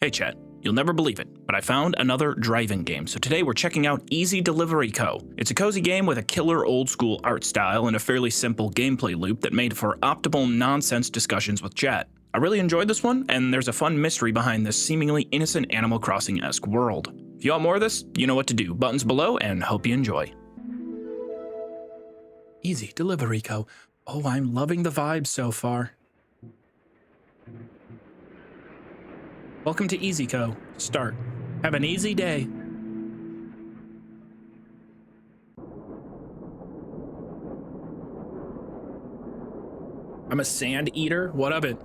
Hey chat, you'll never believe it, but I found another driving game. So today we're checking out Easy Delivery Co. It's a cozy game with a killer old school art style and a fairly simple gameplay loop that made for optimal nonsense discussions with chat. I really enjoyed this one, and there's a fun mystery behind this seemingly innocent Animal Crossing-esque world. If you want more of this, you know what to do. Buttons below, and hope you enjoy. Easy Delivery Co. Oh, I'm loving the vibes so far. Welcome to Easy Co. Start. Have an easy day. I'm a sand eater. What of it?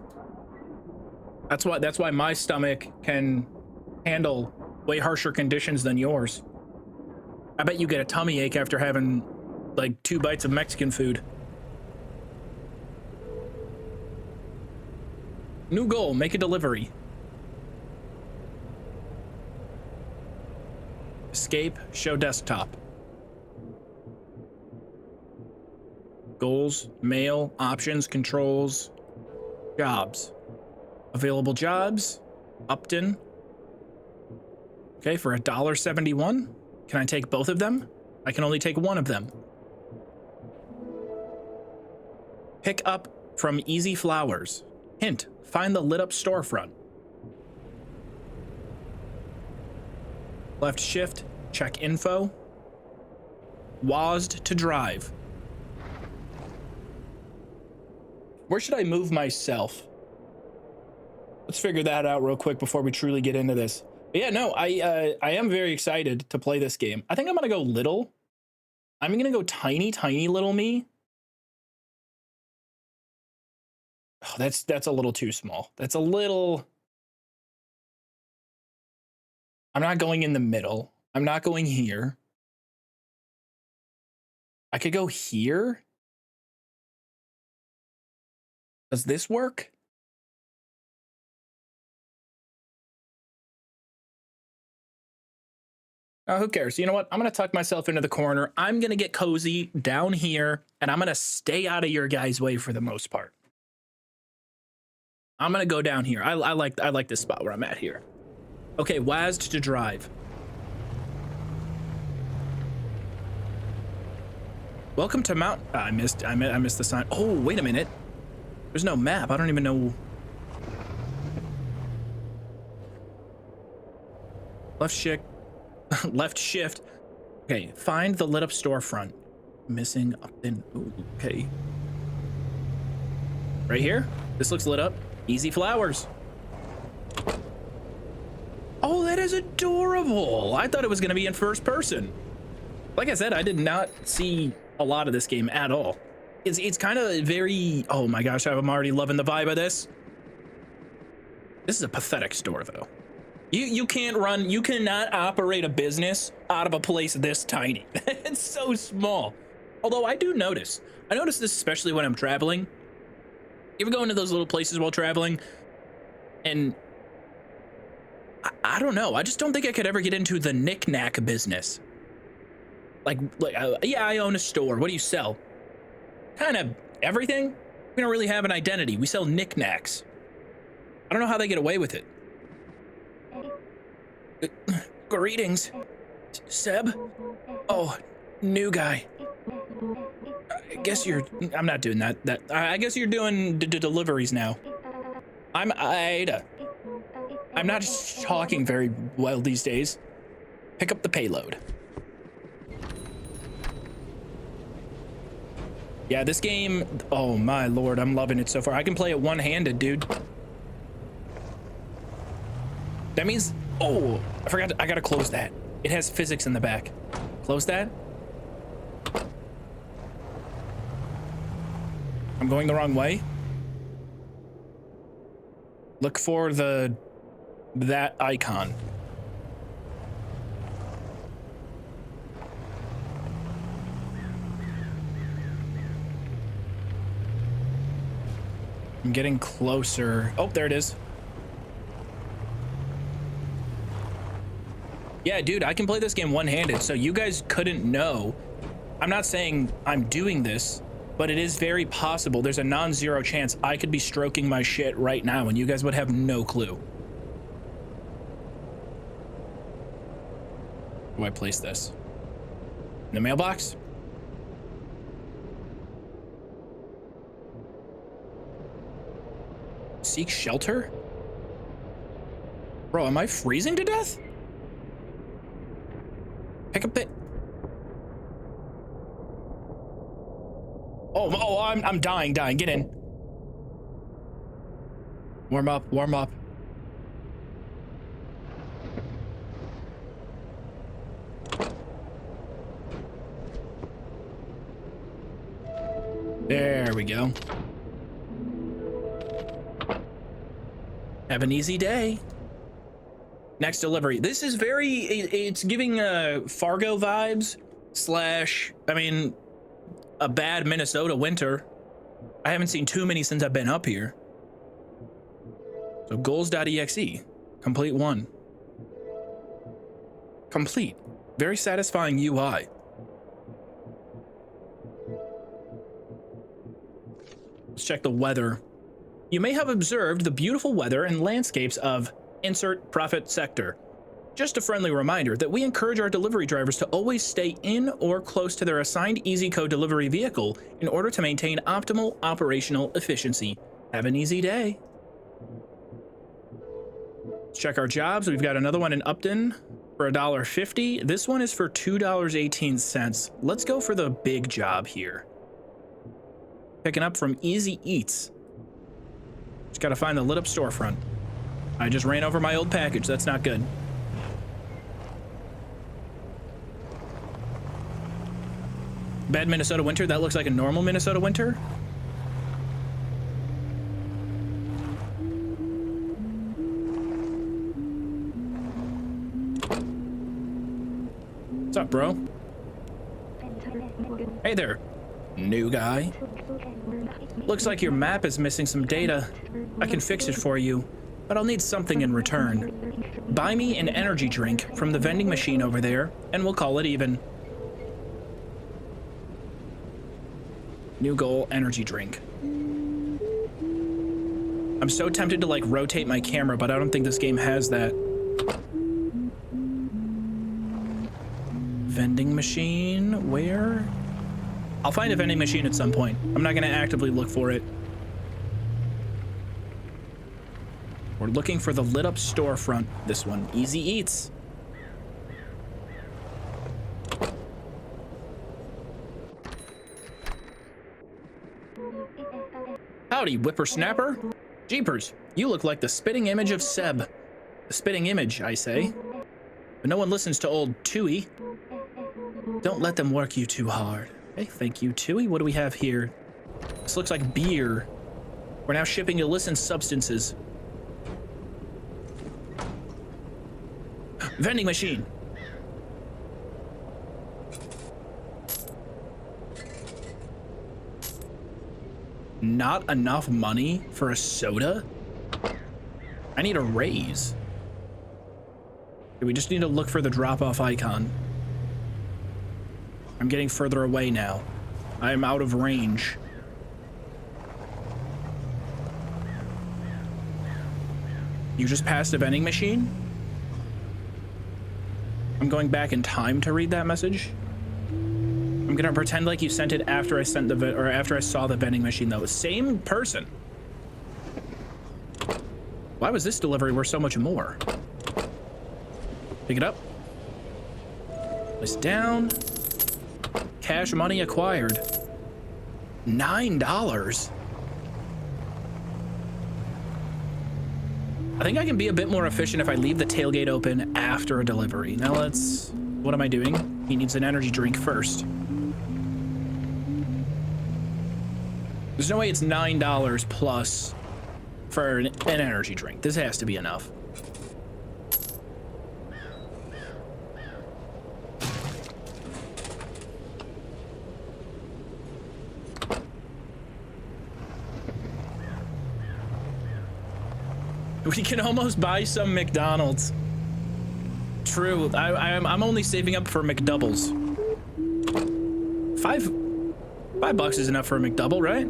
That's why my stomach can handle way harsher conditions than yours. I bet you get a tummy ache after having like 2 bites of Mexican food. New goal, make a delivery. Escape, show desktop. Goals, mail, options, controls, jobs. Available jobs, Upton. Okay, for $1.71. Can I take both of them? I can only take one of them. Pick up from Easy Flowers. Hint, find the lit up storefront. Left shift, check info. WASD to drive. Where should I move myself? Let's figure that out real quick before we truly get into this. But yeah, no, I am very excited to play this game. I think I'm gonna go little. I'm gonna go tiny little me. Oh, that's a little too small. That's a little. I'm not going in the middle. I'm not going here. I could go here. Does this work? Oh, who cares? You know what? I'm going to tuck myself into the corner. I'm going to get cozy down here, and I'm going to stay out of your guys' way for the most part. I'm going to go down here. I like this spot where I'm at here. Okay, WASD to drive. Welcome to Mount. I missed the sign. Oh, wait a minute. There's no map. I don't even know. Left shift. Left shift. Okay, find the lit up storefront. Missing up in. Ooh, okay. Right here. This looks lit up. Easy Flowers. Oh, that is adorable. I thought it was going to be in first person. Like I said, I did not see a lot of this game at all. It's kind of very, oh my gosh, I'm already loving the vibe of this. This is a pathetic store though. You cannot operate a business out of a place this tiny. It's so small. Although I notice this especially when I'm traveling. You ever go into those little places while traveling and I don't know. I just don't think I could ever get into the knick-knack business. Yeah, I own a store. What do you sell? Kind of everything. We don't really have an identity. We sell knickknacks. I don't know how they get away with it. Greetings, Seb. Oh, new guy. I guess you're. I'm not doing that. I guess you're doing deliveries now. I'm Ida. I'm not talking very well these days. Pick up the payload. Yeah, this game, oh my lord, I'm loving it so far. I can play it one-handed, dude. That means, oh, I forgot, I gotta close that. It has physics in the back. Close that. I'm going the wrong way. Look for that icon. I'm getting closer. Oh, there it is. Yeah, dude, I can play this game one-handed, so you guys couldn't know. I'm not saying I'm doing this, but it is very possible. There's a non-zero chance I could be stroking my shit right now and you guys would have no clue. Where do I place this? In the mailbox? Seek shelter? Bro, am I freezing to death? Pick up it. Oh, I'm dying. Get in. Warm up. There we go. Have an easy day. Next delivery. This is it's giving Fargo vibes slash, I mean, a bad Minnesota winter. I haven't seen too many since I've been up here. So goals.exe, complete 1. Complete. Very satisfying UI. Let's check the weather. You may have observed the beautiful weather and landscapes of insert profit sector. Just a friendly reminder that we encourage our delivery drivers to always stay in or close to their assigned EasyCo delivery vehicle in order to maintain optimal operational efficiency. Have an easy day. Let's check our jobs. We've got another one in Upton for $1.50. This one is for $2.18. Let's go for the big job here. Picking up from Easy Eats. Just gotta find the lit up storefront. I just ran over my old package. That's not good. Bad Minnesota winter. That looks like a normal Minnesota winter. What's up, bro? Hey there, new guy. Looks like your map is missing some data. I can fix it for you, but I'll need something in return. Buy me an energy drink from the vending machine over there, and we'll call it even. New goal, energy drink. I'm so tempted to like rotate my camera, but I don't think this game has that. Vending machine, where? I'll find a vending machine at some point. I'm not gonna actively look for it. We're looking for the lit up storefront. This one, Easy Eats. Howdy, whippersnapper. Jeepers, you look like the spitting image of Seb. The spitting image, I say. But no one listens to old Tui. Don't let them work you too hard. Okay, thank you, Tui. What do we have here? This looks like beer. We're now shipping illicit substances. Vending machine. Not enough money for a soda? I need a raise. We just need to look for the drop-off icon. I'm getting further away now. I am out of range. You just passed a vending machine? I'm going back in time to read that message. I'm gonna pretend like you sent it after I sent after I saw the vending machine though. Same person. Why was this delivery worth so much more? Pick it up. Place down. Cash money acquired. $9. I think I can be a bit more efficient if I leave the tailgate open after a delivery. Now what am I doing? He needs an energy drink first. There's no way it's $9 plus for an energy drink. This has to be enough. We can almost buy some McDonald's. True. I'm only saving up for McDoubles. $5 is enough for a McDouble, right?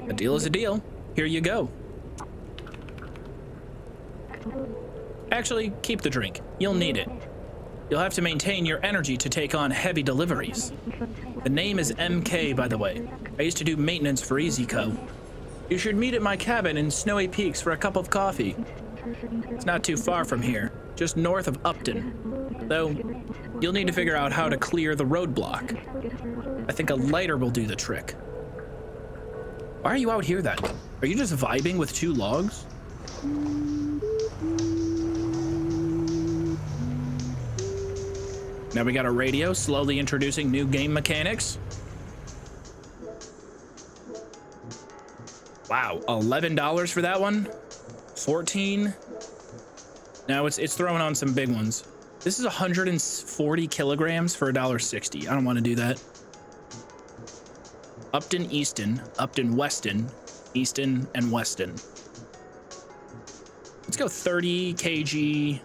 A deal is a deal. Here you go. Actually, keep the drink. You'll need it. You'll have to maintain your energy to take on heavy deliveries. The name is MK, by the way. I used to do maintenance for EasyCo. You should meet at my cabin in Snowy Peaks for a cup of coffee. It's not too far from here, just north of Upton. Though, you'll need to figure out how to clear the roadblock. I think a lighter will do the trick. Why are you out here then? Are you just vibing with 2 logs? Now we got a radio slowly introducing new game mechanics. Wow, $11 for that one? 14. Now it's throwing on some big ones. This is 140 kilograms for $1.60. I don't want to do that. Upton Easton, Upton Weston, Easton and Weston. Let's go 30 kg,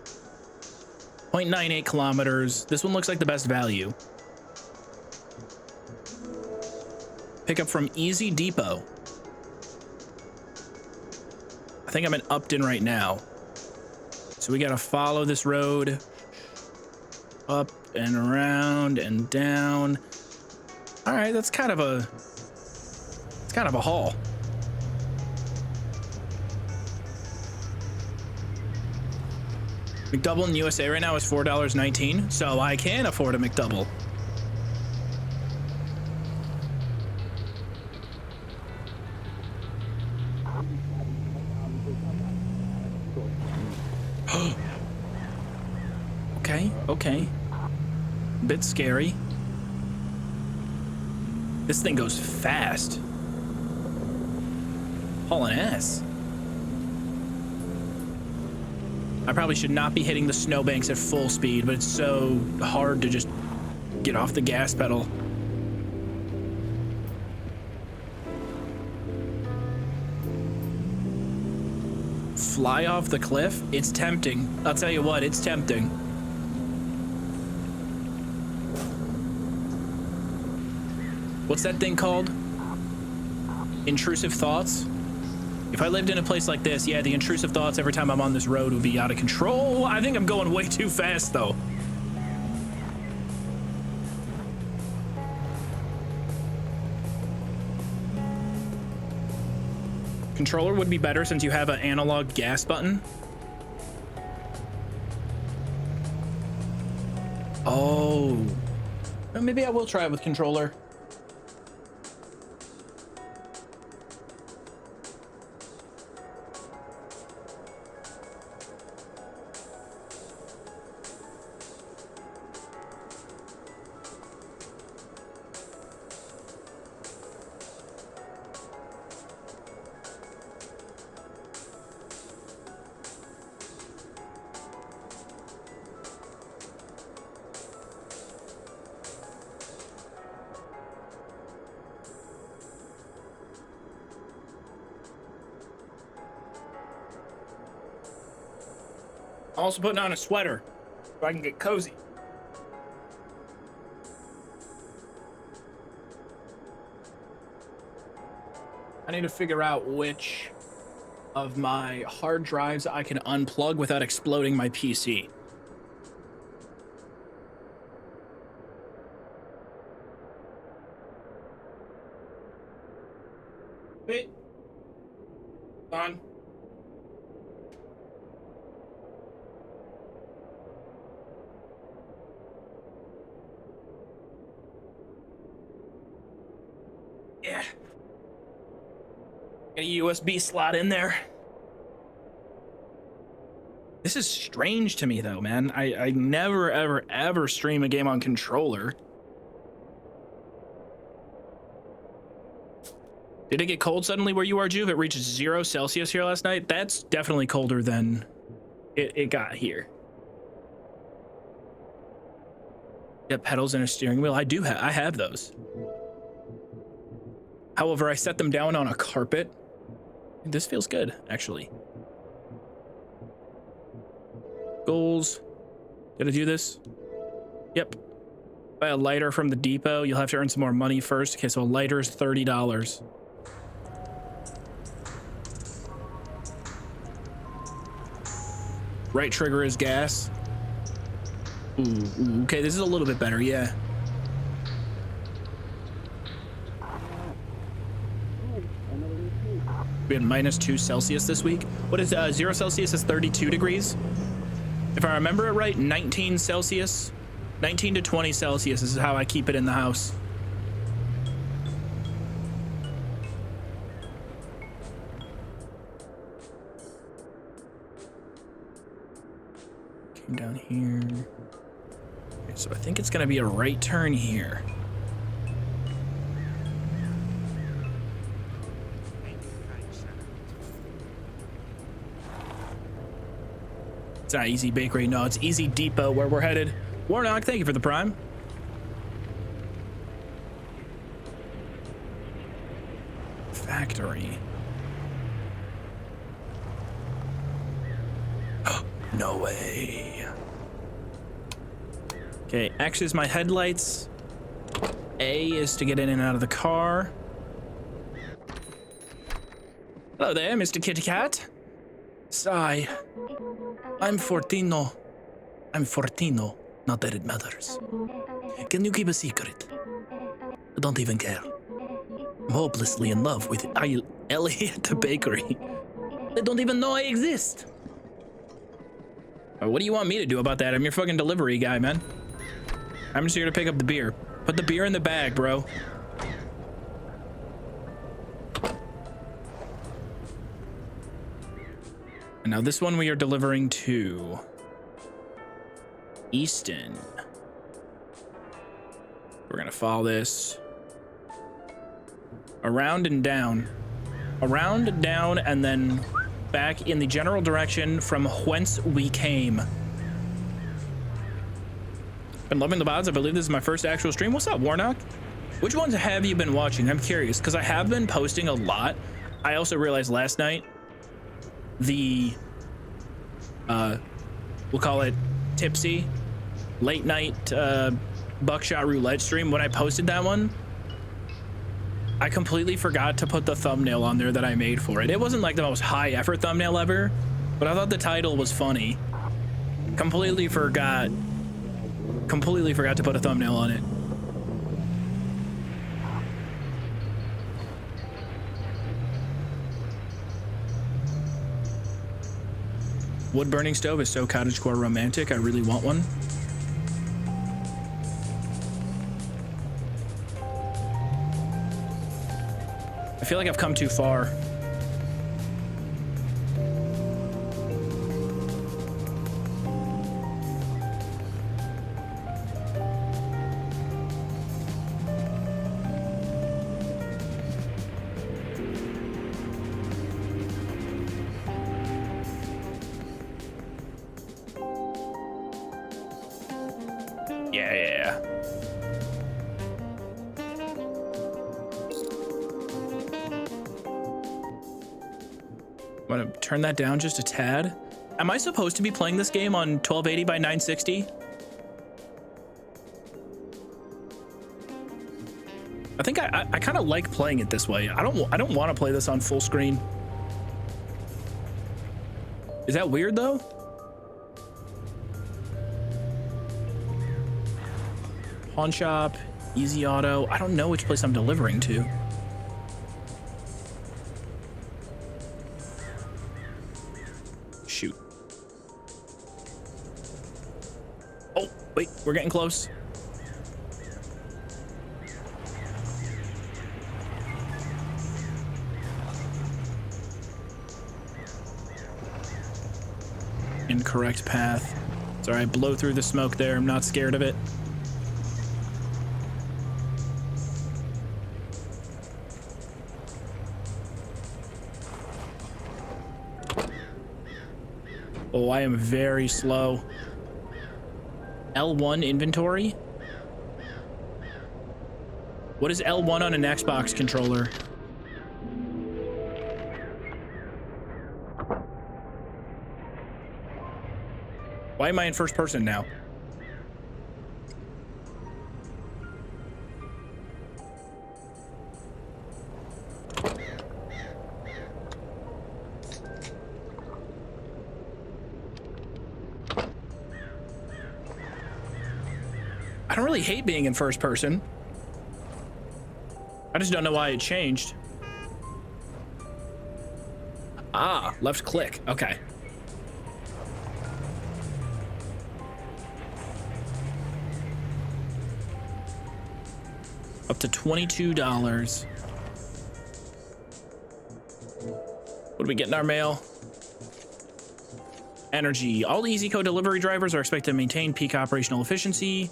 0.98 kilometers. This one looks like the best value. Pick up from Easy Depot. I think I'm in Upton right now. So we gotta follow this road up and around and down. All right, that's kind of a haul. McDouble in USA right now is $4.19, so I can afford a McDouble. Okay. Bit scary. This thing goes fast. Hauling ass. I probably should not be hitting the snowbanks at full speed, but it's so hard to just get off the gas pedal. Fly off the cliff? It's tempting. I'll tell you what, it's tempting. What's that thing called? Intrusive thoughts? If I lived in a place like this, yeah, the intrusive thoughts every time I'm on this road would be out of control. I think I'm going way too fast, though. Controller would be better since you have an analog gas button. Oh. Well, maybe I will try it with controller. I'm also putting on a sweater so I can get cozy. I need to figure out which of my hard drives I can unplug without exploding my PC. Wait. On. Yeah. Got a USB slot in there. This is strange to me though, man. I never ever stream a game on controller. Did it get cold suddenly where you are, Joov? It reached 0 Celsius here last night. That's definitely colder than it got here. Got pedals and a steering wheel. I have those. However, I set them down on a carpet. This feels good, actually. Goals. Did I do this? Yep. Buy a lighter from the depot. You'll have to earn some more money first. Okay, so a lighter is $30. Right trigger is gas. Ooh, okay, this is a little bit better, yeah. We had -2 Celsius this week. What is 0 Celsius is 32 degrees. If I remember it right, 19 Celsius, 19 to 20 Celsius is how I keep it in the house. Came down here. Okay, so I think it's gonna be a right turn here. It's not Easy Bakery, no, it's Easy Depot where we're headed. Warnock, thank you for the prime. Factory. No way. Okay, X is my headlights. A is to get in and out of the car. Hello there, Mr. Kitty Cat. Sigh. I'm Fortino. I'm Fortino. Not that it matters. Can you keep a secret? I don't even care. I'm hopelessly in love with Ellie at the bakery. They don't even know I exist. What do you want me to do about that? I'm your fucking delivery guy, man. I'm just here to pick up the beer. Put the beer in the bag, bro. And now this one we are delivering to Easton. We're gonna follow this around and down, and then back in the general direction from whence we came. Been loving the VODs. I believe this is my first actual stream. What's up, Warnock? Which ones have you been watching? I'm curious because I have been posting a lot. I also realized last night the we'll call it tipsy late night buckshot roulette stream. When I posted that one, I completely forgot to put the thumbnail on there that I made for it. It wasn't like the most high effort thumbnail ever, but I thought the title was funny. Completely forgot to put a thumbnail on it. Wood burning stove is so cottagecore romantic. I really want one. I feel like I've come too far. Yeah. I'm gonna turn that down just a tad. Am I supposed to be playing this game on 1280 by 960? I think I kind of like playing it this way. I don't want to play this on full screen. Is that weird though? Pawn shop, easy auto. I don't know which place I'm delivering to. Shoot. Oh, wait, we're getting close. Incorrect path. Sorry, I blow through the smoke there. I'm not scared of it. Oh, I am very slow. L1 inventory? What is L1 on an Xbox controller? Why am I in first person now? I don't really hate being in first person. I just don't know why it changed. Ah, left click. Okay. Up to $22. What do we get in our mail? Energy. All EasyCo delivery drivers are expected to maintain peak operational efficiency.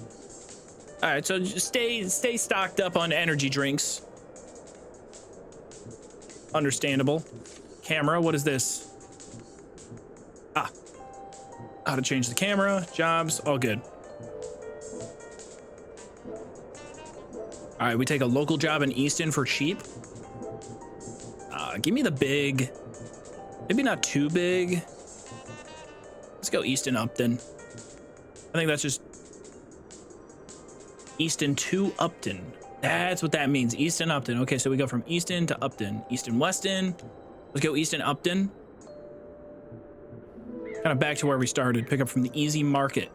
All right, so just stay stocked up on energy drinks. Understandable. Camera, what is this? Ah, how to change the camera, jobs, all good. All right, we take a local job in Easton for cheap. Give me the big, maybe not too big. Let's go Easton Upton. I think that's just Easton to Upton. That's what that means, Easton Upton. Okay, so we go from Easton to Upton. Easton Weston. Let's go Easton Upton. Kind of back to where we started. Pick up from the easy market.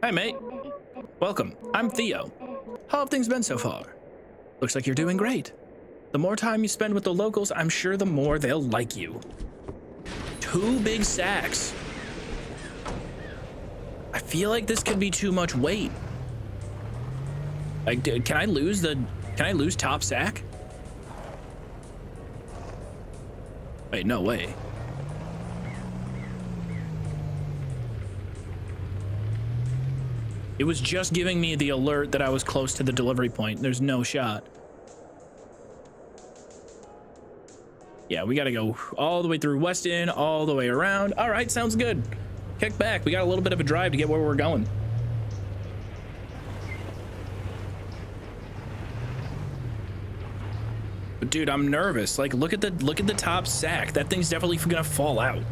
Hi, mate. Welcome. I'm Theo. How have things been so far? Looks like you're doing great. The more time you spend with the locals, I'm sure the more they'll like you. 2 big sacks. I feel like this could be too much weight. Like, can I lose top sack? Wait, no way. It was just giving me the alert that I was close to the delivery point. There's no shot. Yeah, we gotta go all the way through Weston, all the way around. All right, sounds good. Kick back. We got a little bit of a drive to get where we're going. But dude, I'm nervous. Like, look at the top sack. That thing's definitely gonna fall out.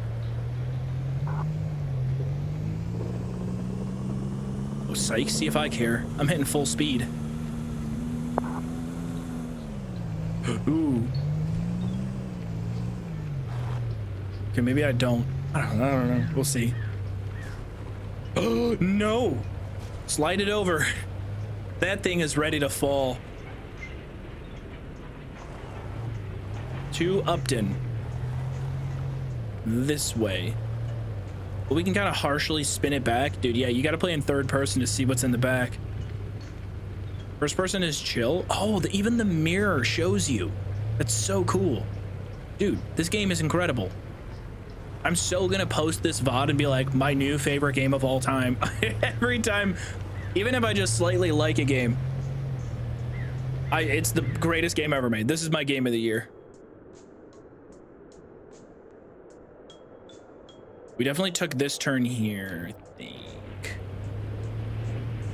Oh, psych, see if I care. I'm hitting full speed. Ooh. Okay, maybe I don't. I don't know. We'll see. Oh, no. Slide it over. That thing is ready to fall. To Upton. This way. But we can kind of harshly spin it back. Dude, yeah, you got to play in third person to see what's in the back. First person is chill. Oh, even the mirror shows you. That's so cool. Dude, this game is incredible. I'm so gonna post this VOD and be like, my new favorite game of all time. Every time, even if I just slightly like a game, it's the greatest game ever made. This is my game of the year. We definitely took this turn here, I think.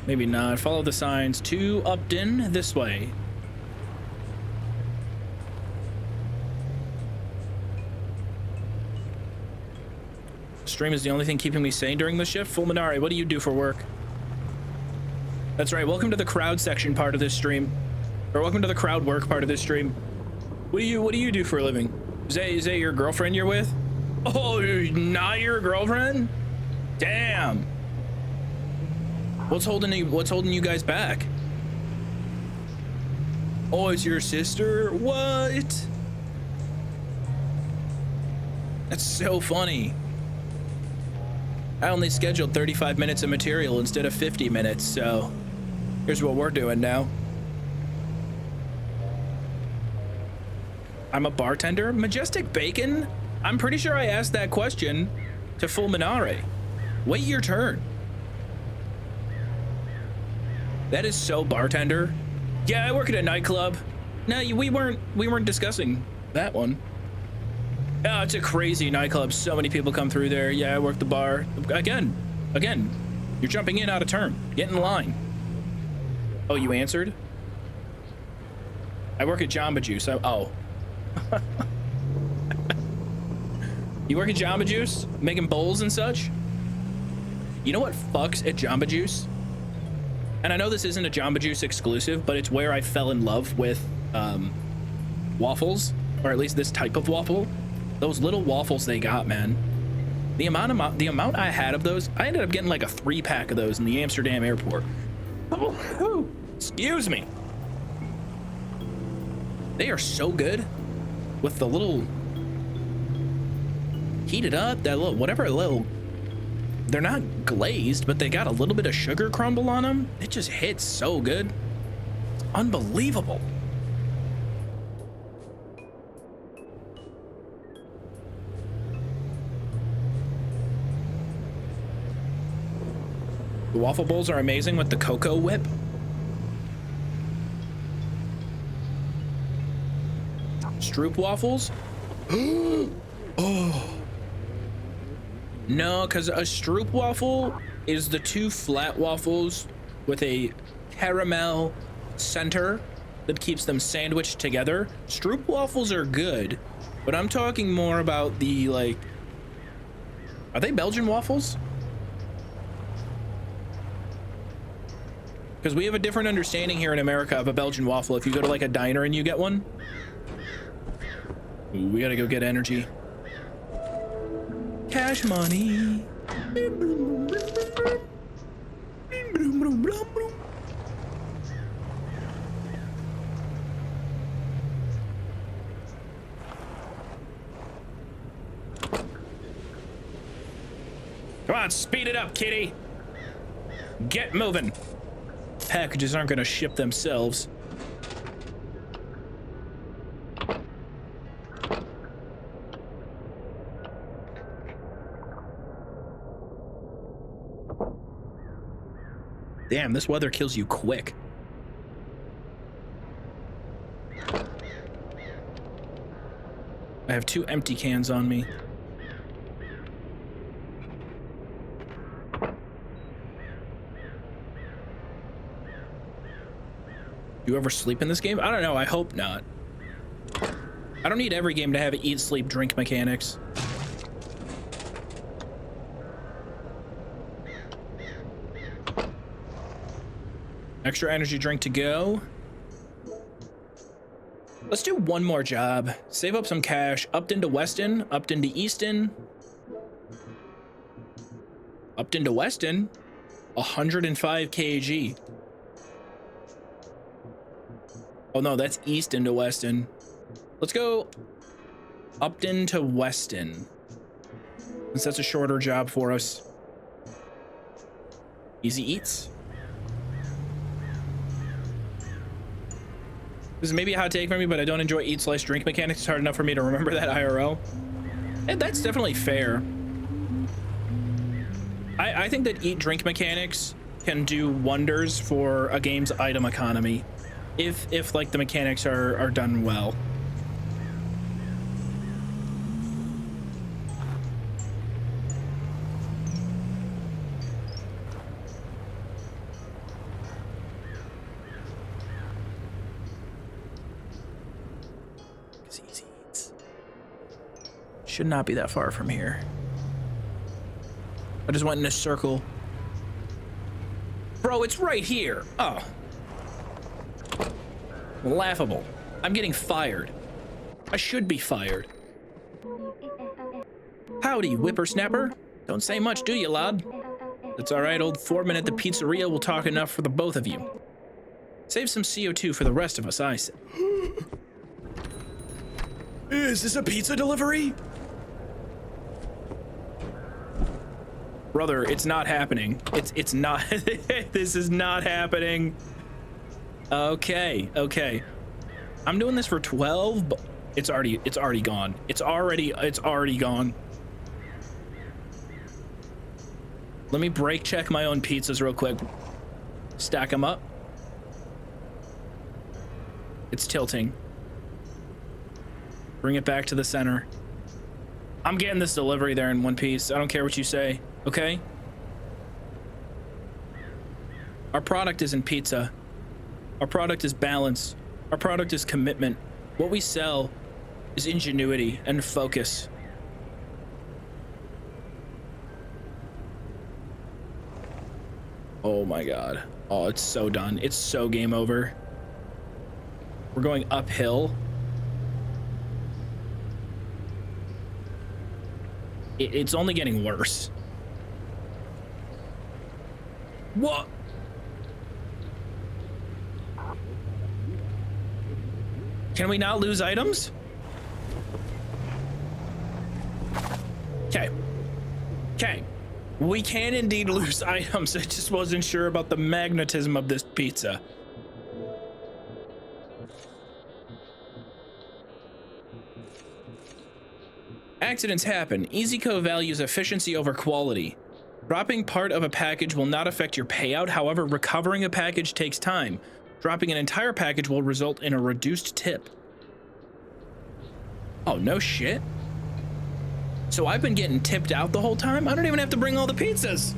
Maybe not. Follow the signs to Upton this way. Stream is the only thing keeping me sane during the shift. Fulminari, what do you do for work? That's right. Welcome to the crowd section part of this stream, or welcome to the crowd work part of this stream. What do you do for a living? Is that your girlfriend you're with? Oh, not your girlfriend? Damn. What's holding you guys back? Oh, it's your sister? What? That's so funny. I only scheduled 35 minutes of material instead of 50 minutes, so here's what we're doing now. I'm a bartender? Majestic Bacon? I'm pretty sure I asked that question to Fulminare. Wait your turn. That is so bartender. Yeah, I work at a nightclub. No, we weren't discussing that one. Oh, it's a crazy nightclub. So many people come through there. Yeah, I work the bar. Again, you're jumping in out of turn. Get in line. Oh, you answered? I work at Jamba Juice. Oh. You work at Jamba Juice? Making bowls and such? You know what fucks at Jamba Juice? And I know this isn't a Jamba Juice exclusive, but it's where I fell in love with waffles, or at least this type of waffle. Those little waffles they got, man. The amount I had of those, I ended up getting like a 3-pack of those in the Amsterdam airport. Oh, excuse me. They are so good with the little heated up, that little, whatever little, they're not glazed, but they got a little bit of sugar crumble on them. It just hits so good. It's unbelievable. The waffle bowls are amazing with the cocoa whip. Stroop waffles? Oh. No, because a Stroop waffle is the 2 flat waffles with a caramel center that keeps them sandwiched together. Stroop waffles are good, but I'm talking more about the, like, are they Belgian waffles? Because we have a different understanding here in America of a Belgian waffle. If you go to like a diner and you get one. Ooh, we gotta go get energy. Cash money. Come on, speed it up, kitty. Get moving. Packages aren't gonna ship themselves. Damn, this weather kills you quick. I have 2 empty cans on me. Do you ever sleep in this game? I don't know, I hope not. I don't need every game to have eat, sleep, drink mechanics. Extra energy drink to go. Let's do one more job. Save up some cash. Upton to Weston. Upton to Easton. Upton to Weston. 105 kg. Oh no, that's Easton to Weston. Let's go Upton to Weston, since that's a shorter job for us. Easy eats. This is maybe a hot take from me, but I don't enjoy eat, slice, drink mechanics. It's hard enough for me to remember that IRL. And that's definitely fair. I think that eat, drink mechanics can do wonders for a game's item economy. If like the mechanics are done well. Easy eats. Should not be that far from here. I just went in a circle. Bro, it's right here. Oh. Laughable. I'm getting fired. I should be fired. Howdy, whippersnapper. Don't say much, do you, lad? That's all right, old foreman at the pizzeria will talk enough for the both of you. Save some CO2 for the rest of us, I say. Is this a pizza delivery? Brother, it's not happening. It's not. This is not happening. Okay. I'm doing this for 12, but it's already gone. It's already gone. Let me brake check my own pizzas real quick. Stack them up. It's tilting. Bring it back to the center. I'm getting this delivery there in one piece. I don't care what you say, okay? Our product isn't pizza. Our product is balance. Our product is commitment. What we sell is ingenuity and focus. Oh my God. Oh, it's so done. It's so game over. We're going uphill. It's only getting worse. What? Can we not lose items? Okay. Okay. We can indeed lose items. I just wasn't sure about the magnetism of this pizza. Accidents happen. EasyCo values efficiency over quality. Dropping part of a package will not affect your payout. However, recovering a package takes time. Dropping an entire package will result in a reduced tip. Oh, no shit. So I've been getting tipped out the whole time? I don't even have to bring all the pizzas.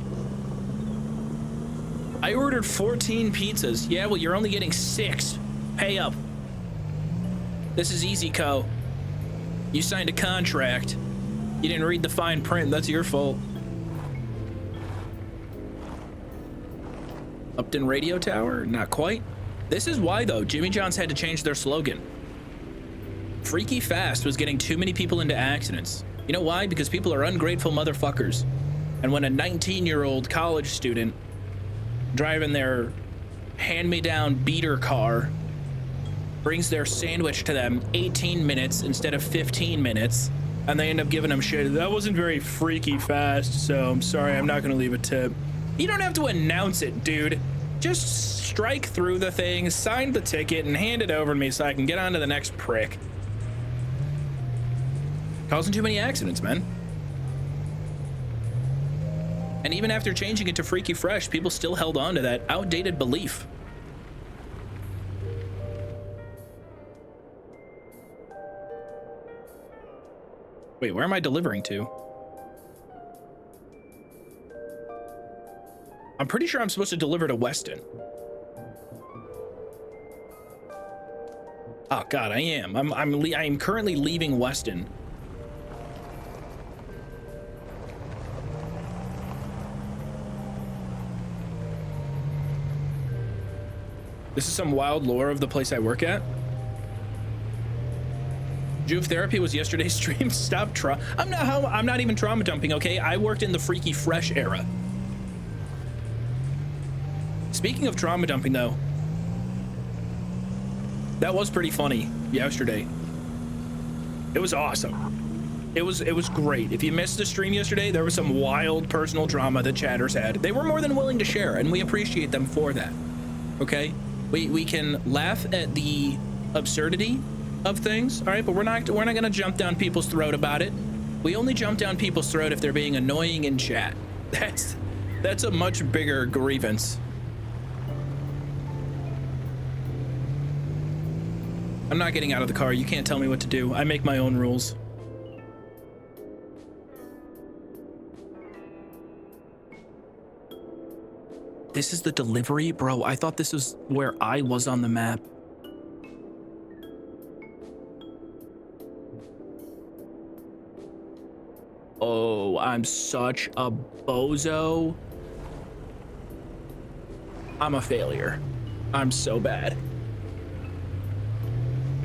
I ordered 14 pizzas. Yeah, well, you're only getting 6. Pay up. This is EasyCo. You signed a contract. You didn't read the fine print. That's your fault. Upton Radio Tower? Not quite. This is why, though, Jimmy John's had to change their slogan. Freaky Fast was getting too many people into accidents. You know why? Because people are ungrateful motherfuckers. And when a 19-year-old college student driving their hand-me-down beater car brings their sandwich to them 18 minutes instead of 15 minutes, and they end up giving them shit, that wasn't very freaky fast, so I'm sorry, I'm not gonna leave a tip. You don't have to announce it, dude. Just strike through the thing, sign the ticket, and hand it over to me so I can get on to the next prick. Causing too many accidents, man. And even after changing it to Freaky Fresh, people still held on to that outdated belief. Wait, where am I delivering to? I'm pretty sure I'm supposed to deliver to Weston. Oh God, I am. I'm currently leaving Weston. This is some wild lore of the place I work at. Joov therapy was yesterday's stream. Stop I'm not even trauma dumping, okay? I worked in the Freaky Fresh era. Speaking of trauma dumping though, that was pretty funny yesterday. It was awesome. It was great. If you missed the stream yesterday, there was some wild personal drama that chatters had. They were more than willing to share, and we appreciate them for that. Okay? We can laugh at the absurdity of things, all right, but we're not gonna jump down people's throat about it. We only jump down people's throat if they're being annoying in chat. That's a much bigger grievance. I'm not getting out of the car. You can't tell me what to do. I make my own rules. This is the delivery? Bro, I thought this was where I was on the map. Oh, I'm such a bozo. I'm a failure. I'm so bad.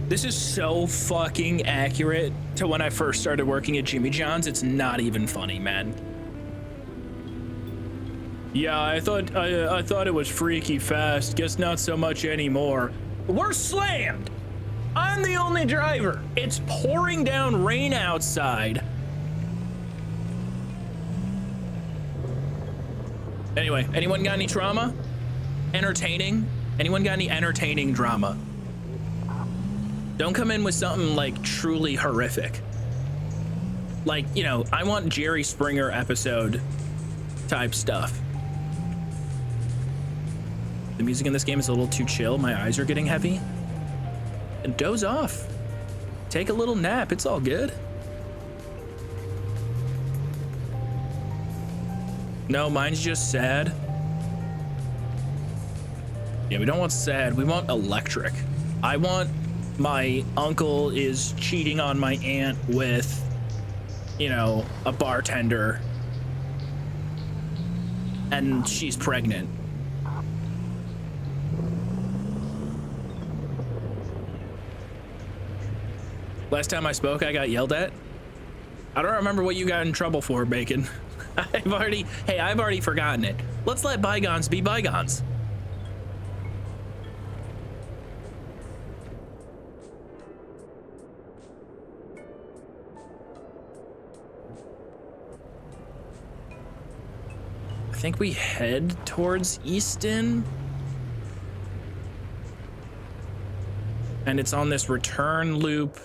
This is so fucking accurate to when I first started working at Jimmy John's. It's not even funny, man. Yeah, I thought it was freaky fast. Guess not so much anymore. We're slammed. I'm the only driver. It's pouring down rain outside. Anyway, anyone got any trauma? Entertaining? Anyone got any entertaining drama? Don't come in with something like truly horrific. Like, you know, I want Jerry Springer episode type stuff. The music in this game is a little too chill. My eyes are getting heavy. And doze off. Take a little nap. It's all good. No, mine's just sad. Yeah, we don't want sad. We want electric. I want my uncle is cheating on my aunt with, you know, a bartender. And she's pregnant. Last time I spoke, I got yelled at. I don't remember what you got in trouble for, Bacon. I've already forgotten it. Let's let bygones be bygones. I think we head towards Easton. And it's on this return loop.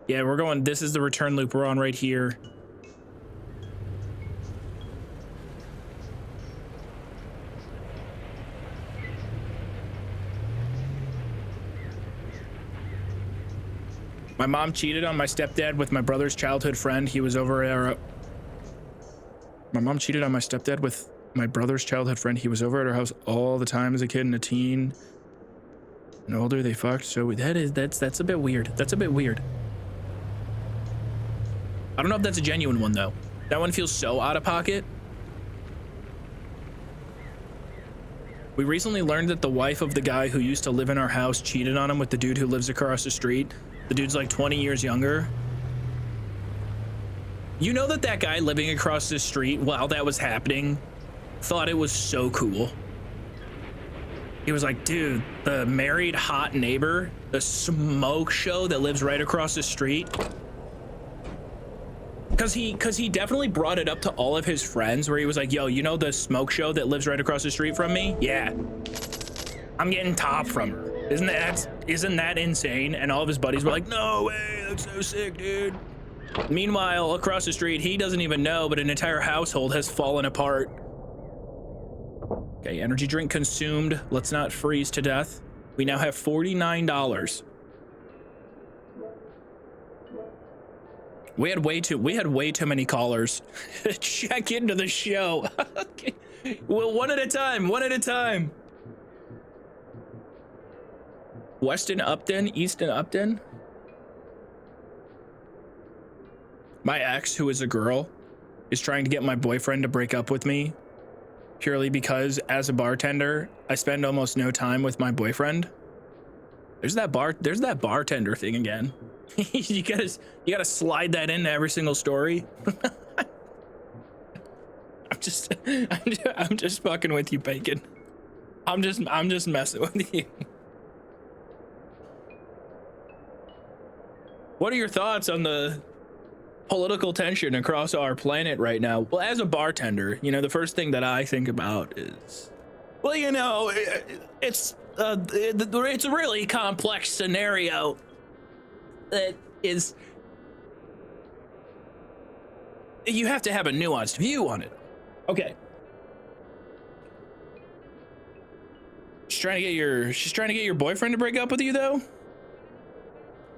Yeah, we're going, this is the return loop we're on right here. My mom cheated on my stepdad with my brother's childhood friend. He was over at our... My mom cheated on my stepdad with my brother's childhood friend. He was over at our house all the time as a kid and a teen. And older, they fucked. So that's a bit weird. That's a bit weird. I don't know if that's a genuine one though. That one feels so out of pocket. We recently learned that the wife of the guy who used to live in our house cheated on him with the dude who lives across the street. The dude's like 20 years younger. You know that guy living across the street while that was happening thought it was so cool. He was like, dude, the married hot neighbor, the smoke show that lives right across the street. Cause he definitely brought it up to all of his friends where he was like, yo, you know the smoke show that lives right across the street from me? Yeah. I'm getting top from her. Isn't that insane? And all of his buddies were like, no way, that's so sick, dude. Meanwhile, across the street, he doesn't even know, but an entire household has fallen apart. Okay, energy drink consumed. Let's not freeze to death. We now have $49. We had way too many callers. Check into the show. Okay. Well, one at a time. Weston Upton, Easton Upton. My ex, who is a girl, is trying to get my boyfriend to break up with me purely because as a bartender, I spend almost no time with my boyfriend. There's that bartender thing again. you gotta slide that into every single story. I'm just fucking with you, Bacon. I'm just messing with you. What are your thoughts on the political tension across our planet right now? Well, as a bartender, you know, the first thing that I think about is, well, you know, it's a really complex scenario that is, you have to have a nuanced view on it. Okay. She's trying to get your boyfriend to break up with you though?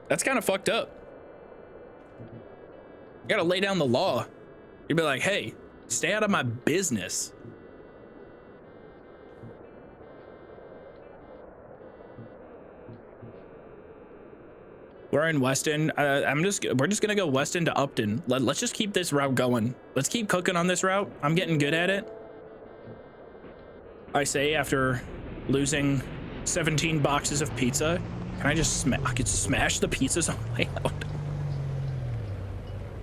That's kind of fucked up. You gotta lay down the law. You'd be like, hey, stay out of my business. We're in Weston. We're just gonna go Weston to Upton. Let's just keep this route going. Let's keep cooking on this route. I'm getting good at it. I say after losing 17 boxes of pizza. Can I just I could smash the pizzas on my way out.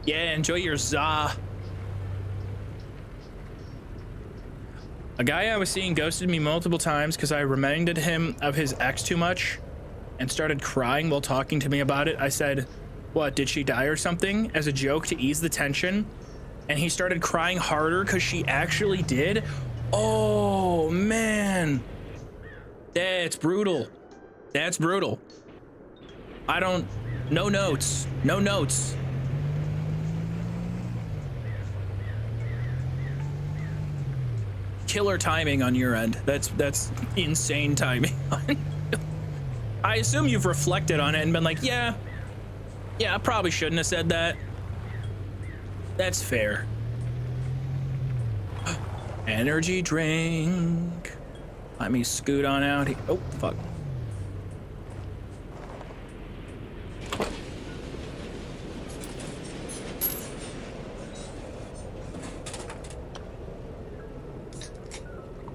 Yeah, enjoy your za. A guy I was seeing ghosted me multiple times because I reminded him of his ex too much and started crying while talking to me about it. I said, what, did she die or something? As a joke to ease the tension. And he started crying harder because she actually did. Oh, man. That's brutal. That's brutal. No notes. No notes. Killer timing on your end. That's insane timing. I assume you've reflected on it and been like, yeah, I probably shouldn't have said that. That's fair. Energy drink. Let me scoot on out here. Oh, fuck.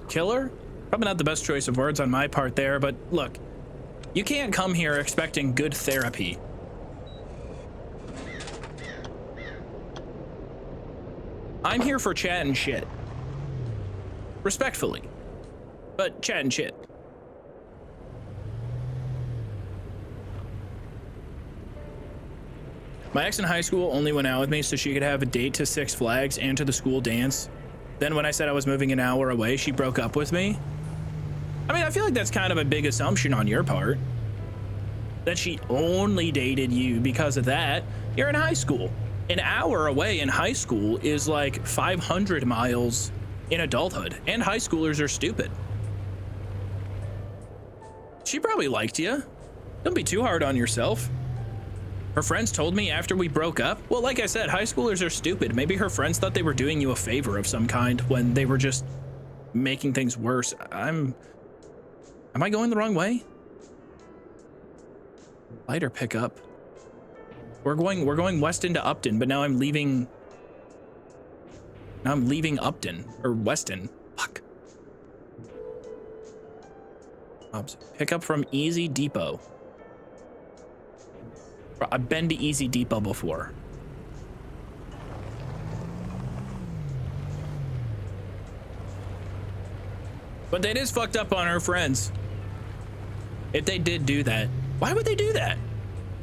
Killer? Probably not the best choice of words on my part there, but look, you can't come here expecting good therapy. I'm here for chat and shit. Respectfully. But chat and shit. My ex in high school only went out with me so she could have a date to Six Flags and to the school dance. Then when I said I was moving an hour away, she broke up with me. I mean, I feel like that's kind of a big assumption on your part. That she only dated you because of that. You're in high school. An hour away in high school is like 500 miles in adulthood. And high schoolers are stupid. She probably liked you. Don't be too hard on yourself. Her friends told me after we broke up. Well, like I said, high schoolers are stupid. Maybe her friends thought they were doing you a favor of some kind when they were just making things worse. Am I going the wrong way? Lighter pickup. We're going west into Upton, but now I'm leaving Upton or Weston. Fuck. Pick up from Easy Depot. I've been to Easy Depot before. But that is fucked up on her friends. If they did do that. Why would they do that?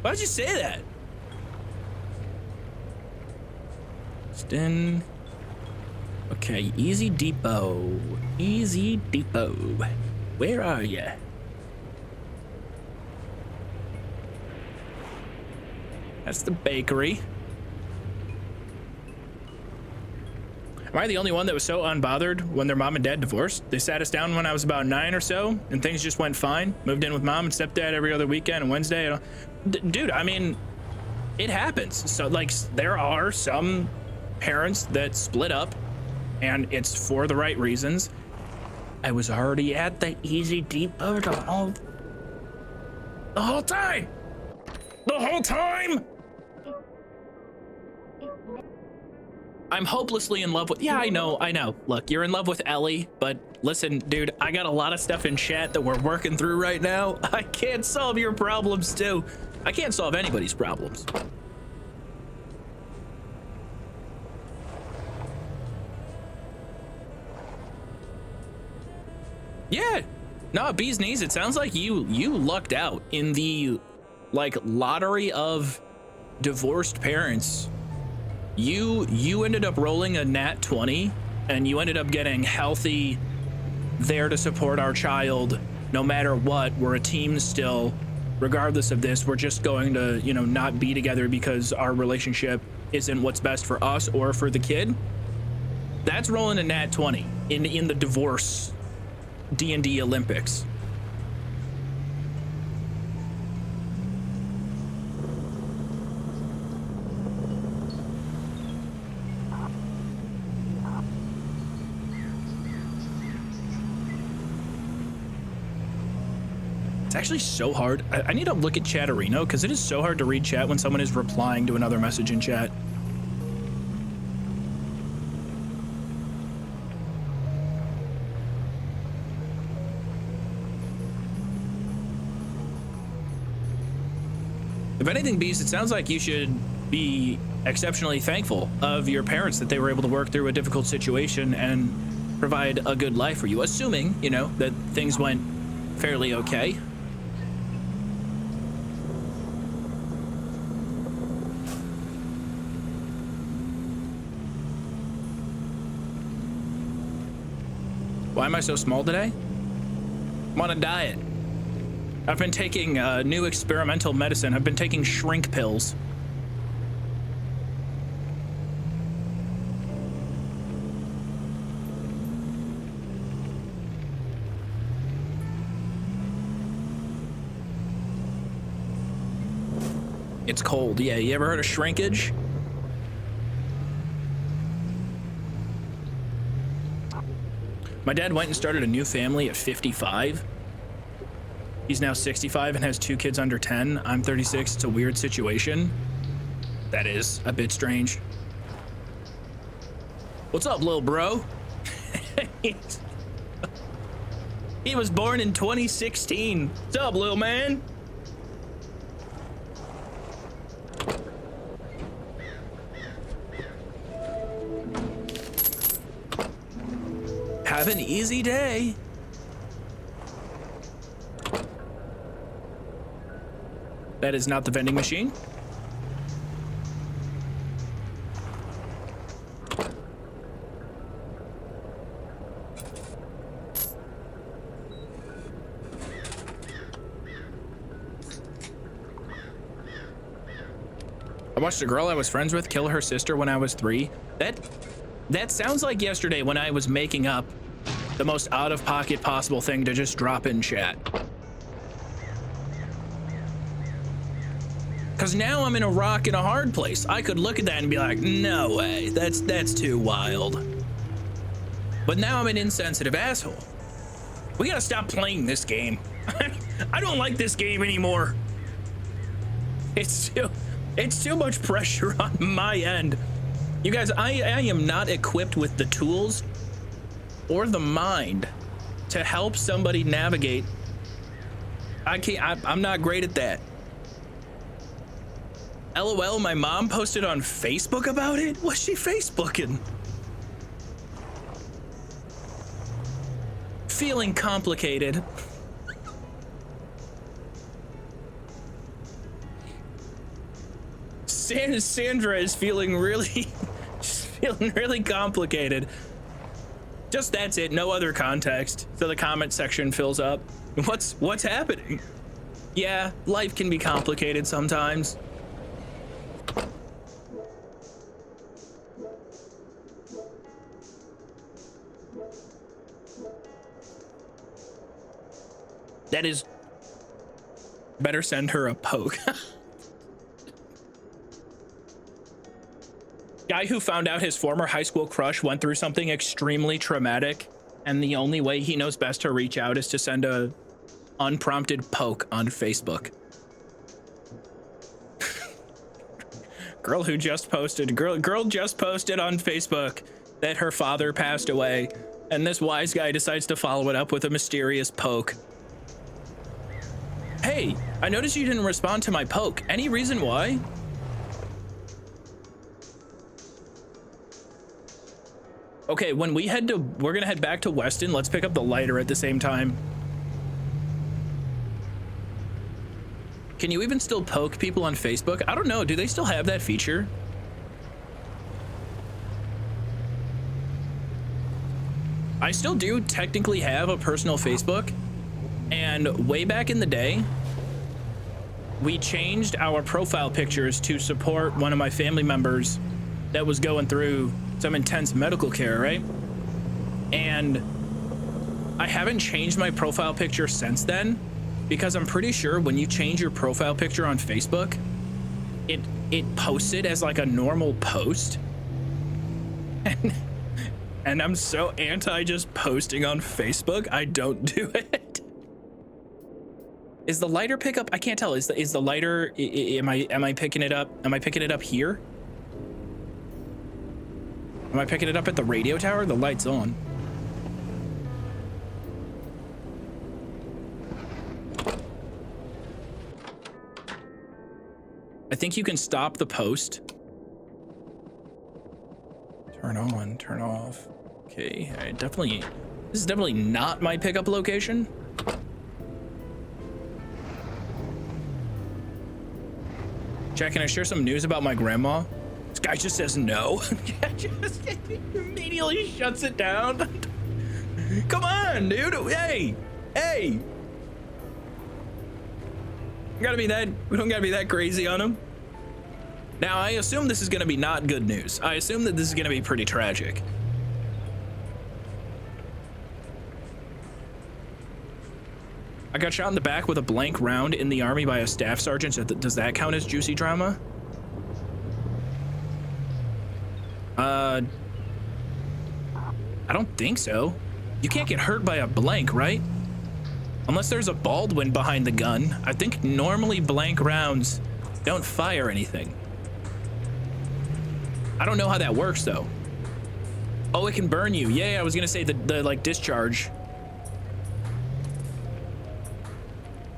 Why would you say that? Stin. Okay, Easy Depot. Easy Depot. Where are you? That's the bakery. Am I the only one that was so unbothered when their mom and dad divorced? They sat us down when I was about 9 or so, and things just went fine. Moved in with mom and stepdad every other weekend and Wednesday. Dude, I mean, it happens. So, like, there are some parents that split up, and it's for the right reasons. I was already at the Easy Depot the whole time. The whole time. I'm hopelessly in love with, yeah, I know. Look, you're in love with Ellie, but listen, dude, I got a lot of stuff in chat that we're working through right now. I can't solve your problems too. I can't solve anybody's problems. Yeah, no, bee's knees. It sounds like you lucked out in the like lottery of divorced parents. You ended up rolling a nat 20 and you ended up getting healthy, there to support our child no matter what. We're a team still, regardless of this. We're just going to, you know, not be together because our relationship isn't what's best for us or for the kid. That's rolling a nat 20 in the divorce D&D Olympics. It's actually so hard. I need to look at Chatterino because it is so hard to read chat when someone is replying to another message in chat. If anything, Beast, it sounds like you should be exceptionally thankful of your parents that they were able to work through a difficult situation and provide a good life for you, assuming, you know, that things went fairly okay. Why am I so small today? I'm on a diet. I've been taking new experimental medicine. I've been taking shrink pills. It's cold. Yeah, you ever heard of shrinkage? My dad went and started a new family at 55. He's now 65 and has 2 kids under 10. I'm 36. It's a weird situation. That is a bit strange. What's up, little bro? He was born in 2016. What's up, little man? have an easy day. That is not the vending machine. I watched a girl I was friends with kill her sister when I was 3. That sounds like yesterday when I was making up the most out-of-pocket possible thing to just drop in chat. Because now I'm in a rock and a hard place. I could look at that and be like, no way, that's too wild. But now I'm an insensitive asshole. We gotta stop playing this game. I don't like this game anymore. It's too much pressure on my end. You guys, I am not equipped with the tools or the mind to help somebody navigate. I'm not great at that. LOL, my mom posted on Facebook about it? What's she Facebooking? Feeling complicated. Sandra is feeling really, she's feeling really complicated. Just that's it, no other context. So the comment section fills up. What's happening? Yeah, life can be complicated sometimes. That is, better send her a poke. Guy who found out his former high school crush went through something extremely traumatic, and the only way he knows best to reach out is to send a unprompted poke on Facebook. Girl just posted on Facebook that her father passed away, and this wise guy decides to follow it up with a mysterious poke. Hey, I noticed you didn't respond to my poke. Any reason why? Okay, when we're gonna head back to Weston. Let's pick up the lighter at the same time. Can you even still poke people on Facebook? I don't know. Do they still have that feature? I still do technically have a personal Facebook. And way back in the day, we changed our profile pictures to support one of my family members that was going through some intense medical care, right? And I haven't changed my profile picture since then, because I'm pretty sure when you change your profile picture on Facebook, it posts it as like a normal post. And I'm so anti just posting on Facebook, I don't do it. Is the lighter pickup? I can't tell. Is the lighter? Am I picking it up? Am I picking it up here? Am I picking it up at the radio tower? The light's on. I think you can stop the post. Turn on, turn off. Okay, this is definitely not my pickup location. Jack, can I share some news about my grandma? This guy just says no. Just immediately shuts it down. Come on, dude. Hey. We don't gotta be that crazy on him. Now, I assume this is gonna be not good news. I assume that this is gonna be pretty tragic. I got shot in the back with a blank round in the army by a staff sergeant. Does that count as juicy drama? I don't think so. You can't get hurt by a blank, right? Unless there's a Baldwin behind the gun. I think normally blank rounds don't fire anything. I don't know how that works though. Oh, it can burn you. Yeah, I was gonna say the like discharge.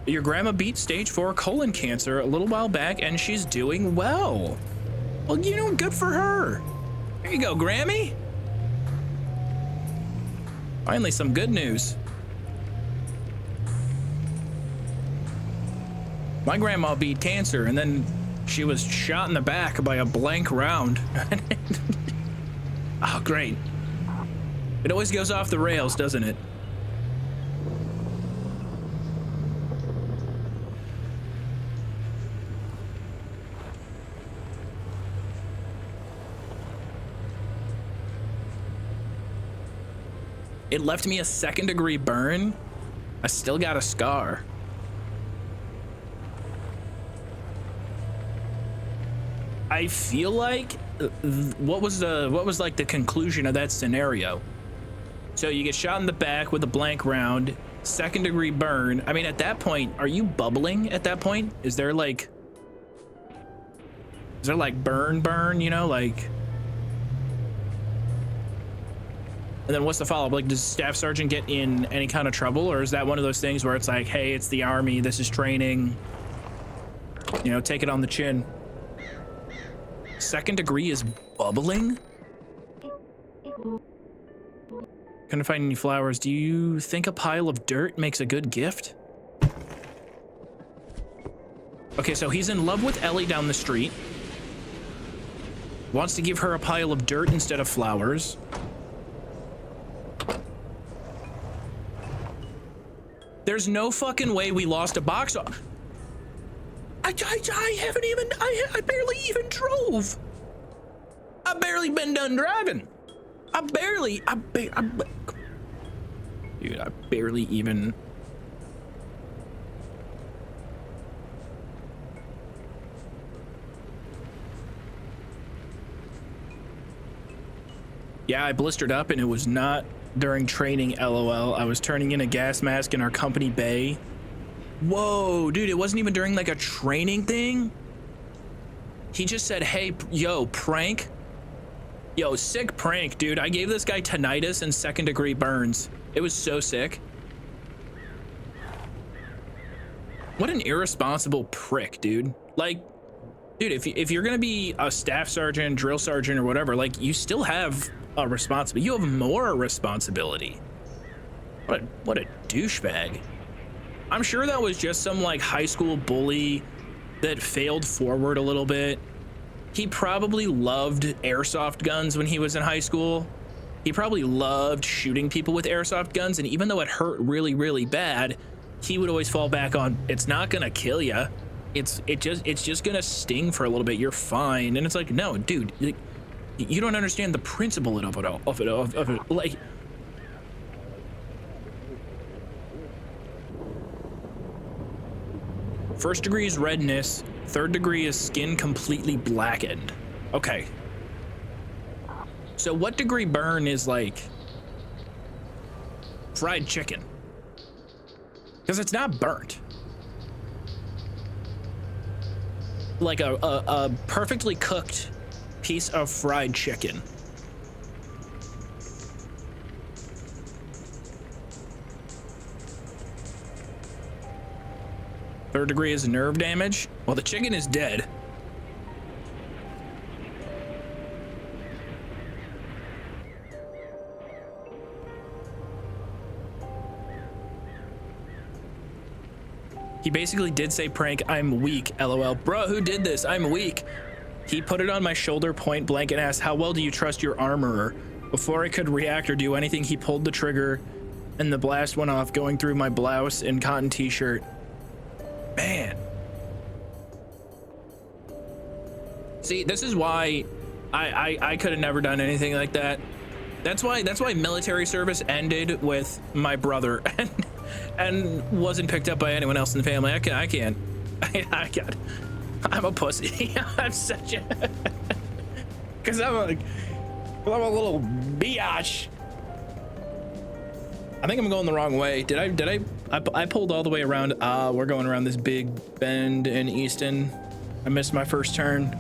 Your grandma beat stage 4 colon cancer a little while back and she's doing well. Well, you know, good for her. There you go, Grammy. Finally, some good news. My grandma beat cancer, and then she was shot in the back by a blank round. Oh, great. It always goes off the rails, doesn't it? It left me a 2nd-degree burn. I still got a scar. I feel like what was like the conclusion of that scenario? So you get shot in the back with a blank round, 2nd-degree burn. I mean, at that point, are you bubbling at that point? Is there like burn, you know, like? And then what's the follow-up? Like, does Staff Sergeant get in any kind of trouble, or is that one of those things where it's like, hey, it's the Army, this is training, you know, take it on the chin? 2nd-degree is bubbling? Couldn't find any flowers. Do you think a pile of dirt makes a good gift? Okay, so he's in love with Ellie down the street. Wants to give her a pile of dirt instead of flowers. There's no fucking way we lost a box. I haven't even, I barely even drove. I barely been done driving. Dude, I barely even. Yeah, I blistered up and it was not during training, LOL. I was turning in a gas mask in our company bay. Whoa, dude, it wasn't even during like a training thing. He just said, hey, yo, prank. Yo, sick prank, dude. I gave this guy tinnitus and 2nd-degree burns. It was so sick. What an irresponsible prick, dude. Like, dude, if you're gonna be a staff sergeant, drill sergeant, or whatever, like, you still have a responsibility. You have more responsibility. What a douchebag. I'm sure that was just some like high school bully that failed forward a little bit. He probably loved airsoft guns when he was in high school. He probably loved shooting people with airsoft guns, and even though it hurt really, really bad, he would always fall back on, it's not gonna kill you. It's just gonna sting for a little bit. You're fine. And it's like, no, dude, you don't understand the principle of it. Like, first degree is redness. 3rd degree is skin completely blackened. Okay. So what degree burn is like fried chicken? Because it's not burnt. Like a perfectly cooked piece of fried chicken. Third degree is nerve damage. Well, the chicken is dead. He basically did say prank, I'm weak, LOL. Bro, who did this? I'm weak. He put it on my shoulder point blank and asked, how well do you trust your armorer? Before I could react or do anything, he pulled the trigger and the blast went off, going through my blouse and cotton t-shirt. Man. See, this is why I could have never done anything like that. That's why military service ended with my brother and wasn't picked up by anyone else in the family. I can't. I'm a pussy. I'm such a because I'm a little biatch. I think I'm going the wrong way. I pulled all the way around. We're going around this big bend in Easton. I missed my first turn.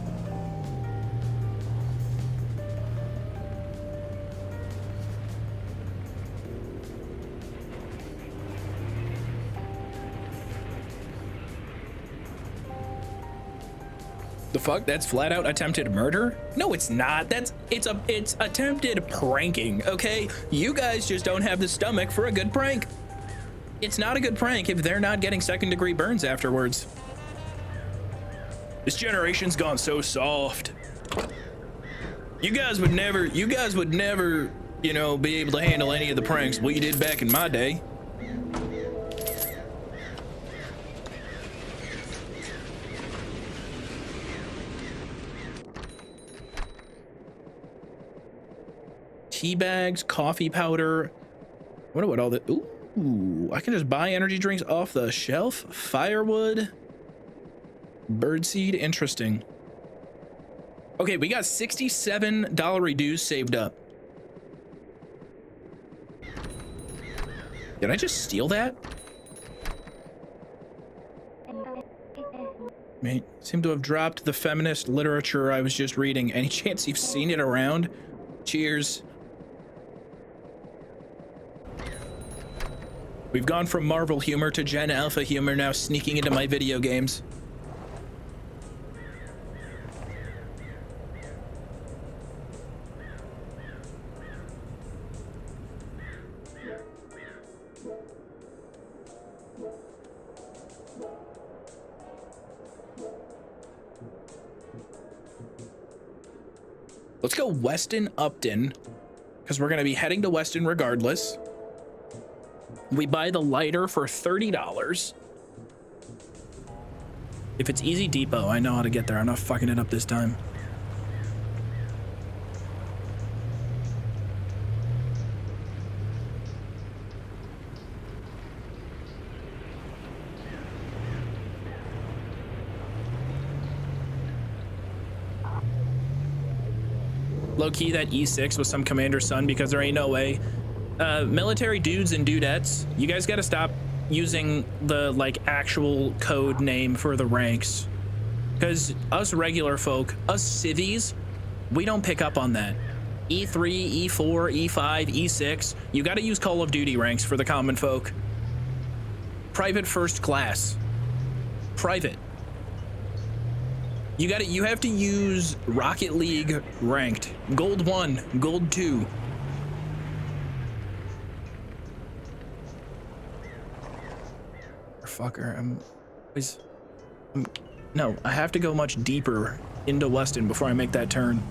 The fuck? That's flat out attempted murder? No, it's not. It's attempted pranking, okay? You guys just don't have the stomach for a good prank. It's not a good prank if they're not getting second-degree burns afterwards. This generation's gone so soft. You guys would never, you know, be able to handle any of the pranks we did back in my day. Tea bags, coffee powder. I wonder what all the, ooh, I can just buy energy drinks off the shelf. Firewood. Birdseed, interesting. Okay, we got $67 reduce saved up. Did I just steal that? Mate, seem to have dropped the feminist literature I was just reading. Any chance you've seen it around? Cheers. We've gone from Marvel humor to Gen Alpha humor now sneaking into my video games. Let's go Weston Upton, because we're going to be heading to Weston regardless. We buy the lighter for $30. If it's Easy Depot, I know how to get there. I'm not fucking it up this time. Low-key, that E6 was some commander's son, because there ain't no way. Military dudes and dudettes, you guys got to stop using the like actual code name for the ranks, because us regular folk, us civvies, we don't pick up on that. E3, E4, E5, E6, you got to use Call of Duty ranks for the common folk. Private first class, private. You have to use Rocket League ranked. Gold 1, Gold 2. Fucker, no, I have to go much deeper into Weston before I make that turn.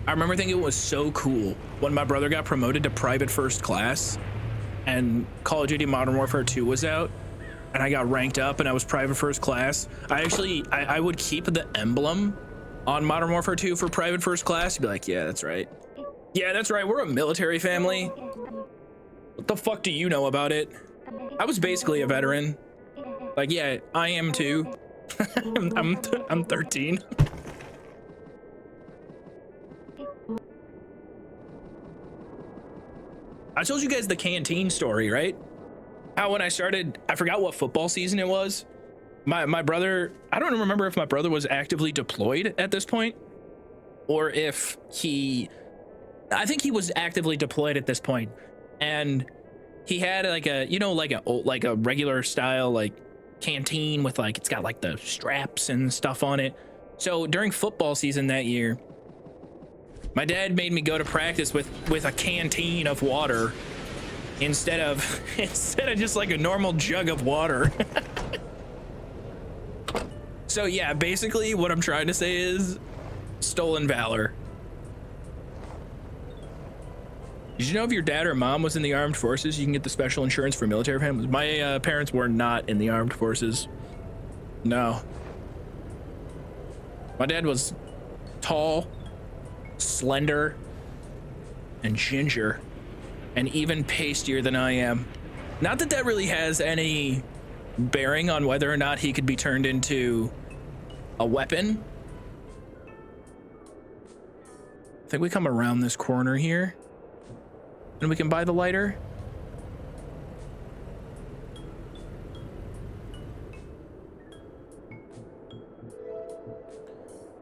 I remember thinking it was so cool when my brother got promoted to private first class and Call of Duty Modern Warfare 2 was out and I got ranked up and I was private first class. I would keep the emblem on Modern Warfare 2 for private first class. You'd be like, yeah, that's right. Yeah, that's right. We're a military family. What the fuck do you know about it? I was basically a veteran. Like, yeah, I am too. I'm 13. I told you guys the canteen story, right? How when I started, I forgot what football season it was. My brother, I don't remember if my brother was actively deployed at this point or if I think he was actively deployed at this point. And he had like a, you know, like a regular style, like canteen with like, it's got like the straps and stuff on it. So during football season that year, my dad made me go to practice with a canteen of water instead of just like a normal jug of water. So yeah, basically what I'm trying to say is stolen valor. Did you know if your dad or mom was in the armed forces, you can get the special insurance for military families? My parents were not in the armed forces. No. My dad was tall, slender, and ginger, and even pastier than I am. Not that that really has any bearing on whether or not he could be turned into a weapon. I think we come around this corner here and we can buy the lighter.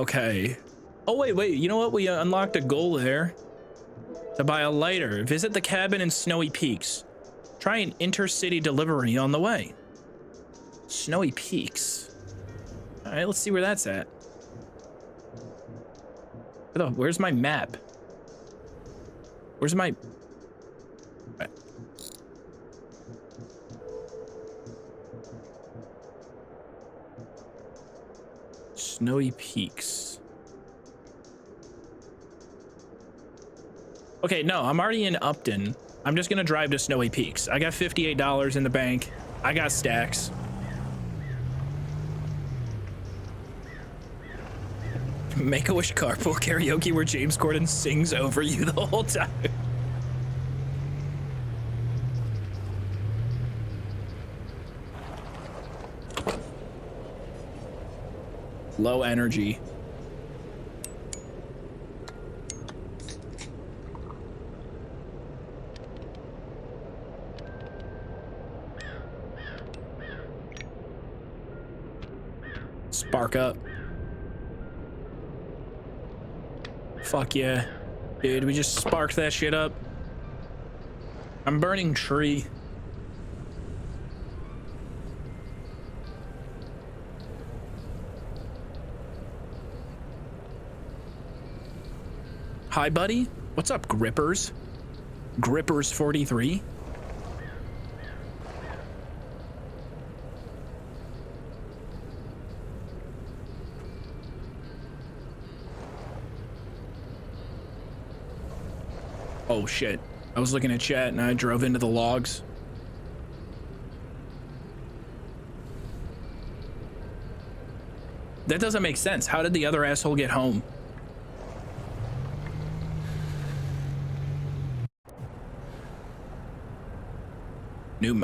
Okay. Oh, wait. You know what? We unlocked a goal there. To buy a lighter. Visit the cabin in Snowy Peaks. Try an intercity delivery on the way. Snowy Peaks. All right, let's see where that's at. Where's my map? Where's my... Snowy Peaks. Okay, no, I'm already in Upton. I'm just gonna drive to Snowy Peaks. I got $58 in the bank. I got stacks. Make-A-Wish carpool karaoke where James Corden sings over you the whole time. Low energy. Spark up. Fuck yeah. Dude, we just sparked that shit up. I'm burning tree. Hi, buddy. What's up, Grippers? Grippers 43? Oh shit. I was looking at chat and I drove into the logs. That doesn't make sense. How did the other asshole get home?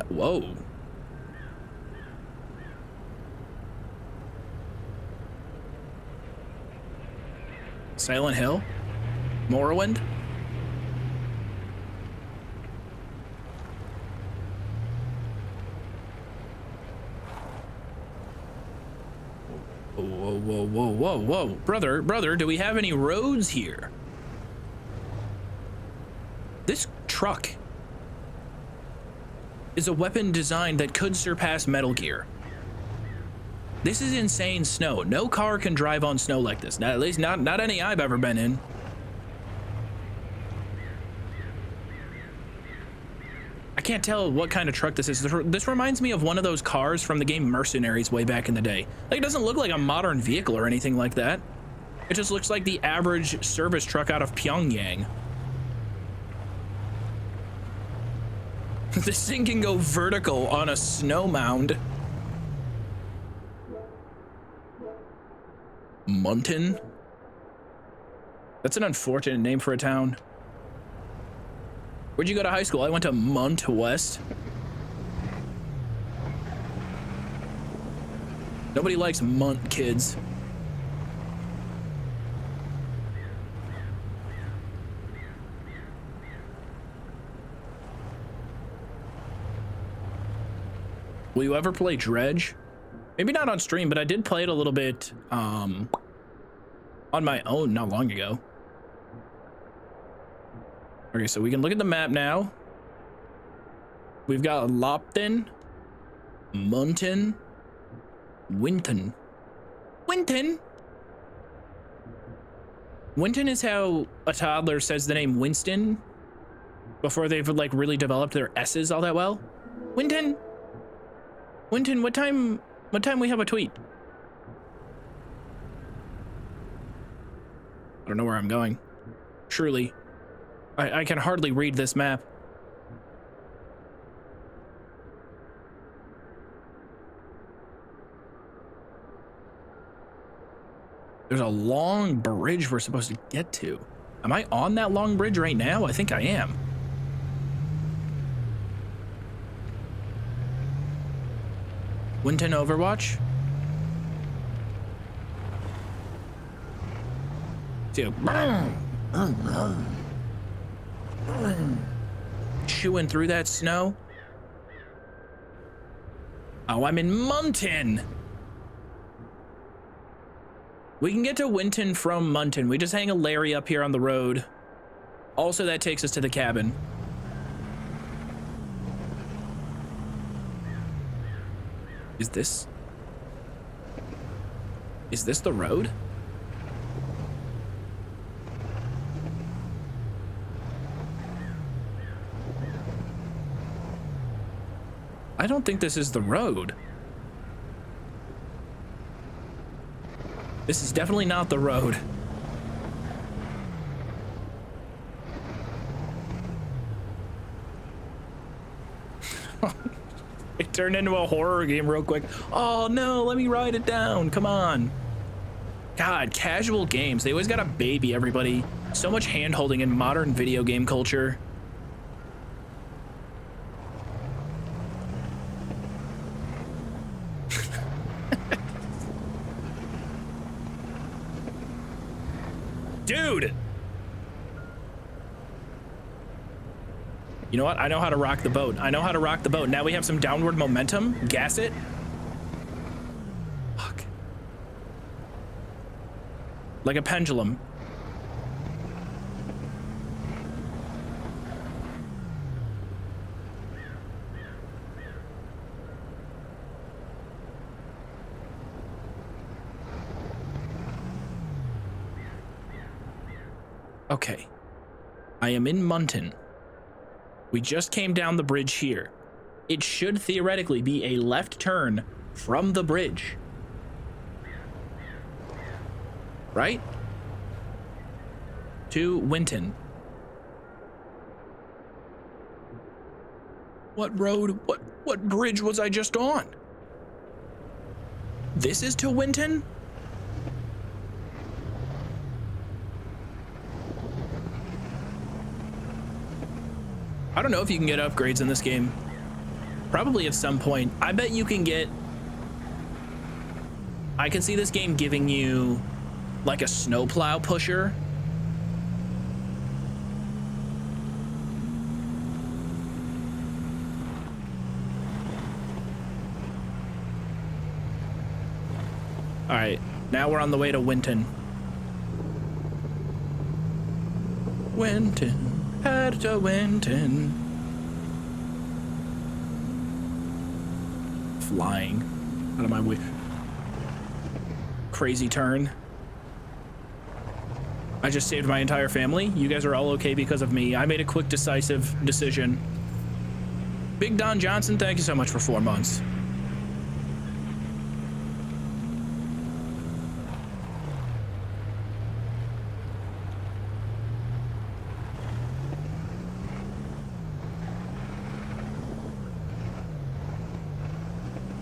Whoa. Silent Hill? Morrowind? Whoa. Brother, do we have any roads here? This truck is a weapon design that could surpass Metal Gear. This is insane snow. No car can drive on snow like this. At least not any I've ever been in. I can't tell what kind of truck this is. This reminds me of one of those cars from the game Mercenaries way back in the day. Like, it doesn't look like a modern vehicle or anything like that. It just looks like the average service truck out of Pyongyang. This thing can go vertical on a snow mound. Munton? That's an unfortunate name for a town. Where'd you go to high school? I went to Munt West. Nobody likes Munt kids. Will you ever play Dredge? Maybe not on stream, but I did play it a little bit on my own not long ago. Okay, so we can look at the map now. We've got Lopton, Munton, Winton. Winton is how a toddler says the name Winston before they've like really developed their S's all that well. Winton, what time we have a tweet? I don't know where I'm going. Truly. I can hardly read this map. There's a long bridge we're supposed to get to. Am I on that long bridge right now? I think I am. Winton Overwatch? Chewing through that snow. Oh, I'm in Munton. We can get to Winton from Munton. We just hang a Larry up here on the road. Also, that takes us to the cabin. Is this the road? I don't think this is the road. This is definitely not the road. It turned into a horror game real quick. Oh no, let me write it down. Come on. God, casual games. They always got to baby everybody. So much hand-holding in modern video game culture. Dude! You know what? I know how to rock the boat. I know how to rock the boat. Now we have some downward momentum. Gas it. Fuck. Like a pendulum. Okay. I am in Munton. We just came down the bridge here. It should theoretically be a left turn from the bridge. Right? To Winton. What road? What bridge was I just on? This is to Winton? I don't know if you can get upgrades in this game. Probably at some point. I bet you can get... I can see this game giving you like a snowplow pusher. All right, now we're on the way to Winton. Winton. Head to Winton. Flying out of my way. Crazy turn. I just saved my entire family. You guys are all okay because of me. I made a quick, decisive decision. Big Don Johnson, thank you so much for 4 months.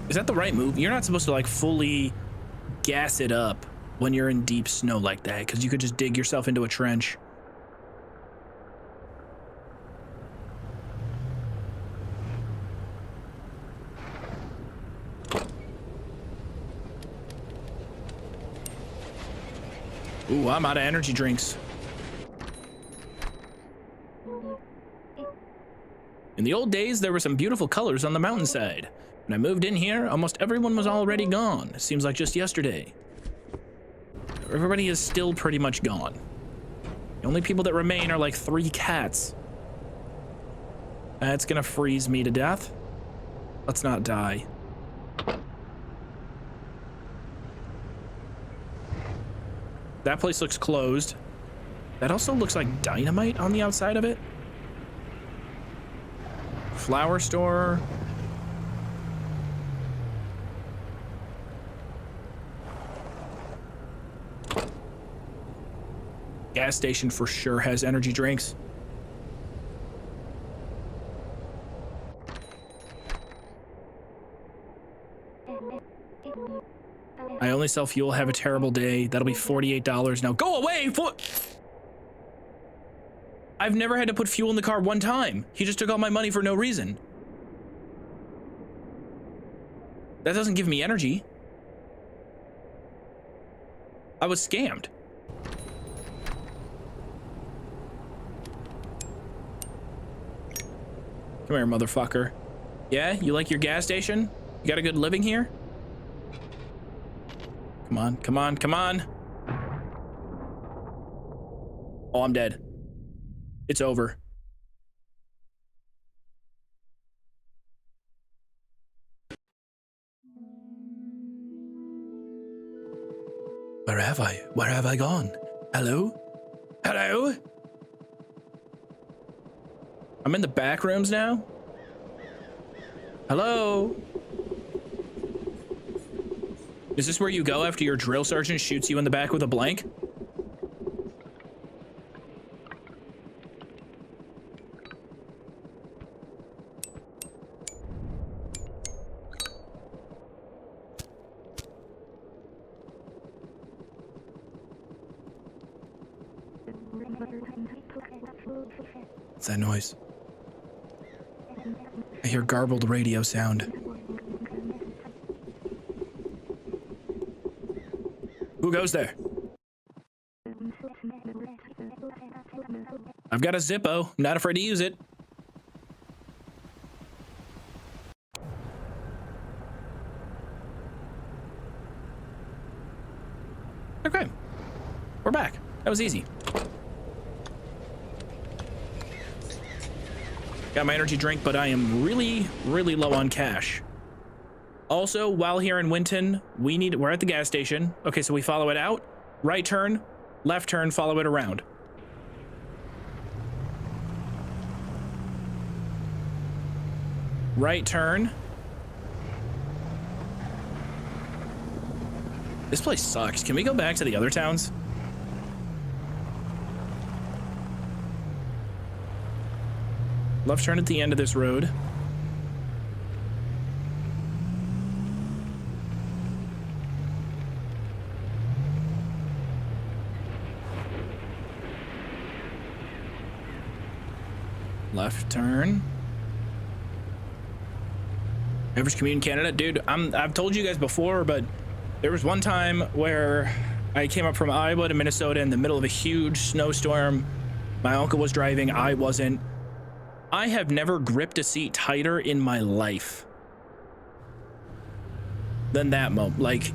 Is that the right move? You're not supposed to like fully gas it up when you're in deep snow like that, because you could just dig yourself into a trench. Ooh, I'm out of energy drinks. In the old days, there were some beautiful colors on the mountainside. When I moved in here, almost everyone was already gone. It seems like just yesterday. Everybody is still pretty much gone. The only people that remain are like 3 cats. That's gonna freeze me to death. Let's not die. That place looks closed. That also looks like dynamite on the outside of it. Flower store. Gas station for sure has energy drinks. I only sell fuel, have a terrible day. That'll be $48 now. Go away! I've never had to put fuel in the car one time. He just took all my money for no reason. That doesn't give me energy. I was scammed. Come here, motherfucker. Yeah, you like your gas station? You got a good living here? Come on, come on, come on. Oh, I'm dead. It's over. Where have I? Where have I gone? Hello? Hello? I'm in the back rooms now? Hello? Is this where you go after your drill sergeant shoots you in the back with a blank? What's that noise? I hear garbled radio sound. Who goes there? I've got a Zippo. Not afraid to use it. Okay. We're back. That was easy. Got my energy drink, but I am really, really low on cash. Also, while here in Winton, we're at the gas station. Okay, so we follow it out, right turn, left turn, follow it around. Right turn. This place sucks. Can we go back to the other towns? Left turn at the end of this road. Left turn. Average commute in Canada, dude. I've told you guys before, but there was one time where I came up from Iowa to Minnesota in the middle of a huge snowstorm. My uncle was driving, I wasn't. I have never gripped a seat tighter in my life than that moment. Like,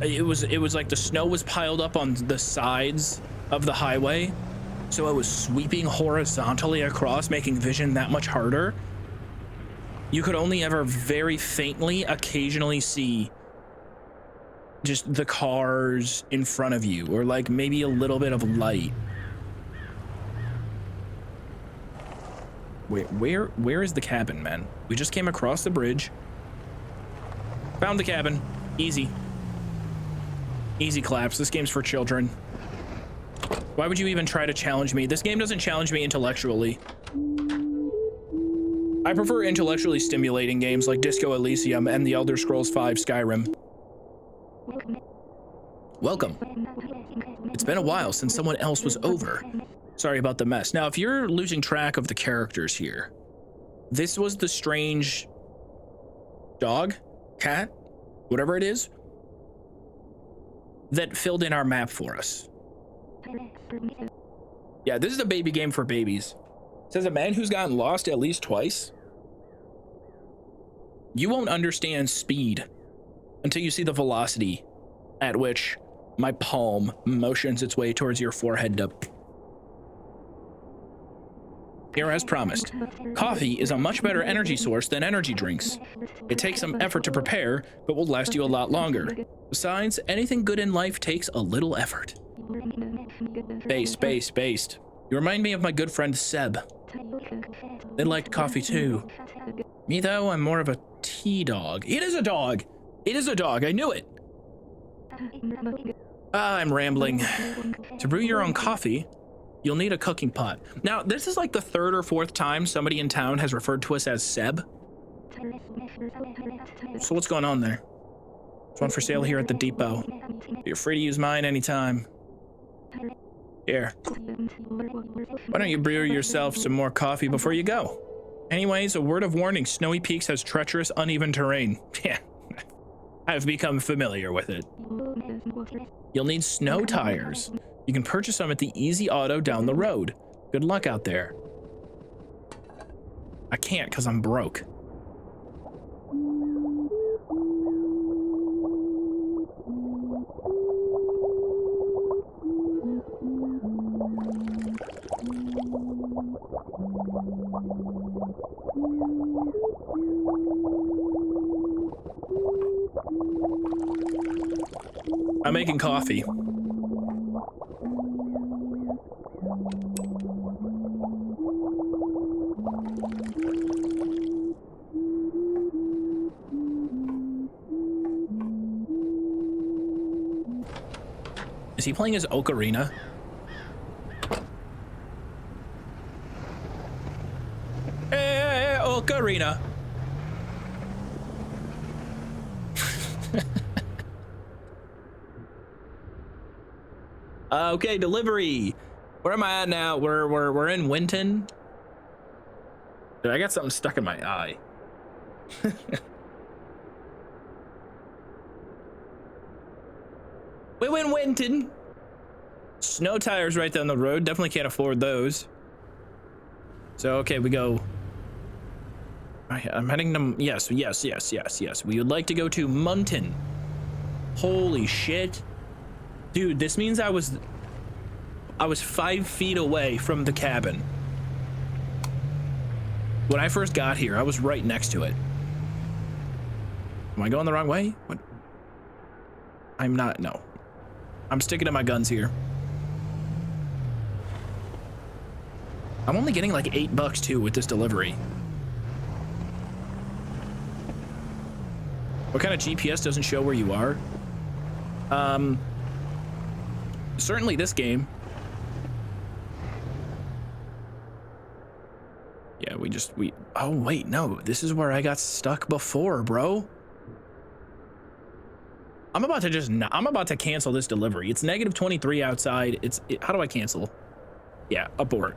it was like the snow was piled up on the sides of the highway, so it was sweeping horizontally across, making vision that much harder. You could only ever very faintly occasionally see just the cars in front of you, or like maybe a little bit of light. Wait, where is the cabin, man? We just came across the bridge. Found the cabin. Easy. Easy claps. This game's for children. Why would you even try to challenge me? This game doesn't challenge me intellectually. I prefer intellectually stimulating games like Disco Elysium and the Elder Scrolls V Skyrim. Welcome. It's been a while since someone else was over. Sorry about the mess. Now, if you're losing track of the characters here, this was the strange dog, cat, whatever it is, that filled in our map for us. Yeah, this is a baby game for babies. It says a man who's gotten lost at least twice. You won't understand speed until you see the velocity at which my palm motions its way towards your forehead. Here, as promised, coffee is a much better energy source than energy drinks. It takes some effort to prepare, but will last you a lot longer. Besides, anything good in life takes a little effort. Based. You remind me of my good friend Seb. They liked coffee too. Me though, I'm more of a tea dog. It is a dog! It is a dog, I knew it! I'm rambling. To brew your own coffee, you'll need a cooking pot. Now, this is like the third or fourth time somebody in town has referred to us as Seb. So what's going on there? There's one for sale here at the depot. You're free to use mine anytime. Here. Why don't you brew yourself some more coffee before you go? Anyways, a word of warning, Snowy Peaks has treacherous, uneven terrain. Yeah, I've become familiar with it. You'll need snow tires. You can purchase them at the Easy Auto down the road. Good luck out there. I can't because I'm broke. I'm making coffee. Is he playing his ocarina? Hey, ocarina. Okay, delivery. Where am I at now? We're in Winton. Dude, I got something stuck in my eye. We win Winton. Snow tires right down the road. Definitely can't afford those. So okay, we go. I'm heading to yes. We would like to go to Munton. Holy shit, dude! This means I was 5 feet away from the cabin. When I first got here, I was right next to it. Am I going the wrong way? What? I'm not. No. I'm sticking to my guns here. I'm only getting like $8 too with this delivery. What kind of GPS doesn't show where you are? Certainly this game. Yeah, oh wait, no, this is where I got stuck before, bro. I'm about to cancel this delivery. It's -23 outside. How do I cancel? Yeah, abort.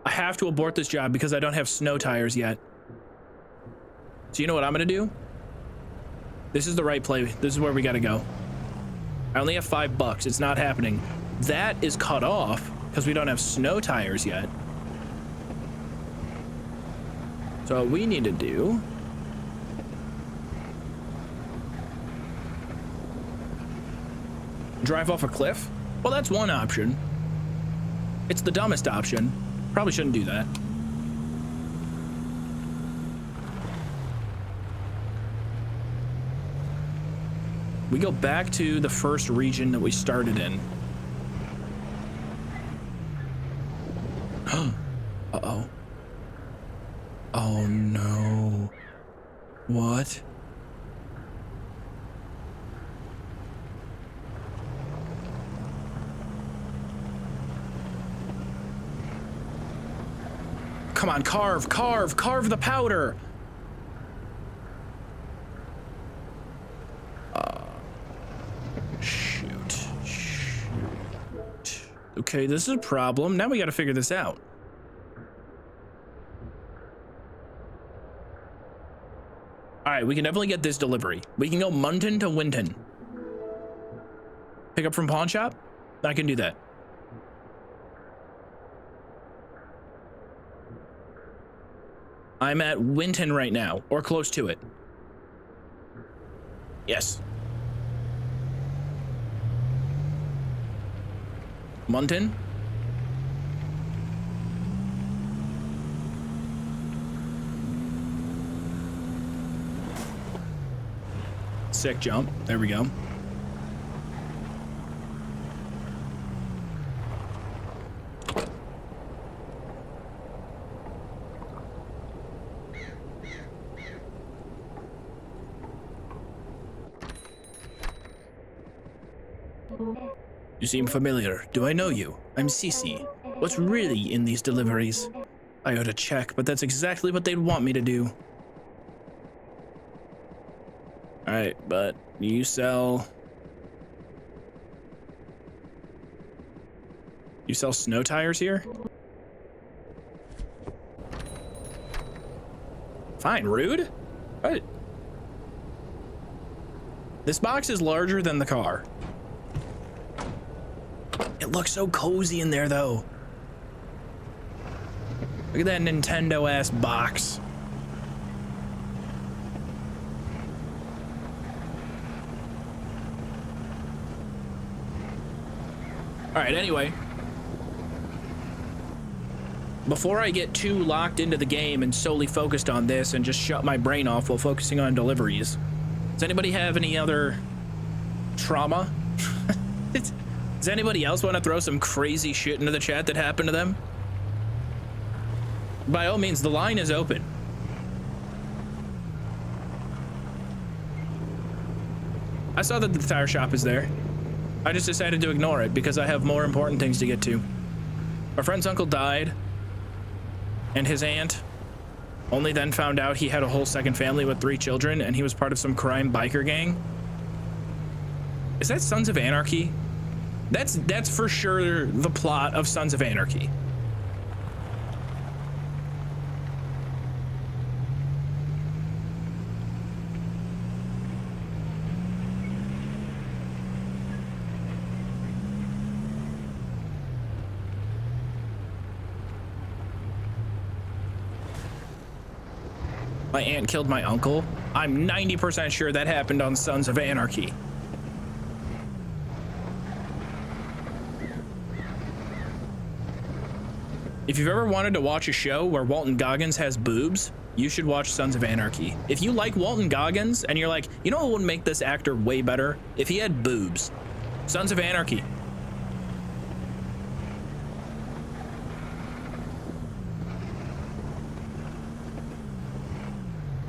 I have to abort this job because I don't have snow tires yet. So you know what I'm gonna do? This is the right play. This is where we gotta go. I only have $5. It's not happening. That is cut off because we don't have snow tires yet. So what we need to do. Drive off a cliff? Well, that's one option. It's the dumbest option. Probably shouldn't do that. We go back to the first region that we started in. Uh-oh. Oh no. What? Come on, carve the powder. Shoot. Okay, this is a problem. Now we gotta figure this out. All right, we can definitely get this delivery. We can go Munton to Winton. Pick up from pawn shop? I can do that. I'm at Winton right now, or close to it. Yes. Munton? Sick jump. There we go. You seem familiar. Do I know you? I'm Cece. What's really in these deliveries? I ought to check, but that's exactly what they'd want me to do. Alright, but you sell snow tires here? Fine, rude? What? This box is larger than the car. It looks so cozy in there, though. Look at that Nintendo-ass box. All right, anyway. Before I get too locked into the game and solely focused on this and just shut my brain off while focusing on deliveries, Does anybody have any other trauma? Does anybody else want to throw some crazy shit into the chat that happened to them? By all means, the line is open. I saw that the tire shop is there. I just decided to ignore it because I have more important things to get to. Our friend's uncle died, and his aunt only then found out he had a whole second family with 3 children, and he was part of some crime biker gang. Is that Sons of Anarchy? That's for sure the plot of Sons of Anarchy. My aunt killed my uncle. I'm 90% sure that happened on Sons of Anarchy. If you've ever wanted to watch a show where Walton Goggins has boobs, you should watch Sons of Anarchy. If you like Walton Goggins and you're like, you know what would make this actor way better? If he had boobs. Sons of Anarchy.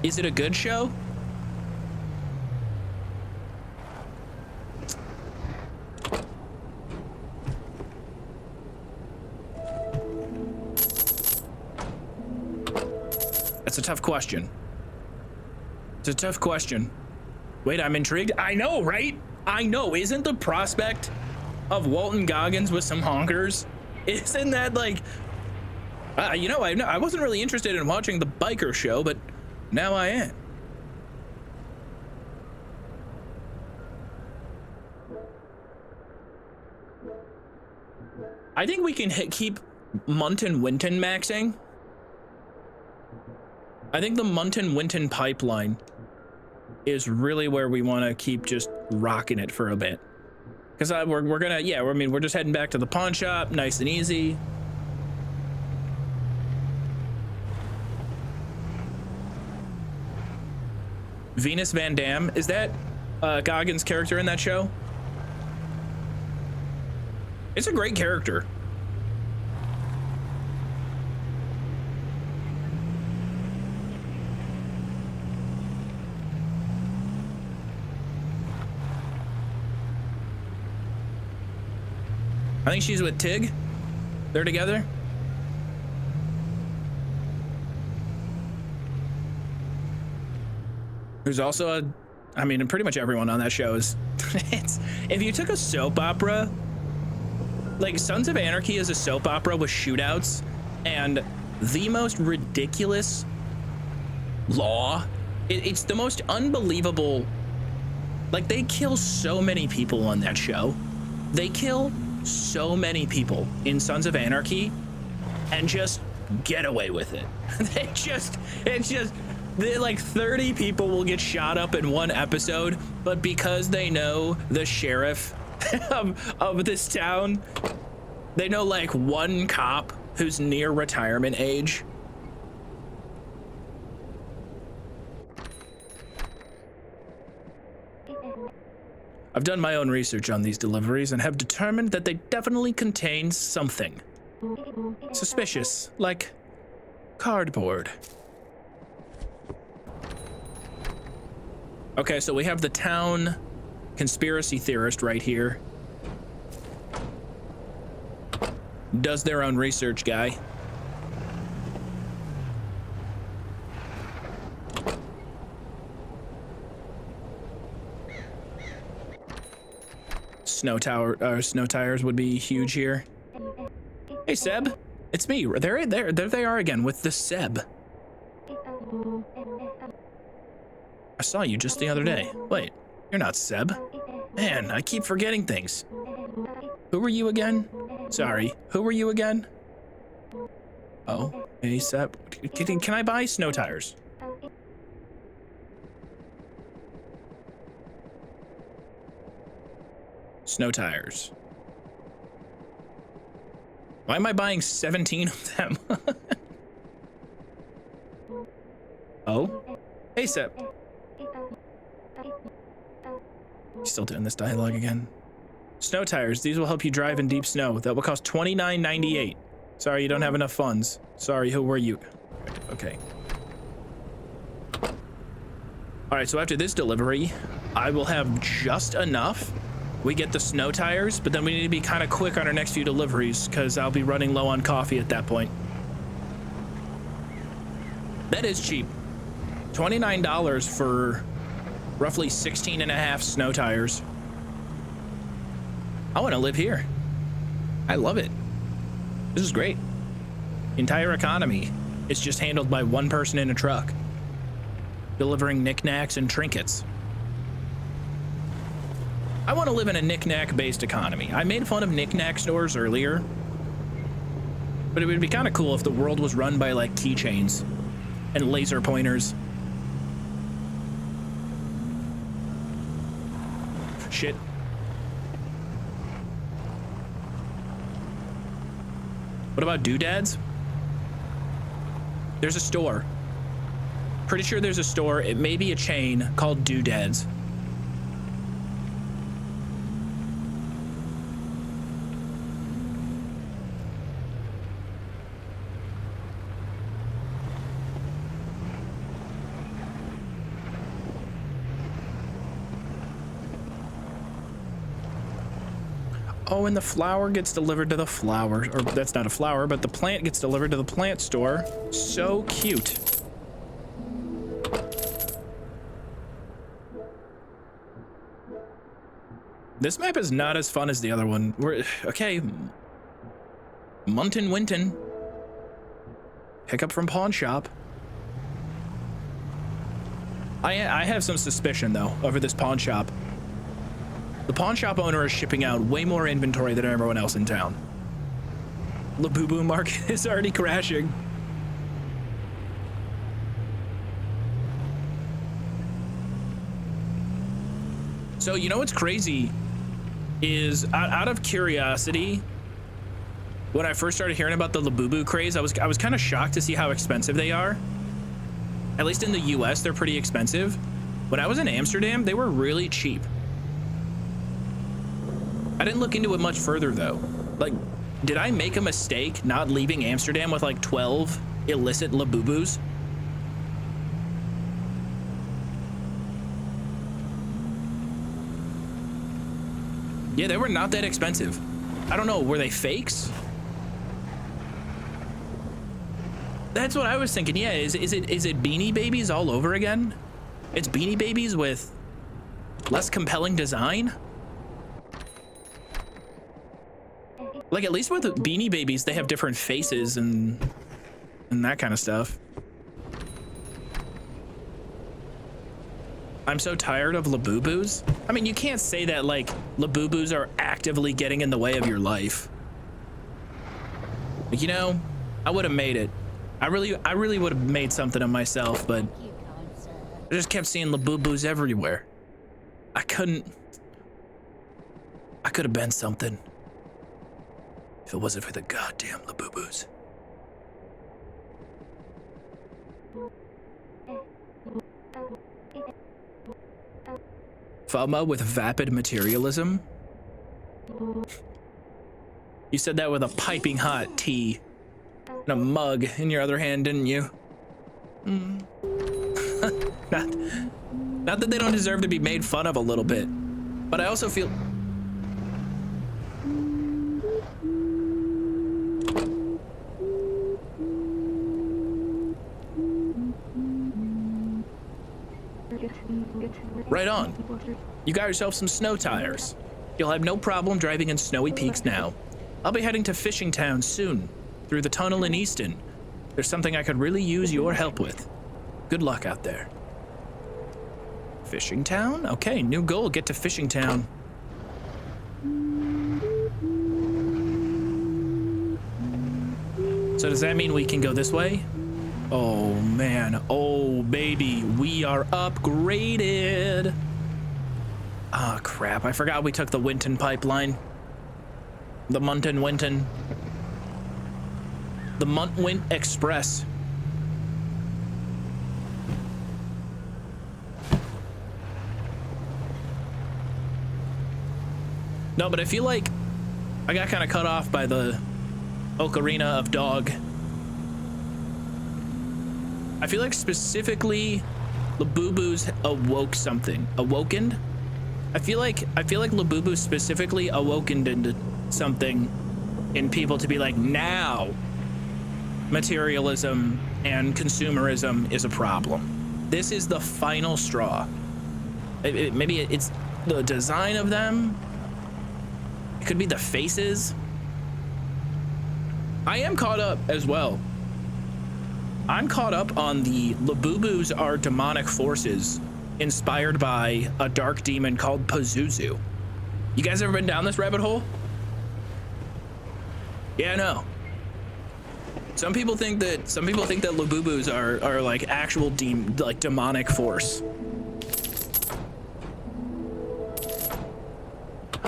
Is it a good show? That's a tough question. It's a tough question. Wait, I'm intrigued. I know, right? I know. Isn't the prospect of Walton Goggins with some honkers, isn't that like, you know, I wasn't really interested in watching the biker show, but now I am. I think we can keep Munton Winton maxing. I think the Munton Winton pipeline is really where we want to keep just rocking it for a bit. Because we're gonna, yeah, I mean, we're just heading back to the pawn shop, nice and easy. Venus Van Dam, is that Goggins' character in that show? It's a great character. I think she's with Tig. They're together. Who's also I mean, pretty much everyone on that show is, if you took a soap opera, like Sons of Anarchy is a soap opera with shootouts and the most ridiculous law. It's the most unbelievable, like they kill so many people on that show. They kill so many people in Sons of Anarchy and just get away with it. Like 30 people will get shot up in one episode, but because they know the sheriff of this town, they know like one cop who's near retirement age. I've done my own research on these deliveries and have determined that they definitely contain something suspicious, like cardboard. Okay, so we have the town conspiracy theorist right here. Does their own research guy. Snow tires would be huge here. Hey Seb, it's me. There they are again with the Seb. I saw you just the other day. Wait, you're not Seb. Man, I keep forgetting things. Who were you again? Sorry, who were you again? Oh, hey Seb. Can I buy snow tires? Snow tires. Why am I buying 17 of them? Oh, hey Seb. Still doing this dialogue again. Snow tires. These will help you drive in deep snow. That will cost $29.98. Sorry, you don't have enough funds. Sorry, who were you? Okay. All right, so after this delivery, I will have just enough. We get the snow tires, but then we need to be kind of quick on our next few deliveries because I'll be running low on coffee at that point. That is cheap. $29 for roughly 16 and a half snow tires. I want to live here. I love it. This is great. The entire economy is just handled by one person in a truck, delivering knickknacks and trinkets. I want to live in a knickknack based economy. I made fun of knickknack stores earlier, but it would be kind of cool if the world was run by like keychains and laser pointers. Shit. What about doodads? There's a store. Pretty sure there's a store. It may be a chain called Doodads. Oh, and the flower gets delivered to the flower, or that's not a flower, but the plant gets delivered to the plant store. So cute. This map is not as fun as the other one. Okay. Muntin Winton. Pick up from pawn shop. I have some suspicion though over this pawn shop. The pawn shop owner is shipping out way more inventory than everyone else in town. Labubu market is already crashing. So you know what's crazy is out of curiosity, when I first started hearing about the Labubu craze, I was kind of shocked to see how expensive they are. At least in the US, they're pretty expensive. When I was in Amsterdam, they were really cheap. I didn't look into it much further though. Like, did I make a mistake not leaving Amsterdam with like 12 illicit Labubus? Yeah, they were not that expensive. I don't know, were they fakes? That's what I was thinking. Yeah, is it Beanie Babies all over again? It's Beanie Babies with less compelling design? Like, at least with Beanie Babies, they have different faces and that kind of stuff. I'm so tired of Labubus. I mean, you can't say that, like, Labubus are actively getting in the way of your life. Like, you know, I would have made it. I really would have made something of myself, but I just kept seeing Labubus everywhere. I could have been something if it wasn't for the goddamn Labubus. FOMO with vapid materialism? You said that with a piping hot tea and a mug in your other hand, didn't you? Not that they don't deserve to be made fun of a little bit, but I also feel... Right on. You got yourself some snow tires. You'll have no problem driving in snowy peaks now. I'll be heading to Fishing Town soon, through the tunnel in Easton. There's something I could really use your help with. Good luck out there. Fishing Town? Okay, new goal, get to Fishing Town. So does that mean we can go this way? Oh man, oh baby, we are upgraded. Ah, crap, I forgot we took the Winton pipeline. The Muntin Winton. The Muntwint Express. No, but I feel like I got kind of cut off by the Ocarina of Dog. I feel like specifically Labubu's awoke something. Awokened? I feel like Labubu specifically awokened into something in people to be like, now materialism and consumerism is a problem. This is the final straw. Maybe it's the design of them. It could be the faces. I am caught up as well. I'm caught up on the Labubus are demonic forces inspired by a dark demon called Pazuzu. You guys ever been down this rabbit hole? Yeah, I know. Some people think that Labubus are like actual demonic force.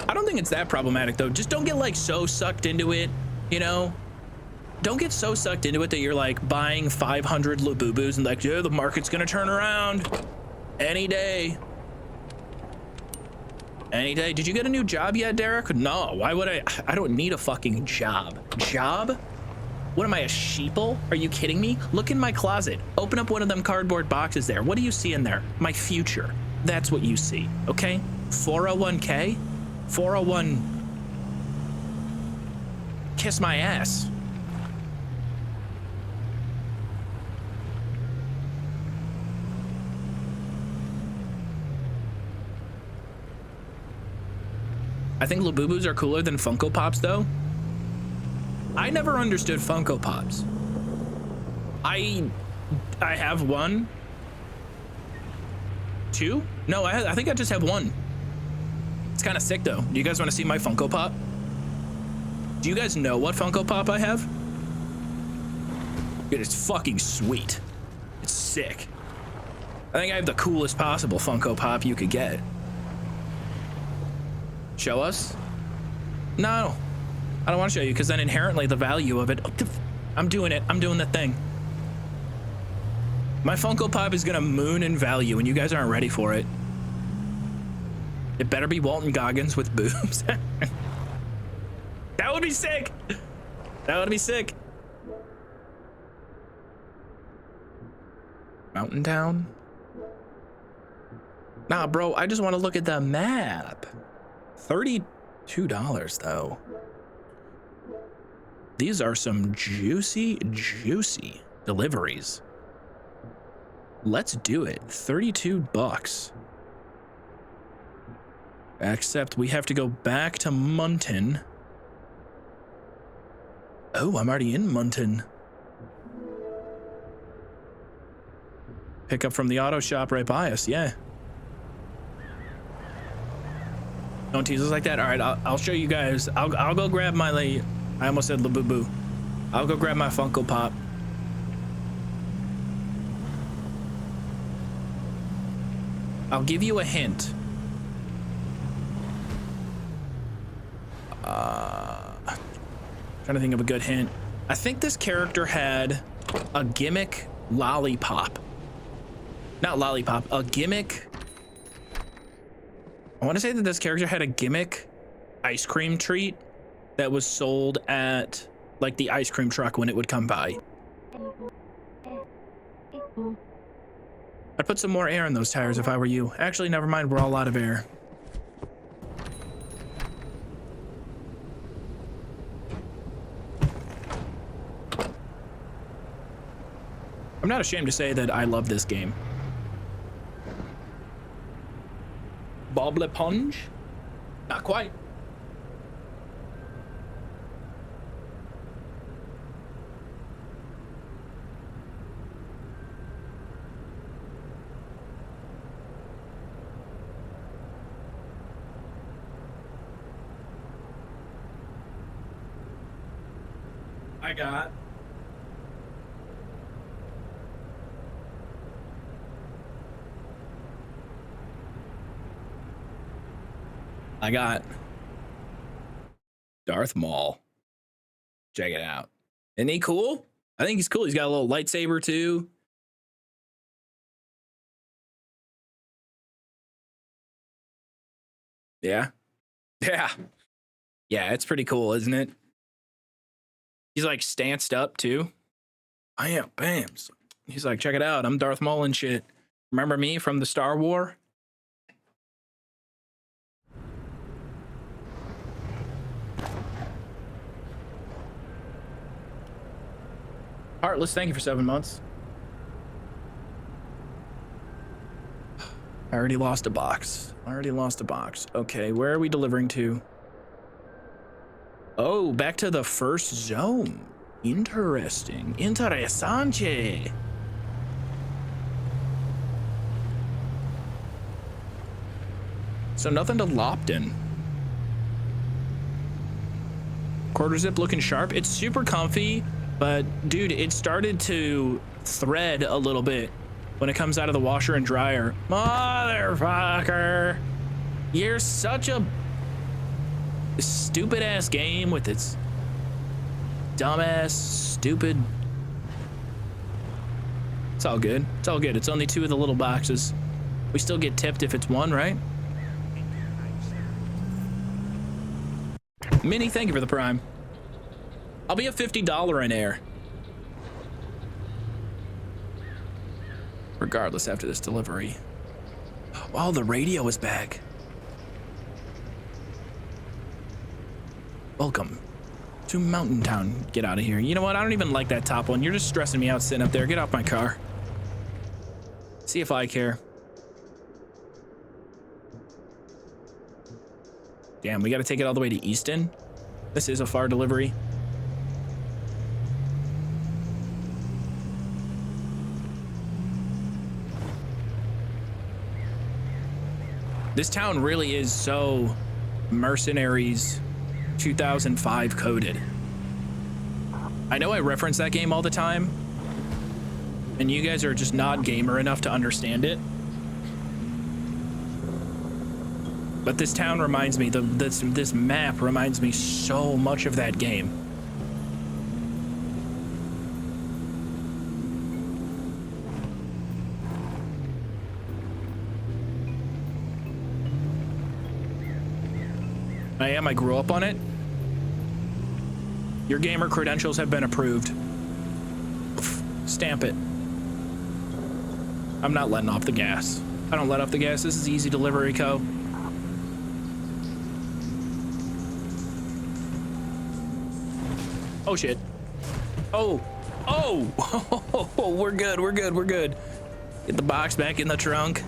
I don't think it's that problematic though. Just don't get like so sucked into it, you know? Don't get so sucked into it that you're like buying 500 Labubus and like, yeah, the market's gonna turn around any day. Any day. Did you get a new job yet, Derek? No, why would I? I don't need a fucking job. Job? What am I, a sheeple? Are you kidding me? Look in my closet. Open up one of them cardboard boxes there. What do you see in there? My future. That's what you see, okay? 401k? 401... Kiss my ass. I think Labubus are cooler than Funko Pops, though. I never understood Funko Pops. I have one. Two? No, I think I just have one. It's kind of sick, though. Do you guys want to see my Funko Pop? Do you guys know what Funko Pop I have? Dude, it's fucking sweet. It's sick. I think I have the coolest possible Funko Pop you could get. Show us? No, I don't want to show you because then inherently the value of it. I'm doing it. I'm doing the thing. My Funko Pop is gonna moon in value and you guys aren't ready for it. It better be Walton Goggins with boobs. That would be sick. That would be sick. Mountain Town? Nah, bro, I just want to look at the map. $32 though. These are some juicy deliveries. Let's do it. 32 bucks. Except we have to go back to Munton. Oh, I'm already in Munton. Pick up from the auto shop right by us, yeah. Don't tease us like that. All right, I'll show you guys. I'll go grab my I almost said Labubu. I'll go grab my Funko Pop. I'll give you a hint. Trying to think of a good hint. I think this character had a gimmick lollipop. Not lollipop, a gimmick. I want to say that this character had a gimmick ice cream treat that was sold at like the ice cream truck when it would come by. I'd put some more air in those tires if I were you. Actually, never mind, we're all out of air. I'm not ashamed to say that I love this game. Bobble Punch? Not quite. I got. Darth Maul. Check it out. Isn't he cool? I think he's cool. He's got a little lightsaber too. Yeah. Yeah. Yeah, it's pretty cool, isn't it? He's like stanced up too. I am, bam. He's like, check it out, I'm Darth Maul and shit. Remember me from the Star War? Heartless, thank you for 7 months. I already lost a box. Okay, where are we delivering to? Oh, back to the first zone. Interesting. Interessante. So nothing to Lopton. Quarter zip looking sharp. It's super comfy, but dude, it started to thread a little bit when it comes out of the washer and dryer. Motherfucker. You're such a stupid ass game with its dumbass stupid. It's all good. It's all good. It's only 2 of the little boxes. We still get tipped if it's 1, right? Minnie, thank you for the prime. I'll be a $50 in air. Regardless after this delivery. Oh, the radio is back. Welcome to Mountain Town. Get out of here. You know what? I don't even like that top one. You're just stressing me out sitting up there. Get off my car. See if I care. Damn, we got to take it all the way to Easton. This is a far delivery. This town really is so Mercenaries 2005 coded. I know I reference that game all the time, and you guys are just not gamer enough to understand it. But this town reminds me, this map reminds me so much of that game. I grew up on it. Your gamer credentials have been approved. Stamp it. I'm not letting off the gas. I don't let off the gas. This is easy delivery, co. Oh shit. Oh. We're good. Get the box back in the trunk.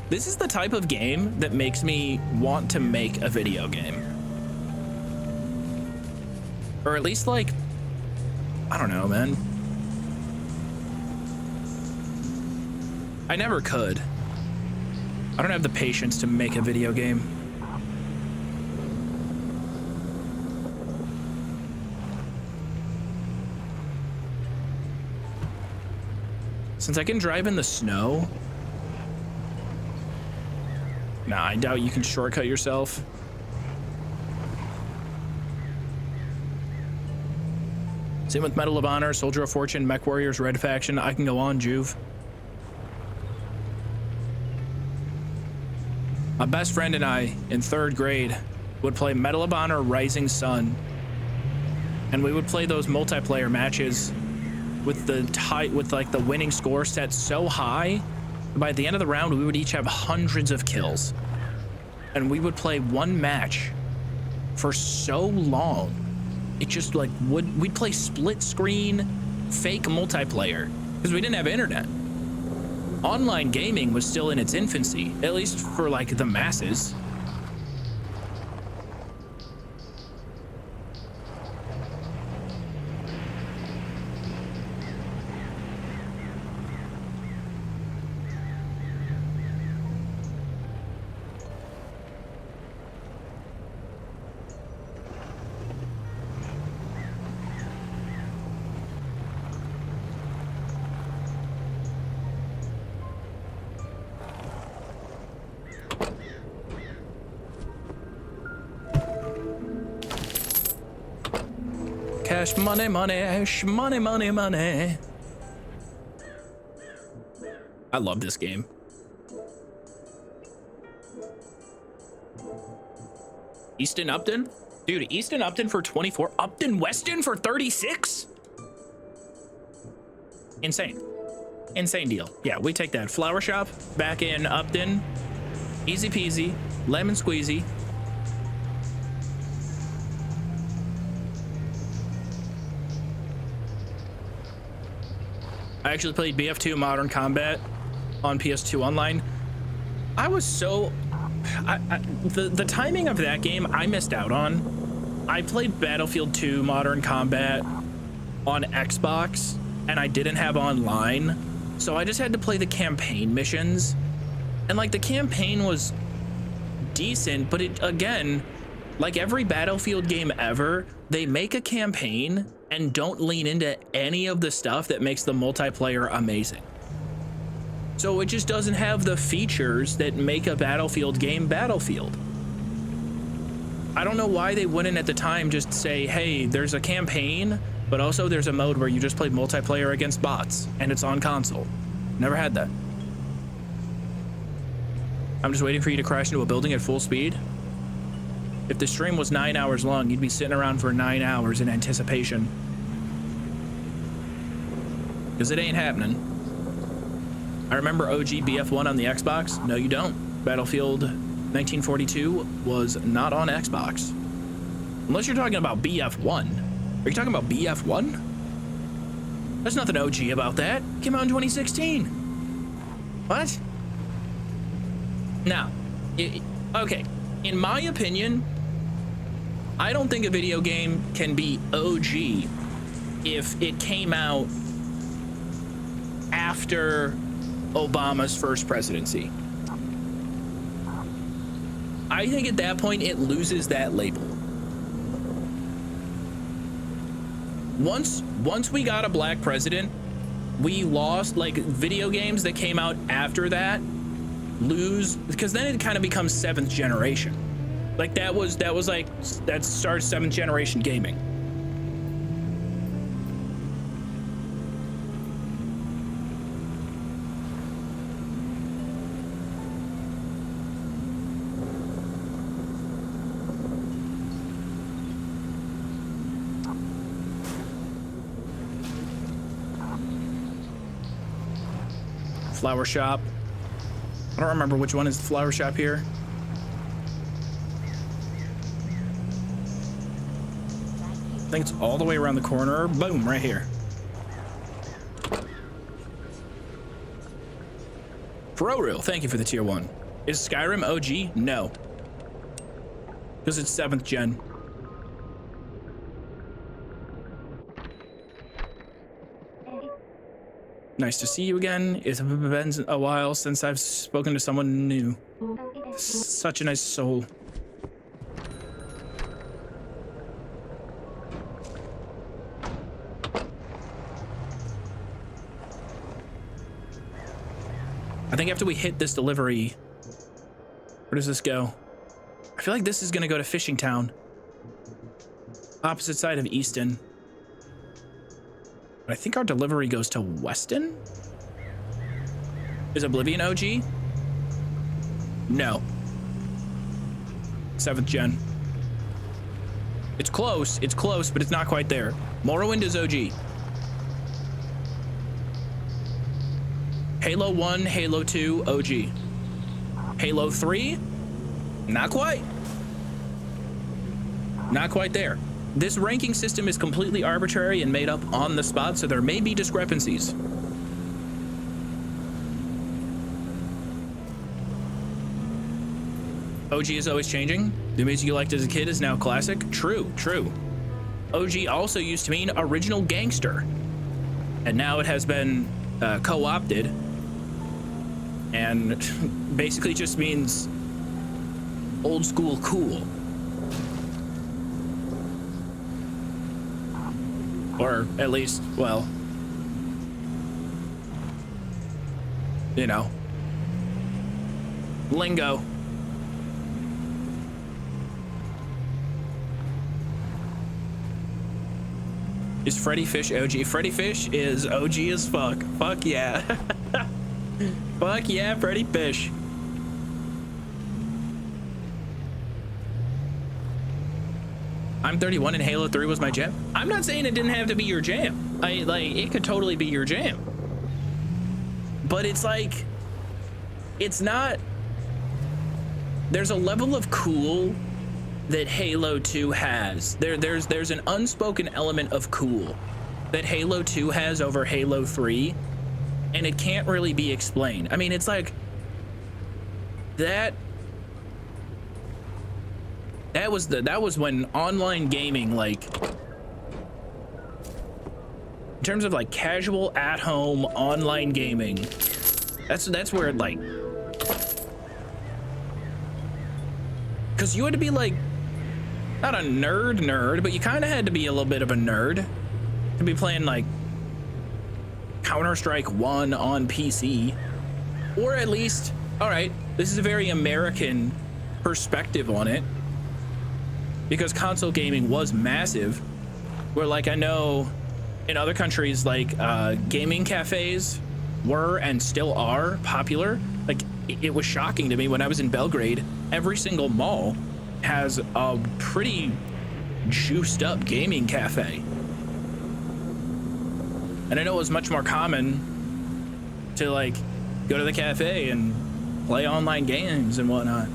This is the type of game that makes me want to make a video game. Or at least, like, I don't know, man. I never could. I don't have the patience to make a video game. Since I can drive in the snow. Nah, I doubt you can shortcut yourself. Same with Medal of Honor, Soldier of Fortune, Mech Warriors, Red Faction. I can go on, Joov. My best friend and I, in 3rd grade, would play Medal of Honor Rising Sun. And we would play those multiplayer matches with the winning score set so high. By the end of the round, we would each have hundreds of kills. And we would play one match for so long. It just like we'd play split screen, fake multiplayer, because we didn't have internet. Online gaming was still in its infancy, at least for like the masses. Cash money, money. I love this game. Easton Upton? Dude, Easton Upton for 24. Upton Weston for 36? Insane. Insane deal. Yeah, we take that. Flower shop back in Upton. Easy peasy. Lemon squeezy. I actually played BF2 Modern Combat on PS2 online. I was so... the timing of that game I missed out on. I played Battlefield 2 Modern Combat on Xbox, and I didn't have online, so I just had to play the campaign missions. And like the campaign was decent, but it, again, like every Battlefield game ever, they make a campaign and don't lean into any of the stuff that makes the multiplayer amazing. So it just doesn't have the features that make a Battlefield game Battlefield. I don't know why they wouldn't at the time just say, hey, there's a campaign, but also there's a mode where you just play multiplayer against bots and it's on console. Never had that. I'm just waiting for you to crash into a building at full speed. If the stream was 9 hours long, you'd be sitting around for 9 hours in anticipation. Because it ain't happening. I remember OG BF1 on the Xbox. No, you don't. Battlefield 1942 was not on Xbox. Unless you're talking about BF1. Are you talking about BF1? There's nothing OG about that. It came out in 2016. What? Now, okay. In my opinion, I don't think a video game can be OG if it came out after Obama's first presidency. I think at that point it loses that label. Once we got a black president, we lost, like, video games that came out after that lose, because then it kind of becomes 7th generation. Like that starts 7th generation gaming. Flower shop. I don't remember which one is the flower shop here. I think it's all the way around the corner. Boom, right here. Froreal, thank you for the tier 1. Is Skyrim OG? No. Because it's 7th gen. Nice to see you again. It's been a while since I've spoken to someone new. Such a nice soul. I think after we hit this delivery, where does this go? I feel like this is gonna go to Fishing Town. Opposite side of Easton. I think our delivery goes to Weston? Is Oblivion OG? No. 7th gen. It's close, but it's not quite there. Morrowind is OG. Halo 1, Halo 2, OG. Halo 3? Not quite. Not quite there. This ranking system is completely arbitrary and made up on the spot, so there may be discrepancies. OG is always changing. The music you liked as a kid is now classic. True, true. OG also used to mean original gangster, and now it has been co-opted and basically just means old school cool. Or at least, well, you know, lingo. Is Freddy Fish OG? Freddy Fish is OG as fuck. Fuck yeah. Fuck yeah, Freddy Fish. I'm 31 and Halo 3 was my jam. I'm not saying it didn't have to be your jam. It could totally be your jam. But it's like, it's not, there's a level of cool that Halo 2 has. There's an unspoken element of cool that Halo 2 has over Halo 3, and it can't really be explained. I mean, it's like that was when online gaming, like, in terms of like casual at-home online gaming, that's where it, like, because you had to be like, not a nerd, but you kind of had to be a little bit of a nerd to be playing like Counter-Strike 1 on PC, or at least, all right, this is a very American perspective on it, because console gaming was massive, where, like, I know in other countries, like, gaming cafes were and still are popular. Like, it was shocking to me when I was in Belgrade, every single mall has a pretty juiced up gaming cafe. And I know it was much more common to, like, go to the cafe and play online games and whatnot.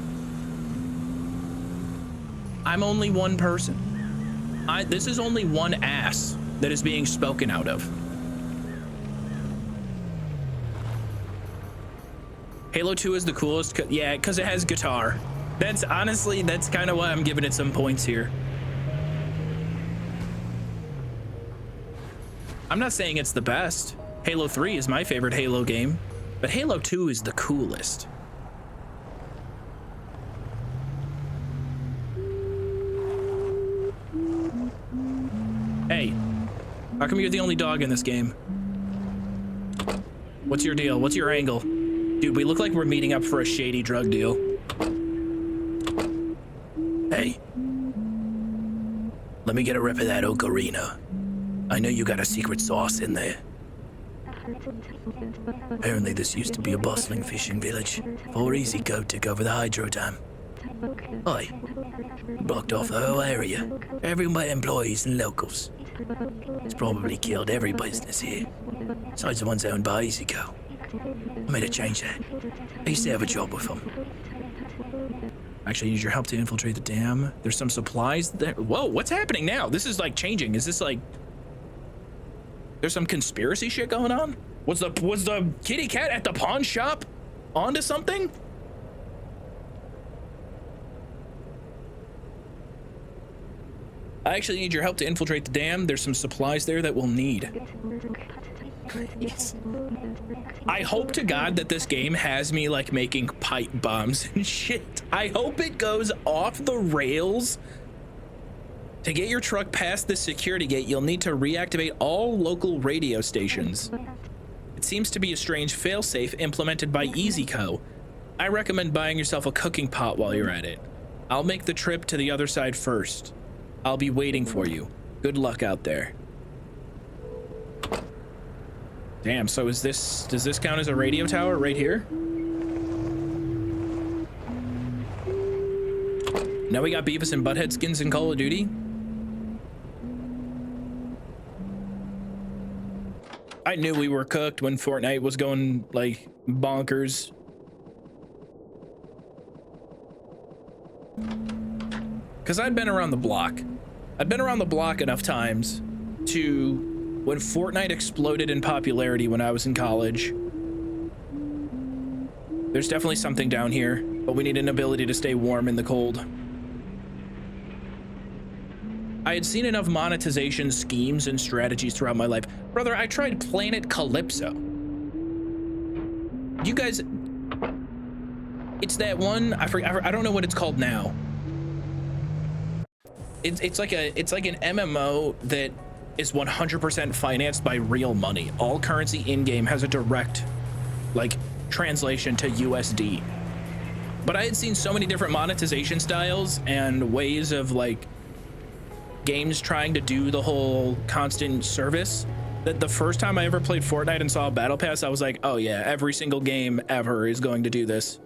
I'm only one person. This is only one ass that is being spoken out of. Halo 2 is the coolest. Yeah, because it has guitar. That's honestly, that's kind of why I'm giving it some points here. I'm not saying it's the best. Halo 3 is my favorite Halo game, but Halo 2 is the coolest. Hey, how come you're the only dog in this game? What's your deal? What's your angle? Dude, we look like we're meeting up for a shady drug deal. Hey, let me get a rip of that ocarina. I know you got a secret sauce in there. Apparently this used to be a bustling fishing village before EasyCo took over the hydro dam. Oi, blocked off the whole area. Everyone but employees and locals. It's probably killed every business here, besides the ones owned by EasyCo. I made a change there. I used to have a job with them. Actually, I need your help to infiltrate the dam. There's some supplies there. Whoa, what's happening now? This is like changing. Is this like, there's some conspiracy shit going on? Was the kitty cat at the pawn shop onto something? I actually need your help to infiltrate the dam. There's some supplies there that we'll need. Yes. I hope to God that this game has me like making pipe bombs and shit. I hope it goes off the rails. To get your truck past the security gate, you'll need to reactivate all local radio stations. It seems to be a strange failsafe implemented by EasyCo. I recommend buying yourself a cooking pot while you're at it. I'll make the trip to the other side first. I'll be waiting for you. Good luck out there. Damn, so does this count as a radio tower right here? Now we got Beavis and Butthead skins in Call of Duty. I knew we were cooked when Fortnite was going like bonkers. Cause I'd been around the block. I'd been around the block enough times to, when Fortnite exploded in popularity when I was in college. There's definitely something down here, but we need an ability to stay warm in the cold. I had seen enough monetization schemes and strategies throughout my life. Brother, I tried Planet Calypso. You guys, it's that one, I don't know what it's called now. It's like an MMO that is 100% financed by real money. All currency in-game has a direct like translation to USD. But I had seen so many different monetization styles and ways of like games trying to do the whole constant service that the first time I ever played Fortnite and saw a battle pass, I was like, oh yeah, every single game ever is going to do this.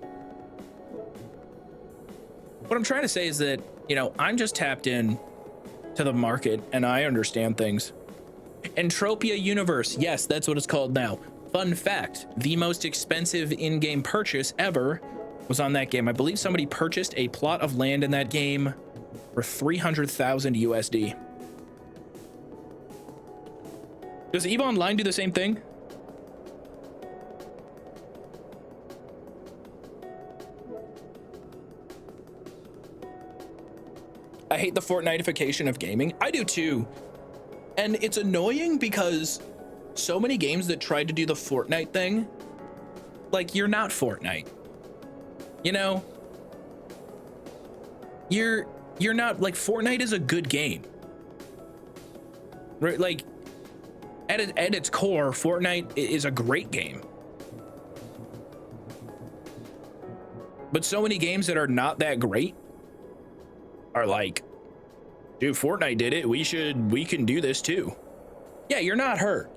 What I'm trying to say is that, you know, I'm just tapped in to the market, and I understand things. Entropia Universe, yes, that's what it's called now. Fun fact, the most expensive in-game purchase ever was on that game. I believe somebody purchased a plot of land in that game for 300,000 USD. Does EVE Online do the same thing? I hate the Fortnite-ification of gaming. I do too. And it's annoying because so many games that tried to do the Fortnite thing, like, you're not Fortnite. You know? You're not, like, Fortnite is a good game. Right? Like, at its core, Fortnite is a great game. But so many games that are not that great are like, dude, Fortnite did it. We can do this too. Yeah, you're not her.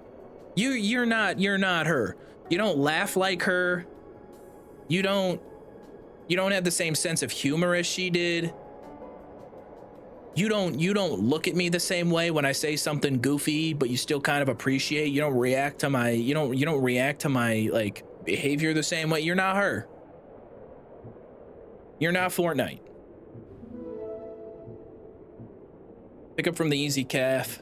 You're not her. You don't laugh like her. You don't have the same sense of humor as she did. You don't look at me the same way when I say something goofy, but you still kind of appreciate. You don't react to my like behavior the same way. You're not her. You're not Fortnite. Pick up from the Easy Calf.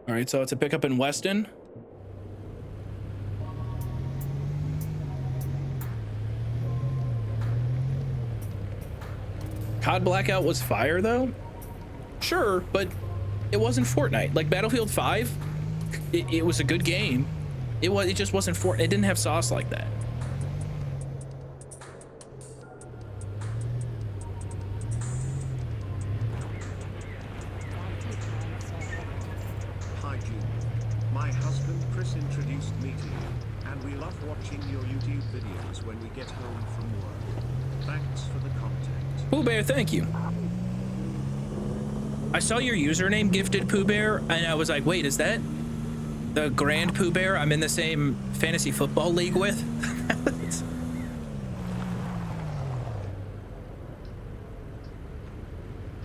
All right, so it's a pickup in Weston. COD Blackout was fire though. Sure, but it wasn't Fortnite. Like Battlefield 5, it was a good game. It just wasn't Fortnite. It didn't have sauce like that. My husband Chris introduced me to you, and we love watching your YouTube videos when we get home from work. Thanks for the content. Pooh Bear, thank you. I saw your username, Gifted Pooh Bear, and I was like, wait, is that the Grand Pooh Bear I'm in the same fantasy football league with?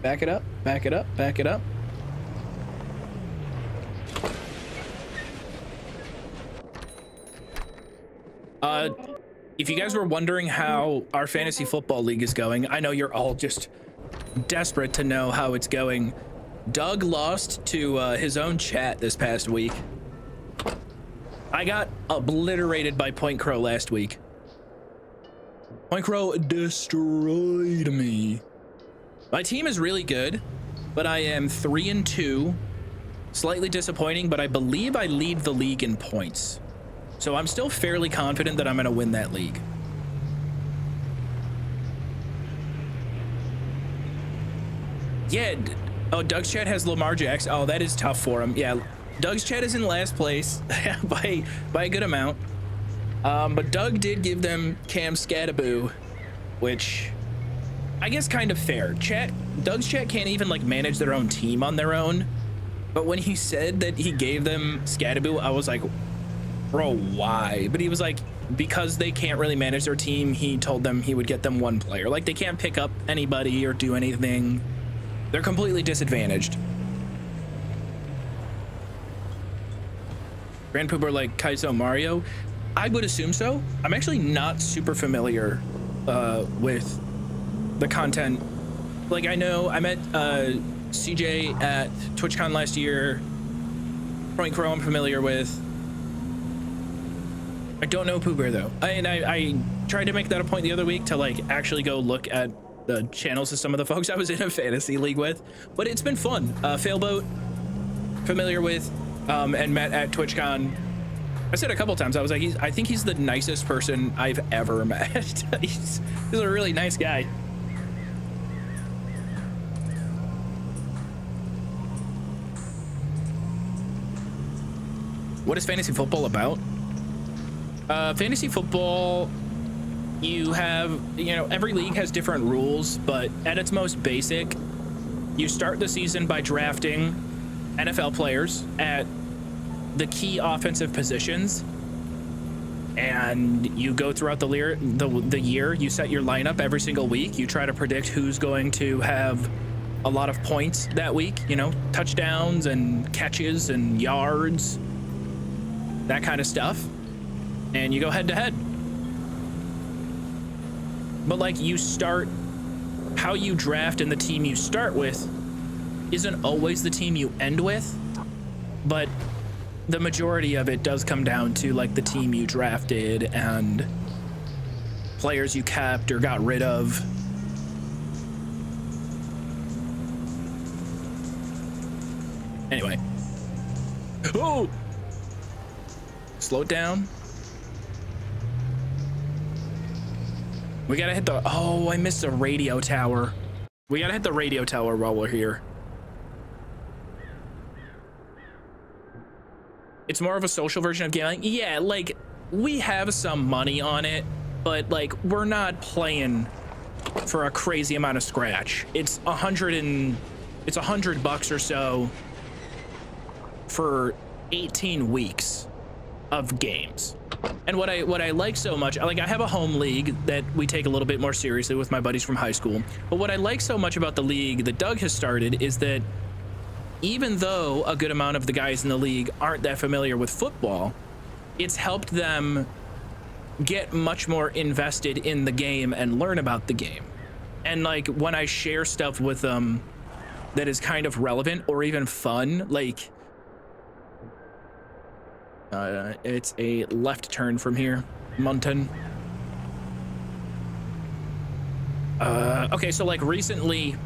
Back it up, back it up, back it up. If you guys were wondering how our fantasy football league is going, I know you're all just desperate to know how it's going. Doug lost to his own chat this past week. I got obliterated by Point Crow last week. Point Crow destroyed me. My team is really good, but I am 3-2. Slightly disappointing, but I believe I lead the league in points. So I'm still fairly confident that I'm going to win that league. Yeah. Oh, Doug's chat has Lamar Jackson. Oh, that is tough for him. Yeah. Doug's chat is in last place by a good amount. But Doug did give them Cam Scattaboo, which I guess kind of fair. Doug's chat can't even like manage their own team on their own. But when he said that he gave them Scattaboo, I was like, bro, why? But he was like, because they can't really manage their team, he told them he would get them one player. Like, they can't pick up anybody or do anything. They're completely disadvantaged. Grand Pooper like Kaizo Mario? I would assume so. I'm actually not super familiar with the content. Like, I know I met CJ at TwitchCon last year. Point Crow I'm familiar with. I don't know Pooh Bear though. I tried to make that a point the other week to like actually go look at the channels of some of the folks I was in a fantasy league with, but it's been fun. Failboat, familiar with, and met at TwitchCon. I said a couple times, I was like, I think he's the nicest person I've ever met. he's a really nice guy. What is fantasy football about? Fantasy football, you have, every league has different rules, but at its most basic, you start the season by drafting NFL players at the key offensive positions. and you go throughout the year. You set your lineup every single week. You try to predict who's going to have a lot of points that week, you know, touchdowns and catches and yards, that kind of stuff. And you go head to head. But like, you start, how you draft and the team you start with isn't always the team you end with, but the majority of it does come down to like the team you drafted and players you kept or got rid of. Anyway. Oh! Slow it down. We gotta hit the, oh, I missed a radio tower. We gotta hit the radio tower while we're here. It's more of a social version of gambling. Yeah, like, we have some money on it, but like, we're not playing for a crazy amount of scratch. It's $100 or so for 18 weeks of games. And what I like so much, like, I have a home league that we take a little bit more seriously with my buddies from high school. But what I like so much about the league that Doug has started is that even though a good amount of the guys in the league aren't that familiar with football, it's helped them get much more invested in the game and learn about the game. And like, when I share stuff with them that is kind of relevant or even fun, like, it's a left turn from here, Munton. Okay, so like recently,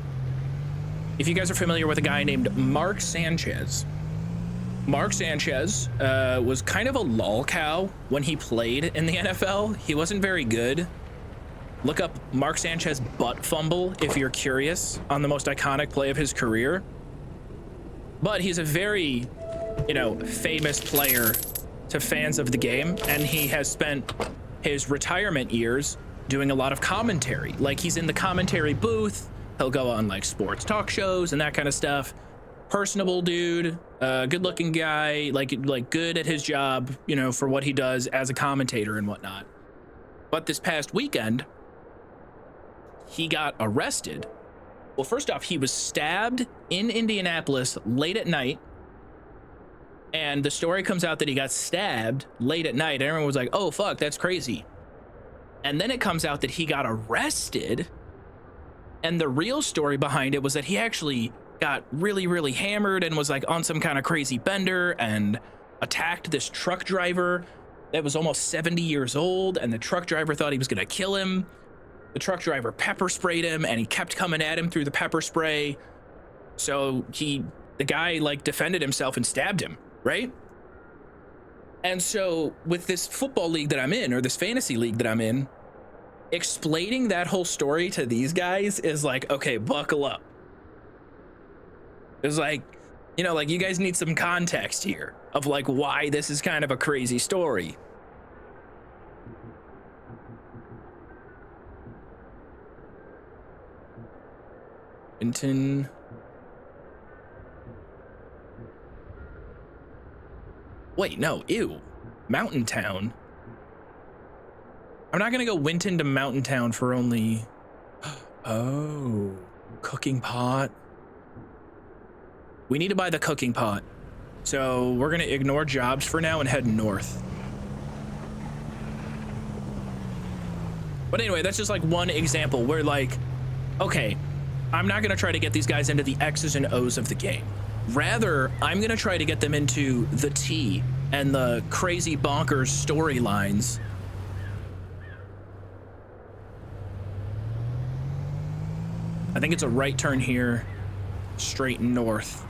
if you guys are familiar with a guy named Mark Sanchez, Mark Sanchez was kind of a lol cow when he played in the NFL. He wasn't very good. Look up Mark Sanchez butt fumble if you're curious on the most iconic play of his career. But he's a very, you know, famous player to fans of the game, and he has spent his retirement years doing a lot of commentary. Like, he's in the commentary booth. He'll go on like sports talk shows and that kind of stuff. Personable dude, good looking guy, like good at his job, you know, for what he does as a commentator and whatnot. But this past weekend, he got arrested. Well, first off, he was stabbed in Indianapolis late at night. And the story comes out that he got stabbed late at night. Everyone was like, oh, fuck, that's crazy. And then it comes out that he got arrested. And the real story behind it was that he actually got really, really hammered and was like on some kind of crazy bender and attacked this truck driver that was almost 70 years old. And the truck driver thought he was going to kill him. The truck driver pepper sprayed him, and he kept coming at him through the pepper spray. So the guy like defended himself and stabbed him, right? And so with this football league that I'm in, or this fantasy league that I'm in, explaining that whole story to these guys is like, okay, buckle up. It's like, you know, like, you guys need some context here of like why this is kind of a crazy story. Winton. Wait, no, ew. Mountain Town. I'm not gonna go Winton to Mountain Town for only... Oh, cooking pot. We need to buy the cooking pot. So we're gonna ignore jobs for now and head north. But anyway, that's just like one example where like, okay, I'm not gonna try to get these guys into the X's and O's of the game. Rather, I'm gonna try to get them into the T and the crazy bonkers storylines. I think it's a right turn here, straight north.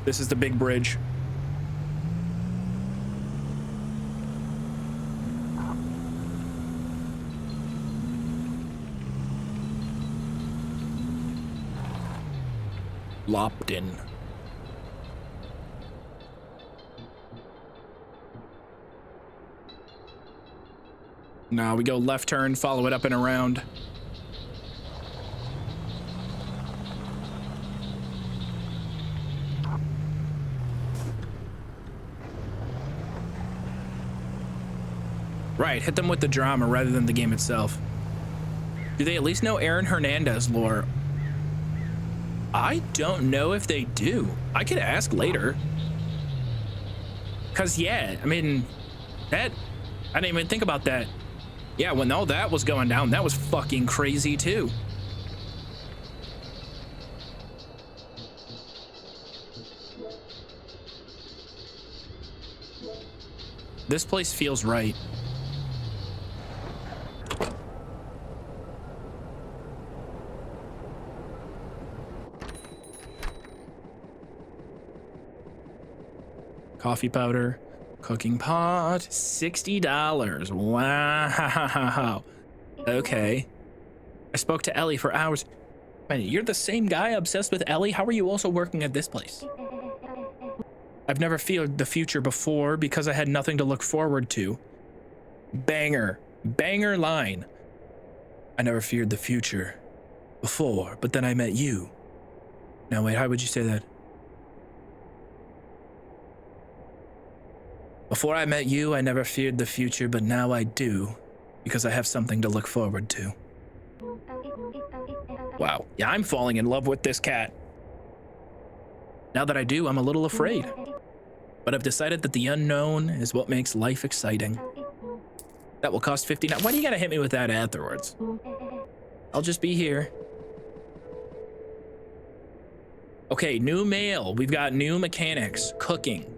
This is the big bridge. Lopton. Now we go left turn, follow it up and around. Right, hit them with the drama rather than the game itself. Do they at least know Aaron Hernandez lore? I don't know if they do. I could ask later. Cause yeah, I mean, I didn't even think about that. Yeah, when all that was going down, that was fucking crazy too. This place feels right. Coffee powder, cooking pot, $60. Wow. Okay. I spoke to Ellie for hours. Man, you're the same guy obsessed with Ellie? How are you also working at this place? I've never feared the future before because I had nothing to look forward to. Banger. Banger line. I never feared the future before, but then I met you. Now wait, how would you say that? Before I met you, I never feared the future, but now I do, because I have something to look forward to. Wow. Yeah, I'm falling in love with this cat. Now that I do, I'm a little afraid. But I've decided that the unknown is what makes life exciting. That will cost $59. Why do you gotta hit me with that afterwards? I'll just be here. Okay, new mail. We've got new mechanics. Cooking.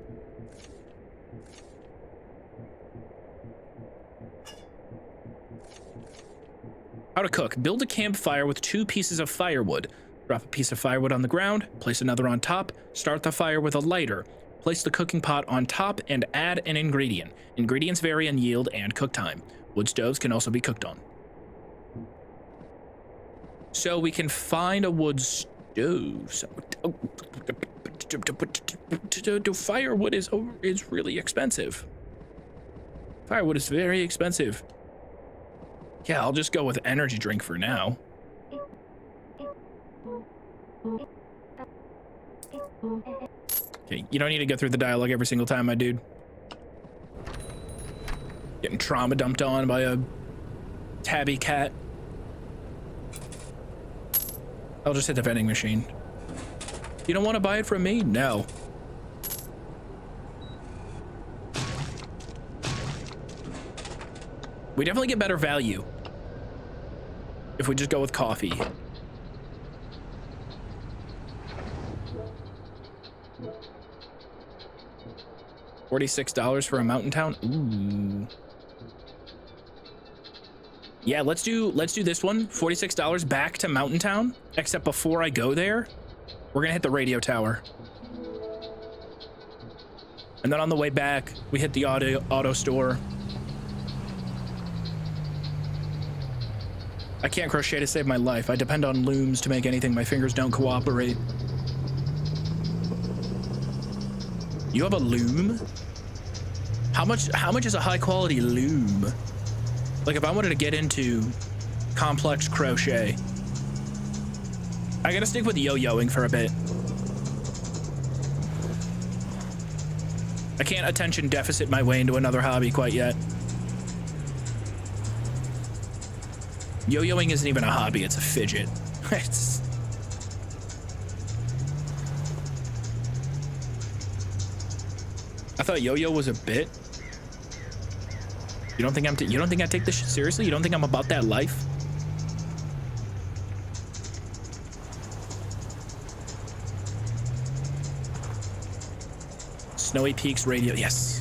How to cook. Build a campfire with 2 pieces of firewood. Drop a piece of firewood on the ground, place another on top, start the fire with a lighter. Place the cooking pot on top and add an ingredient. Ingredients vary in yield and cook time. Wood stoves can also be cooked on. So we can find a wood stove. Firewood is really expensive. Firewood is very expensive. Yeah, I'll just go with energy drink for now. Okay, you don't need to go through the dialogue every single time, my dude. Getting trauma dumped on by a tabby cat. I'll just hit the vending machine. You don't want to buy it from me? No. We definitely get better value if we just go with coffee. $46 for a mountain town. Ooh. Yeah, let's do this one. $46 back to Mountain Town. Except before I go there, we're gonna hit the radio tower. And then on the way back, we hit the auto store. I can't crochet to save my life. I depend on looms to make anything. My fingers don't cooperate. You have a loom? How much is a high quality loom? Like if I wanted to get into complex crochet, I gotta stick with yo-yoing for a bit. I can't attention deficit my way into another hobby quite yet. Yo-yoing isn't even a hobby, it's a fidget. I thought yo-yo was a bit. You don't think I take this shit seriously? You don't think I'm about that life? Snowy Peaks radio, yes.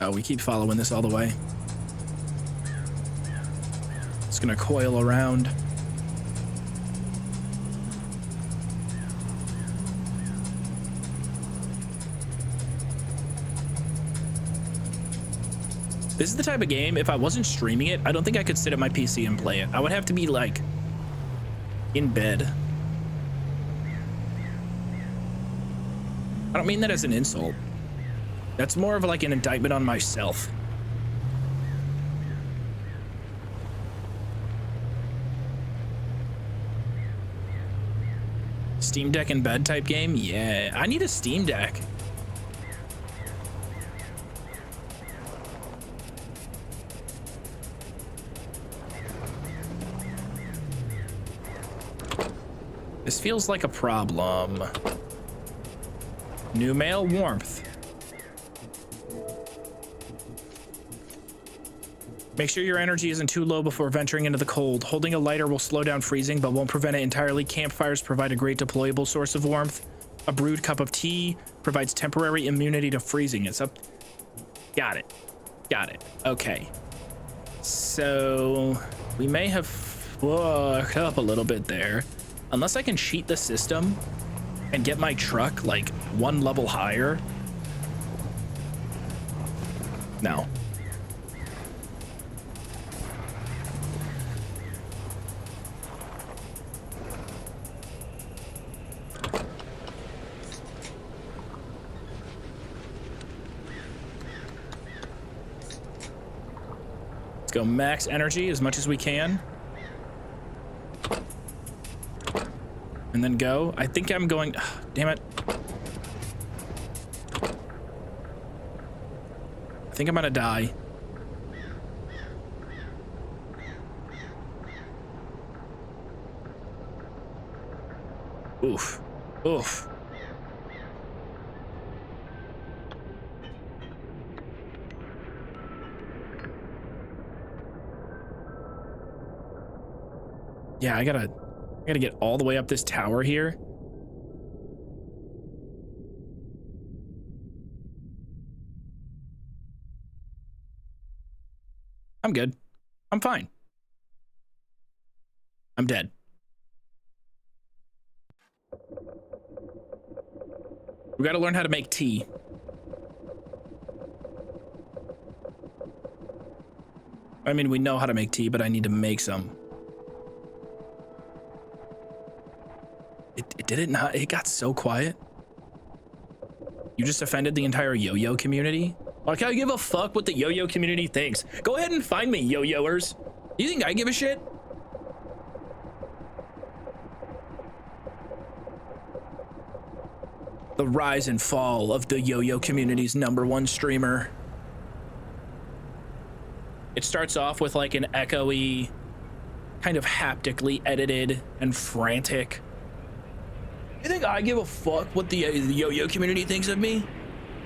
Oh, we keep following this all the way. It's gonna coil around. This is the type of game, if I wasn't streaming it, I don't think I could sit at my PC and play it. I would have to be like in bed. don't mean that as an insult. That's more of like an indictment on myself. Steam Deck in bed type game? Yeah, I need a Steam Deck. This feels like a problem. New mail, warmth. Make sure your energy isn't too low before venturing into the cold. Holding a lighter will slow down freezing, but won't prevent it entirely. Campfires provide a great deployable source of warmth. A brewed cup of tea provides temporary immunity to freezing. It's up. Got it. Got it. Okay. So we may have fucked up a little bit there. Unless I can cheat the system and get my truck like one level higher. No. Let's go max energy as much as we can. And then go. I think I'm going. Damn it. I think I'm gonna die. Oof. Oof. Yeah, I gotta get all the way up this tower here. I'm good. I'm fine. I'm dead. We gotta learn how to make tea. I mean, we know how to make tea, but I need to make some. It did it not? It got so quiet. You just offended the entire yo-yo community? Like, I give a fuck what the yo-yo community thinks. Go ahead and find me, yo-yoers. You think I give a shit? The rise and fall of the yo-yo community's #1 streamer. It starts off with like an echoey, kind of haptically edited and frantic. You think I give a fuck what the yo-yo community thinks of me?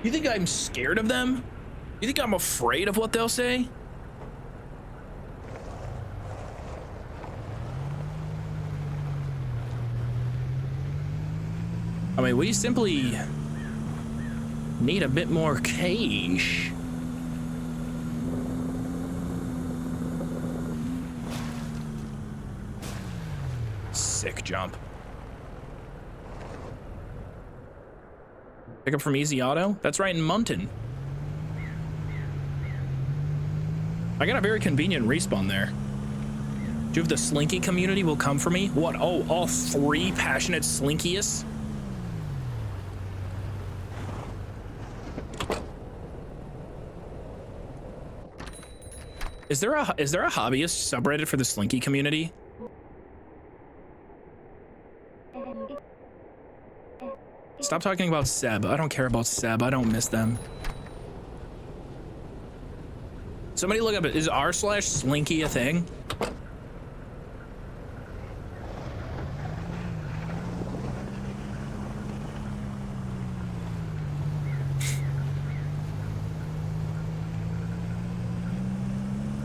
You think I'm scared of them? You think I'm afraid of what they'll say? I mean, we simply need a bit more cash. Sick jump. Pick up from Easy Auto? That's right in Munton. I got a very convenient respawn there. Joov, the Slinky community will come for me? What? Oh, all 3 passionate Slinkyists? Is there a hobbyist subreddit for the Slinky community? Stop talking about Seb. I don't care about Seb. I don't miss them. Somebody look up it. Is r/Slinky a thing?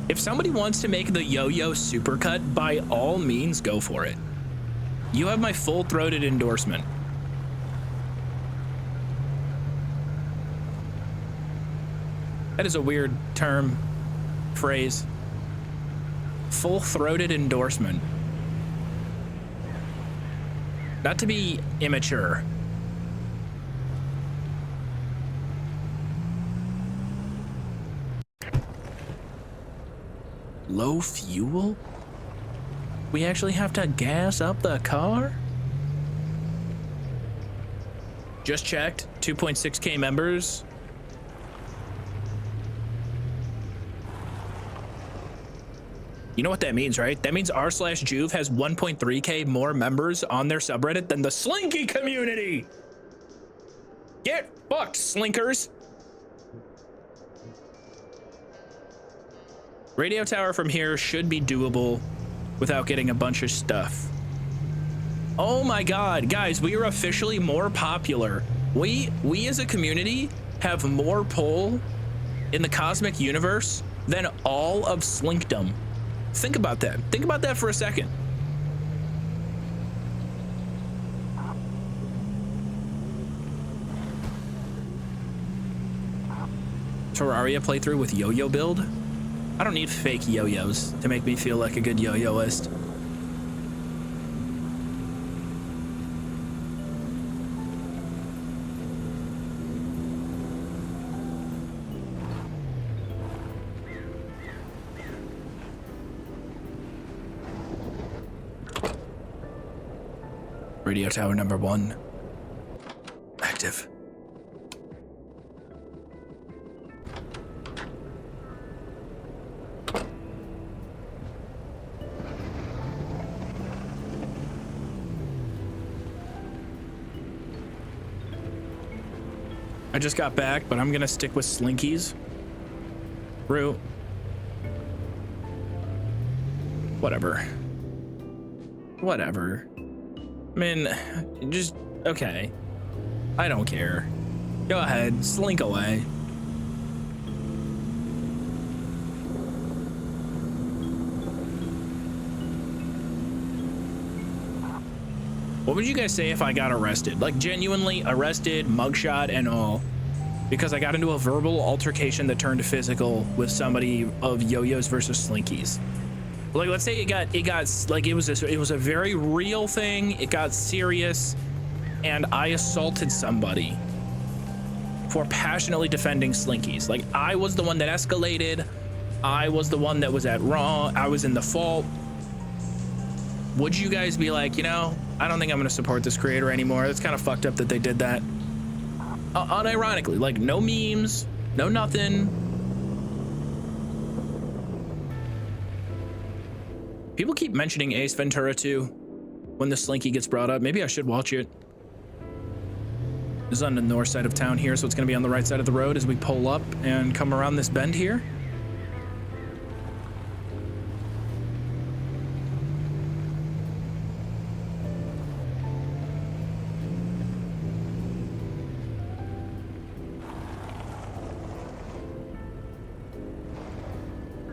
If somebody wants to make the yo-yo supercut, by all means, go for it. You have my full-throated endorsement. That is a weird term, phrase. Full-throated endorsement. Not to be immature. Low fuel? We actually have to gas up the car? Just checked, 2.6K members. You know what that means, right? That means r/Joov has 1.3K more members on their subreddit than the Slinky community. Get fucked, Slinkers. Radio tower from here should be doable without getting a bunch of stuff. Oh my God, guys, we are officially more popular. We as a community have more pull in the cosmic universe than all of Slinkdom. Think about that. Think about that for a second. Terraria playthrough with yo-yo build? I don't need fake yo-yos to make me feel like a good yo-yoist. Radio tower number 1. Active. I just got back, but I'm gonna stick with Slinkies. Root. Whatever. Whatever. I mean, just, okay. I don't care. Go ahead, slink away. What would you guys say if I got arrested? Like, genuinely arrested, mugshot, and all. Because I got into a verbal altercation that turned physical with somebody of yo-yos versus Slinkies. Like, let's say it got like, it was a very real thing. It got serious, and I assaulted somebody for passionately defending Slinkies. Like, I was the one that escalated. I was the one that was at wrong. I was in the fault. Would you guys be like, you know, I don't think I'm gonna support this creator anymore. It's kind of fucked up that they did that. Unironically, like, no memes, no nothing. People keep mentioning Ace Ventura 2 when the Slinky gets brought up. Maybe I should watch it. This is on the north side of town here, so it's gonna be on the right side of the road as we pull up and come around this bend here.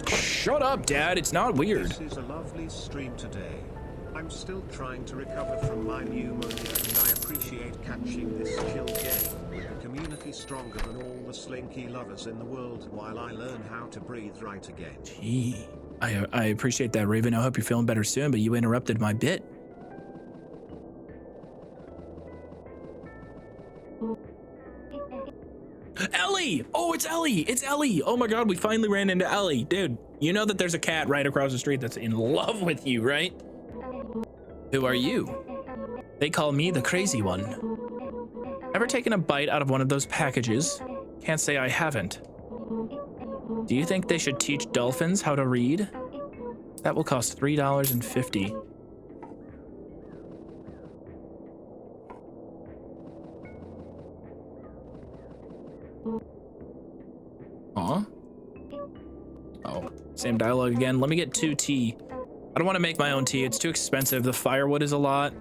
Shut up, Dad. It's not weird. This is a lovely stream today. I'm still trying to recover from my pneumonia, and I appreciate catching this chill game with the community stronger than all the Slinky lovers in the world while I learn how to breathe right again. Gee, I appreciate that, Raven. I hope you're feeling better soon, but you interrupted my bit. Ellie! Oh, it's Ellie! It's Ellie! Oh my God, we finally ran into Ellie. Dude, you know that there's a cat right across the street that's in love with you, right? Who are you? They call me the crazy one. Ever taken a bite out of one of those packages? Can't say I haven't. Do you think they should teach dolphins how to read? That will cost $3.50. Aw. Oh, same dialogue again. Let me get 2 tea. I don't want to make my own tea. It's too expensive. The firewood is a lot.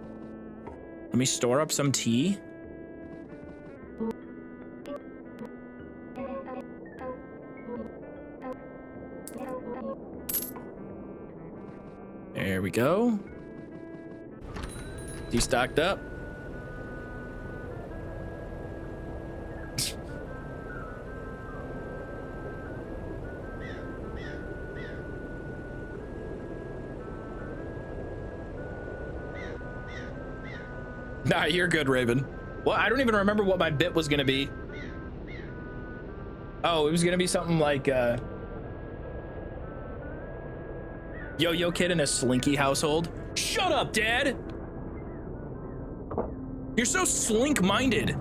Let me store up some tea. There we go. Tea stocked up. Nah, you're good, Raven. Well, I don't even remember what my bit was gonna be. Oh, it was gonna be something like, yo-yo kid in a Slinky household. Shut up, Dad! You're so slink-minded.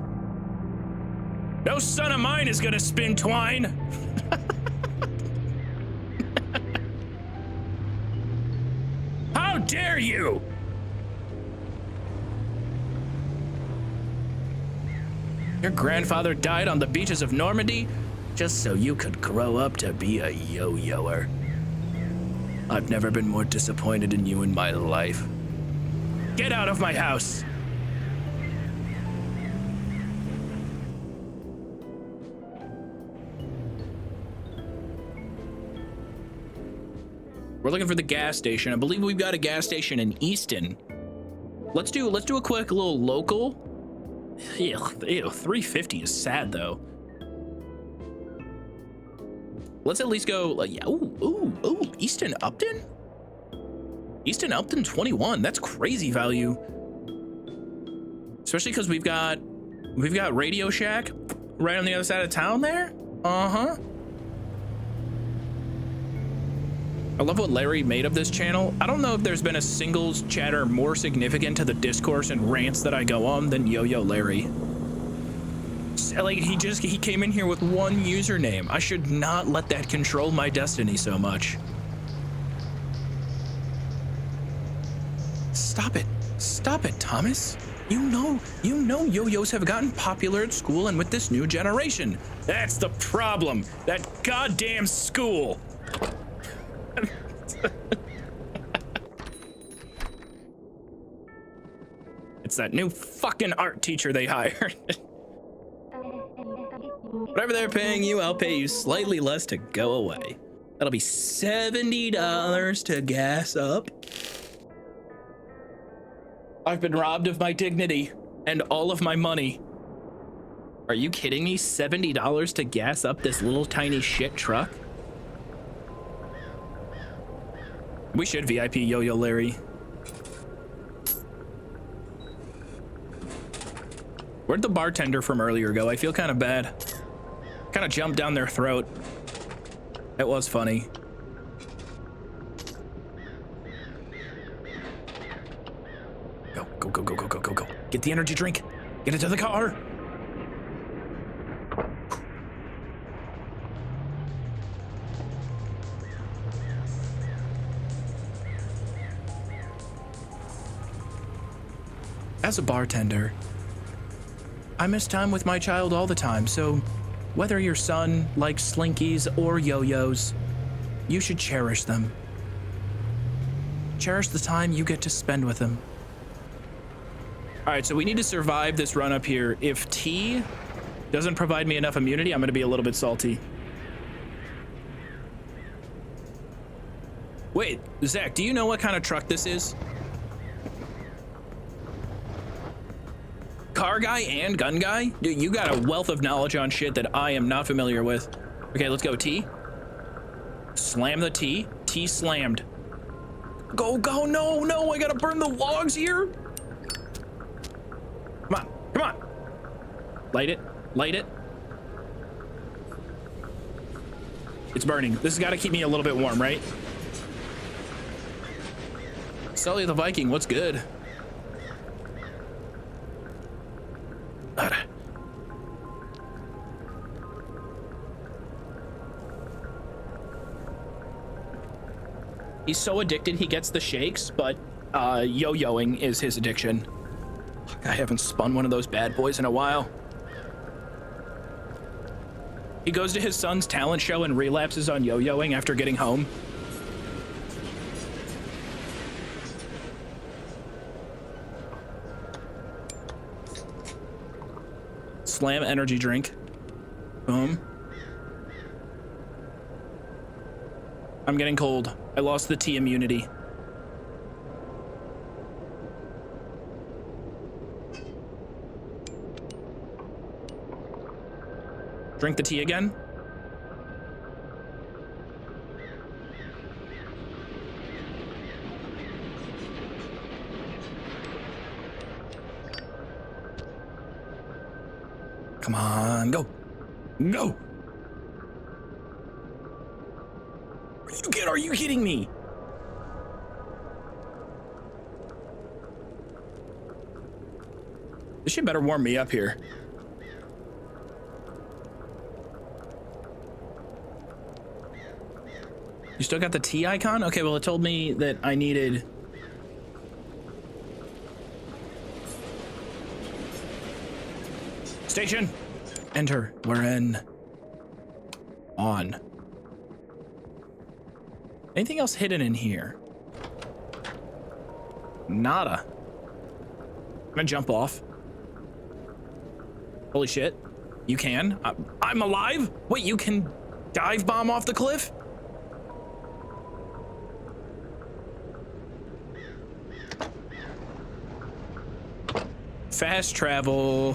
No son of mine is gonna spin twine. How dare you? Your grandfather died on the beaches of Normandy just so you could grow up to be a yo-yoer. I've never been more disappointed in you in my life. Get out of my house! We're looking for the gas station. I believe we've got a gas station in Easton. Let's do a quick little local. Ew, 350 is sad though. Let's at least go like, yeah, ooh, Easton Upton? Easton Upton 21, that's crazy value. Especially because we've got Radio Shack right on the other side of town there. Uh-huh. I love what Larry made of this channel. I don't know if there's been a singles chatter more significant to the discourse and rants that I go on than Yo-Yo Larry. Like, he came in here with one username. I should not let that control my destiny so much. Stop it, Thomas. You know yo-yos have gotten popular at school and with this new generation. That's the problem, that goddamn school. It's that new fucking art teacher they hired. Whatever they're paying you, I'll pay you slightly less to go away. That'll be $70 to gas up. I've been robbed of my dignity and all of my money. Are you kidding me? $70 to gas up this little tiny shit truck? We should VIP Yo-Yo Larry. Where'd the bartender from earlier go? I feel kind of bad. Kind of jumped down their throat. It was funny. Go. Get the energy drink. Get it to the car. As a bartender, I miss time with my child all the time, so whether your son likes slinkies or yo-yos, you should cherish them. Cherish the time you get to spend with him. All right, so we need to survive this run up here. If T doesn't provide me enough immunity, I'm gonna be a little bit salty. Wait, Zach, do you know what kind of truck this is? Car guy and gun guy? Dude, you got a wealth of knowledge on shit that I am not familiar with. Okay, let's go, T. Slam the T. T slammed. Go, no, I gotta burn the logs here. Come on. Light it. It's burning. This has got to keep me a little bit warm, right? Sully the Viking, what's good? He's so addicted he gets the shakes, but yo-yoing is his addiction. I haven't spun one of those bad boys in a while. He goes to his son's talent show and relapses on yo-yoing after getting home. Slam energy drink. Boom. I'm getting cold. I lost the T immunity. Drink the tea again. Come on, go. Are you kidding me? This shit better warm me up here. You still got the T icon? Okay, well, it told me that I needed... Station! Enter. We're in. On. Anything else hidden in here? Nada. I'm gonna jump off. Holy shit. You can? I'm alive? Wait, you can dive bomb off the cliff? Fast travel.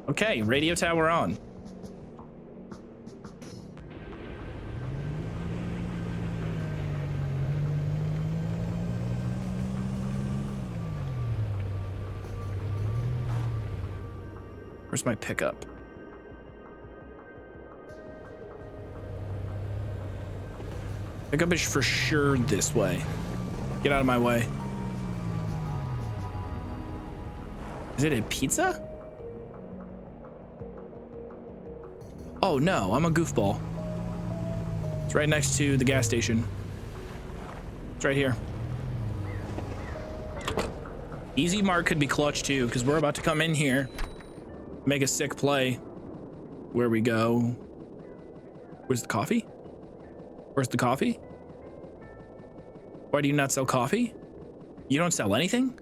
Okay, radio tower on. Where's my pickup? Pickup is for sure this way. Get out of my way. Is it a pizza? Oh no, I'm a goofball. It's right next to the gas station. It's right here. Easy mark could be clutch too, because we're about to come in here, make a sick play. Where we go? Where's the coffee? Where's the coffee? Why do you not sell coffee? You don't sell anything?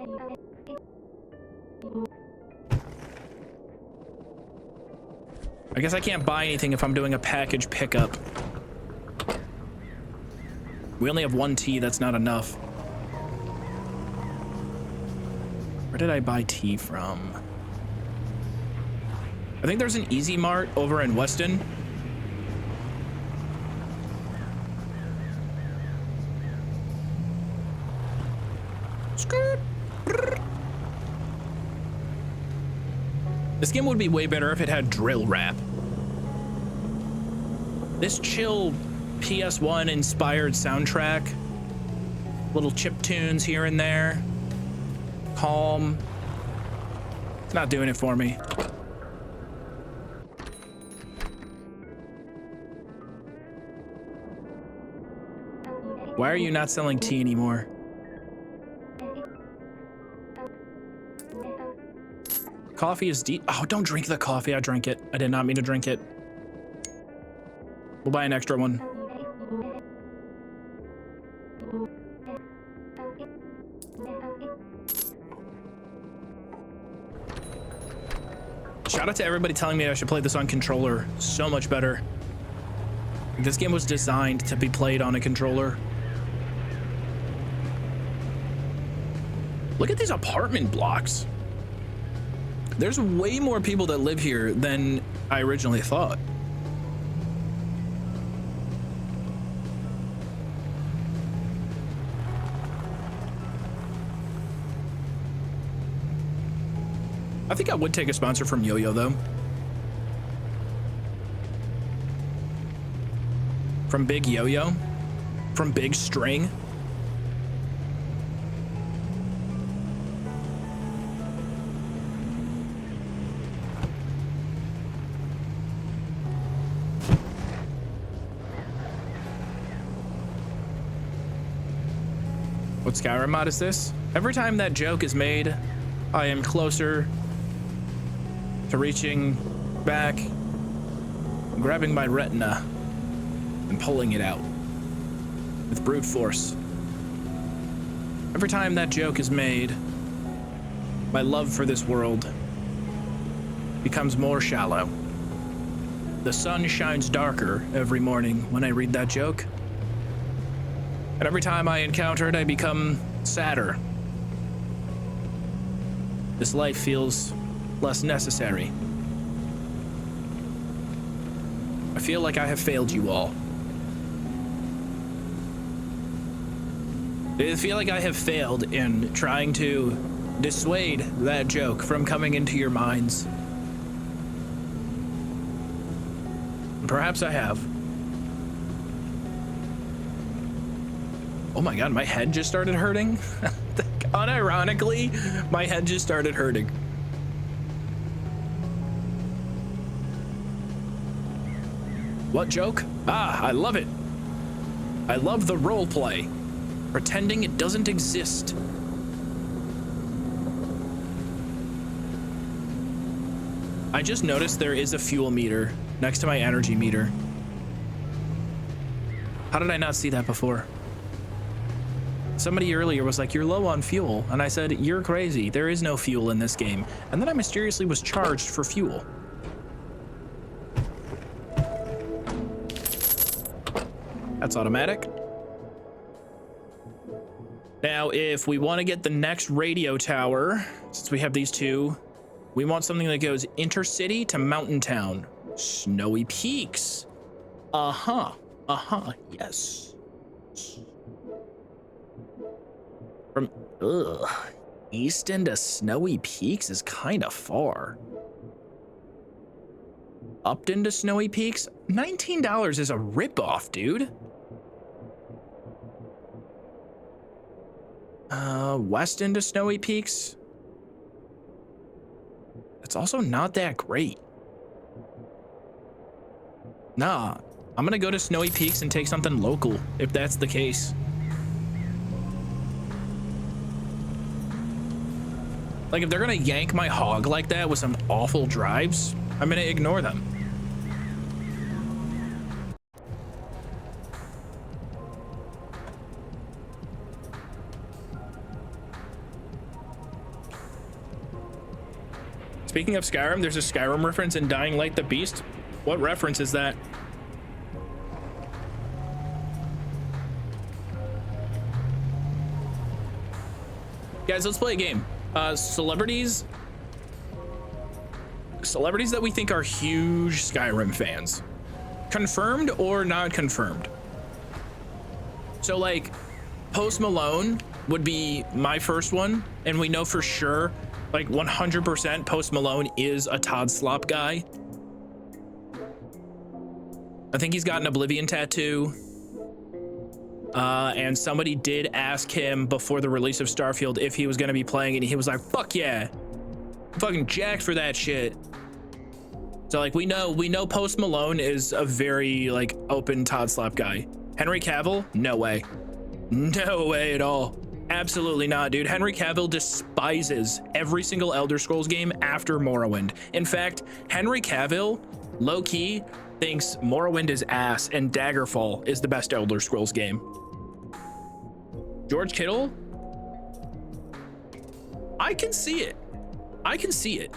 I guess I can't buy anything if I'm doing a package pickup. We only have one tea, that's not enough. Where did I buy tea from? I think there's an Easy Mart over in Weston. Skirt. This game would be way better if it had drill rap. This chill PS1 inspired soundtrack, little chip tunes here and there, calm. It's not doing it for me. Why are you not selling tea anymore? Coffee is deep. Oh, don't drink the coffee. I drank it. I did not mean to drink it. We'll buy an extra one. Shout out to everybody telling me I should play this on controller. So much better. This game was designed to be played on a controller. Look at these apartment blocks. There's way more people that live here than I originally thought. I think I would take a sponsor from Yo-Yo though. From Big Yo-Yo? From Big String? What Skyrim mod is this? Every time that joke is made, I am closer to reaching back, grabbing my retina, and pulling it out with brute force. Every time that joke is made, my love for this world becomes more shallow. The sun shines darker every morning when I read that joke. And every time I encounter it, I become sadder. This life feels less necessary. I feel like I have failed you all. I feel like I have failed in trying to dissuade that joke from coming into your minds. Perhaps I have. Oh my god, my head just started hurting. Unironically, my head just started hurting. What joke? Ah, I love it. I love the role play, pretending it doesn't exist. I just noticed there is a fuel meter next to my energy meter. How did I not see that before? Somebody earlier was like, you're low on fuel. And I said, you're crazy. There is no fuel in this game. And then I mysteriously was charged for fuel. That's automatic. Now, if we want to get the next radio tower, since we have these two, we want something that goes intercity to mountain town. Snowy Peaks. Uh-huh. Uh-huh. Yes. From Easton to Snowy Peaks is kind of far. Upton to Snowy Peaks? $19 is a ripoff, dude. Weston to Snowy Peaks? It's also not that great. Nah, I'm gonna go to Snowy Peaks and take something local, if that's the case. Like, if they're gonna yank my hog like that with some awful drives, I'm gonna ignore them. Speaking of Skyrim, there's a Skyrim reference in Dying Light the Beast. What reference is that? Guys, let's play a game. Celebrities that we think are huge Skyrim fans. Confirmed or not confirmed? So like, Post Malone would be my first one, and we know for sure, like 100% Post Malone is a Todd Slop guy. I think he's got an Oblivion tattoo. And somebody did ask him before the release of Starfield if he was going to be playing it, and he was like, fuck yeah, I'm fucking jacked for that shit. So like, we know Post Malone is a very like open Todd Slop guy. Henry Cavill? No way. No way at all. Absolutely not, dude. Henry Cavill despises every single Elder Scrolls game after Morrowind. In fact, Henry Cavill, low-key, thinks Morrowind is ass and Daggerfall is the best Elder Scrolls game. George Kittle? I can see it. I can see it.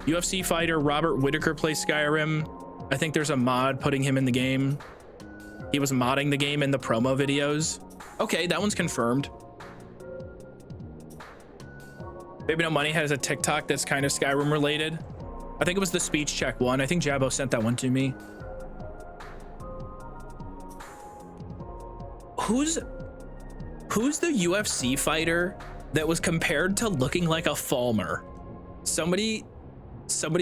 UFC fighter Robert Whittaker plays Skyrim. I think there's a mod putting him in the game. He was modding the game in the promo videos. Okay, that one's confirmed. Baby No Money has a TikTok that's kind of Skyrim related. I think it was the speech check one. I think Jabbo sent that one to me. Who's the UFC fighter that was compared to looking like a Falmer? Somebody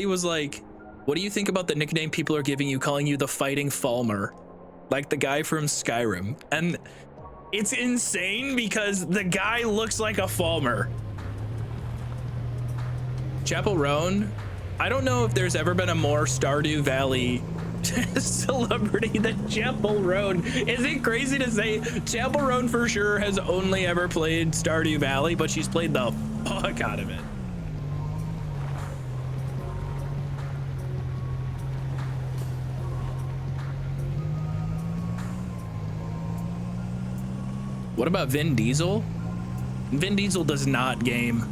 was like, what do you think about the nickname people are giving you, calling you the Fighting Falmer? Like the guy from Skyrim. And it's insane because the guy looks like a Falmer. Chapel Roan, I don't know if there's ever been a more Stardew Valley celebrity than Chapel Roan. Is it crazy to say Chapel Roan for sure has only ever played Stardew Valley, but she's played the fuck out of it? What about Vin Diesel? Vin Diesel does not game.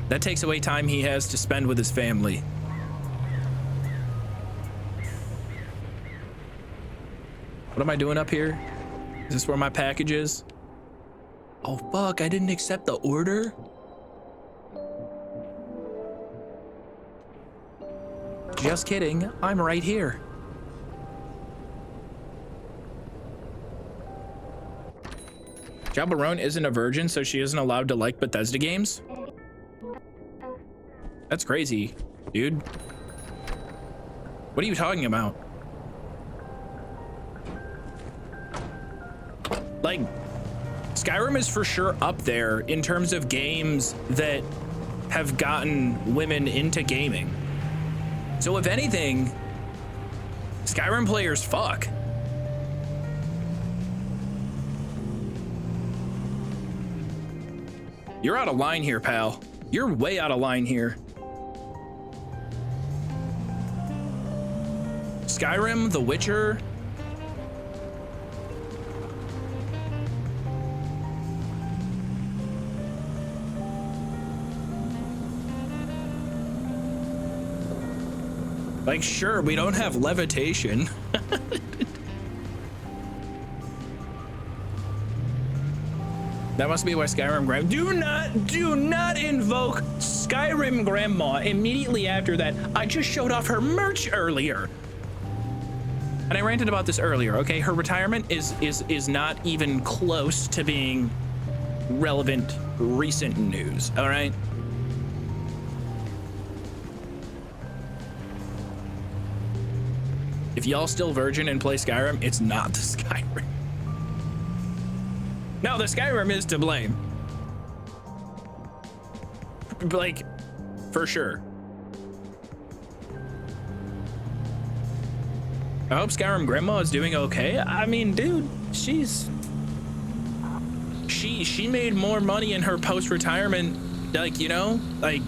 That takes away time he has to spend with his family. What am I doing up here? Is this where my package is? Oh fuck, I didn't accept the order? Just kidding, I'm right here. Jabba Roan isn't a virgin, so she isn't allowed to like Bethesda games? That's crazy, dude. What are you talking about? Like, Skyrim is for sure up there in terms of games that have gotten women into gaming. So if anything, Skyrim players, fuck. You're out of line here, pal. You're way out of line here. Skyrim, The Witcher. Like, sure, we don't have levitation. That must be why Skyrim Grandma. Do not invoke Skyrim Grandma immediately after that. I just showed off her merch earlier. And I ranted about this earlier, okay? Her retirement is not even close to being relevant recent news, all right? If y'all still virgin and play Skyrim, it's not the Skyrim. No, the Skyrim is to blame. Like, for sure. I hope Skyrim Grandma is doing okay. I mean, dude, she made more money in her post-retirement, like, you know, like,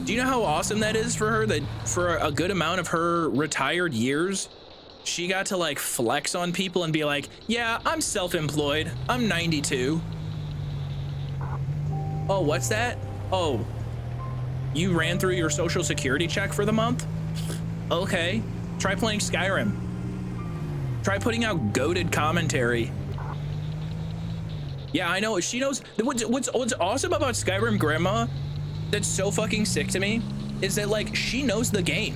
do you know how awesome that is for her, that for a good amount of her retired years, she got to like flex on people and be like, yeah, I'm self-employed. I'm 92. Oh, what's that? Oh, you ran through your social security check for the month? Okay, try playing Skyrim. Try putting out goated commentary. Yeah, I know, she knows. What's awesome about Skyrim Grandma that's so fucking sick to me is that like she knows the game.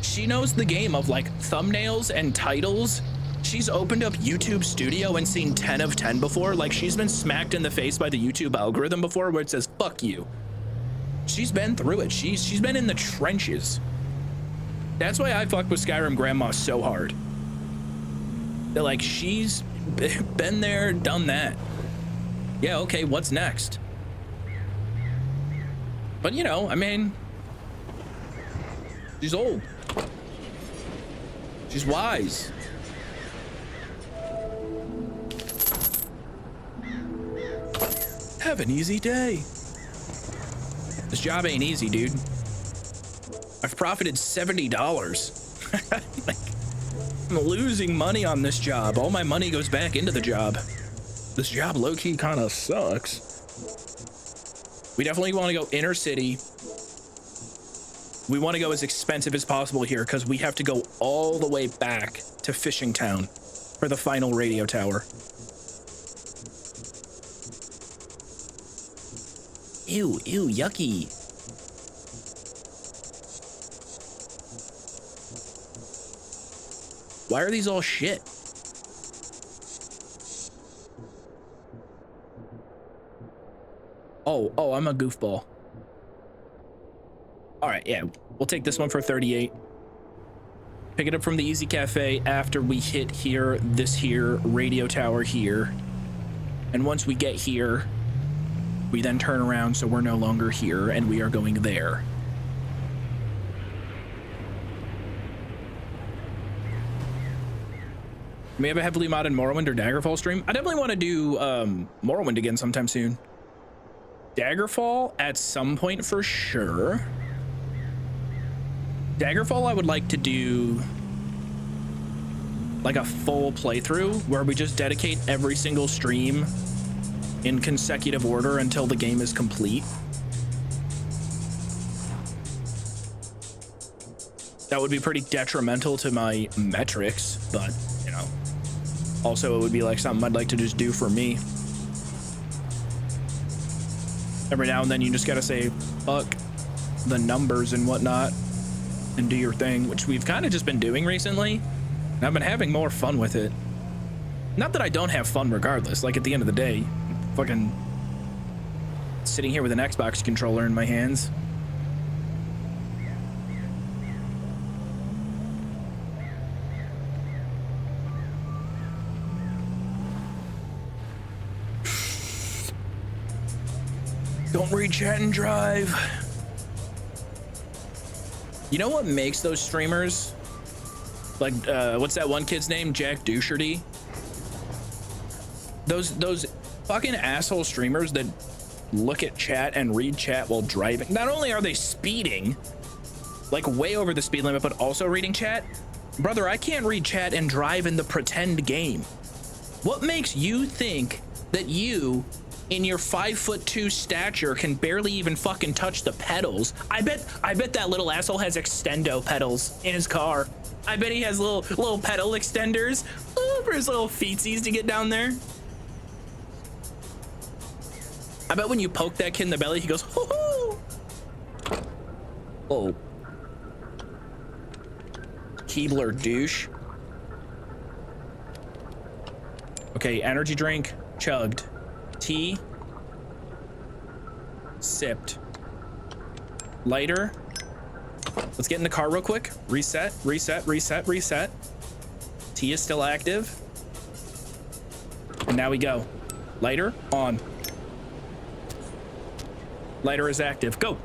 She knows the game of like thumbnails and titles. She's opened up YouTube Studio and seen 10 of 10 before. Like she's been smacked in the face by the YouTube algorithm before where it says, fuck you. She's been through it. She's been in the trenches. That's why I fuck with Skyrim Grandma so hard. They're like, she's been there, done that. Yeah, okay, what's next? But you know, I mean, she's old. She's wise. Have an easy day. This job ain't easy, dude. I've profited $70. Like, I'm losing money on this job. All my money goes back into the job. This job low-key kind of sucks. We definitely want to go inner city. We want to go as expensive as possible here because we have to go all the way back to Fishing Town for the final radio tower. Ew, yucky. Why are these all shit? Oh, I'm a goofball. All right, yeah, we'll take this one for 38. Pick it up from the Easy Cafe after we hit here, this here radio tower here. And once we get here, we then turn around so we're no longer here and we are going there. We have a heavily modded Morrowind or Daggerfall stream. I definitely want to do Morrowind again sometime soon. Daggerfall at some point for sure. Daggerfall I would like to do like a full playthrough where we just dedicate every single stream in consecutive order until the game is complete. That would be pretty detrimental to my metrics, but you know, also it would be like something I'd like to just do for me. Every now and then you just gotta say fuck the numbers and whatnot and do your thing, which we've kind of just been doing recently, and I've been having more fun with it. Not that I don't have fun regardless, like at the end of the day, fucking sitting here with an Xbox controller in my hands. Don't read chat and drive. You know what makes those streamers Like, what's that one kid's name? Jack Doucherty. Those fucking asshole streamers that look at chat and read chat while driving. Not only are they speeding, like way over the speed limit, but also reading chat. Brother, I can't read chat and drive in the pretend game. What makes you think that you, in your 5'2" stature, can barely even fucking touch the pedals? I bet that little asshole has extendo pedals in his car. I bet he has little pedal extenders for his little feetsies to get down there. I bet when you poke that kid in the belly, he goes, hoo hoo. Oh. Keebler douche. Okay, energy drink, chugged. Tea, sipped. Lighter. Let's get in the car real quick. Reset, reset, reset, reset. Tea is still active. And now we go. Lighter, on. Lighter is active, go.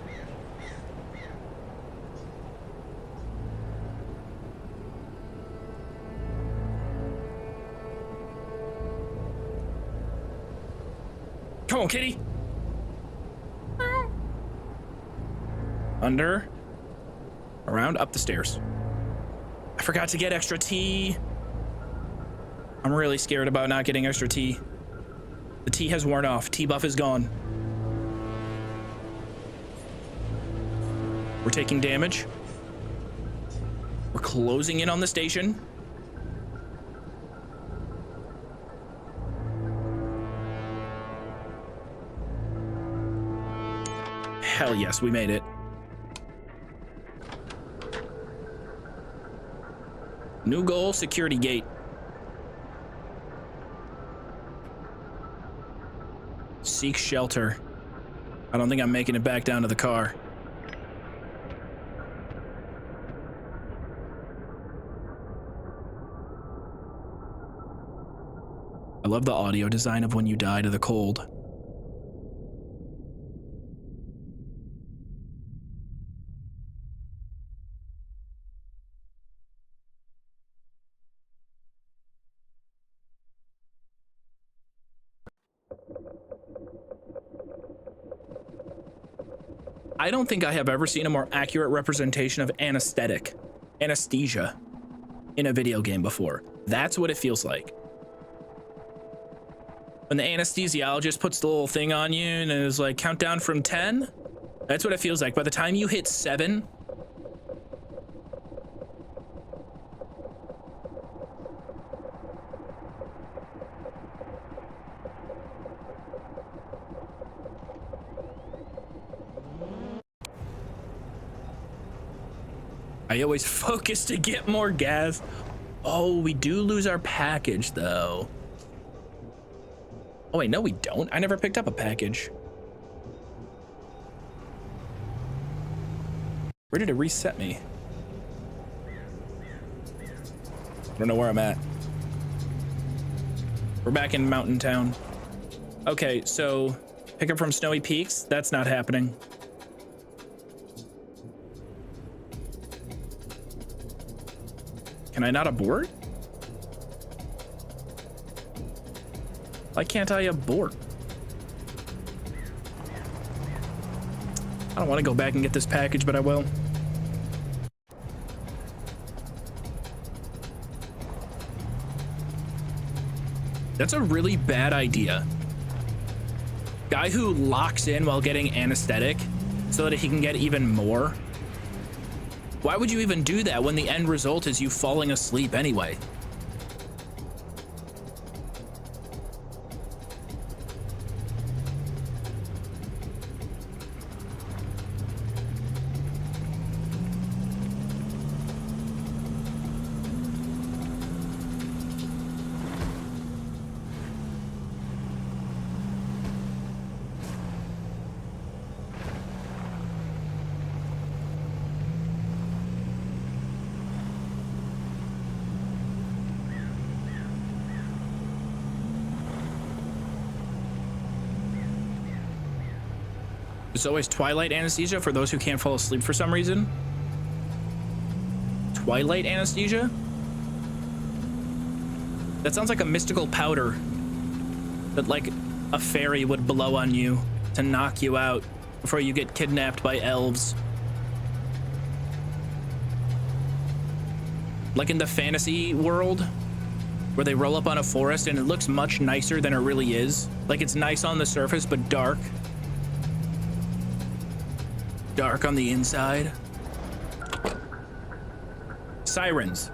Come on, kitty. Under, around, up the stairs. I forgot to get extra tea. I'm really scared about not getting extra tea. The tea has worn off. Tea buff is gone. We're taking damage. We're closing in on the station. Hell yes, we made it. New goal, security gate. Seek shelter. I don't think I'm making it back down to the car. I love the audio design of when you die to the cold. I don't think I have ever seen a more accurate representation of anesthesia in a video game before. That's what it feels like. When the anesthesiologist puts the little thing on you and is like, count down from 10, that's what it feels like. By the time you hit 7, I always focus to get more gas. Oh, we do lose our package though. Oh wait, no we don't. I never picked up a package. Where did it reset me? I don't know where I'm at. We're back in Mountain Town. Okay, so pick up from Snowy Peaks. That's not happening. Can I not abort? Why can't I abort? I don't want to go back and get this package, but I will. That's a really bad idea. Guy who locks in while getting anesthetic so that he can get even more. Why would you even do that when the end result is you falling asleep anyway? It's always twilight anesthesia for those who can't fall asleep for some reason. Twilight anesthesia? That sounds like a mystical powder that like a fairy would blow on you to knock you out before you get kidnapped by elves. Like in the fantasy world where they roll up on a forest and it looks much nicer than it really is. Like it's nice on the surface, but dark. Dark on the inside. Sirens.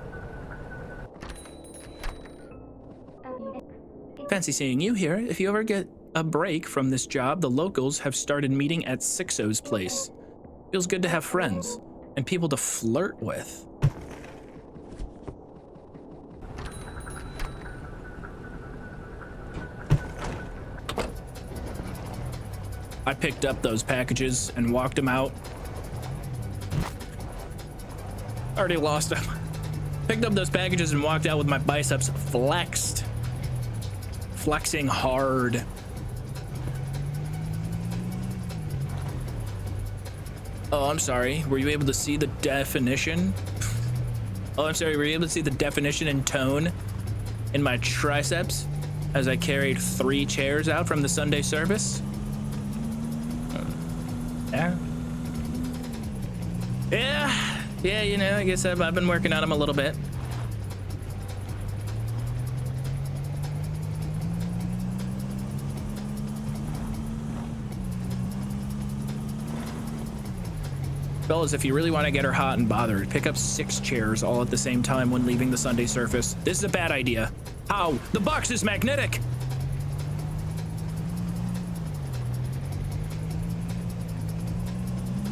Fancy seeing you here. If you ever get a break from this job, the locals have started meeting at Sixo's place. Feels good to have friends and people to flirt with. I picked up those packages and walked them out. Already lost them. Picked up those packages and walked out with my biceps flexed. Flexing hard. Oh, I'm sorry. Were you able to see the definition? Oh, I'm sorry. Were you able to see the definition and tone in my triceps as I carried 3 chairs out from the Sunday service? Yeah. Yeah, you know, I guess I've been working on them a little bit. Fellas, if you really want to get her hot and bothered, pick up 6 chairs all at the same time when leaving the Sunday surface. This is a bad idea. How? The box is magnetic!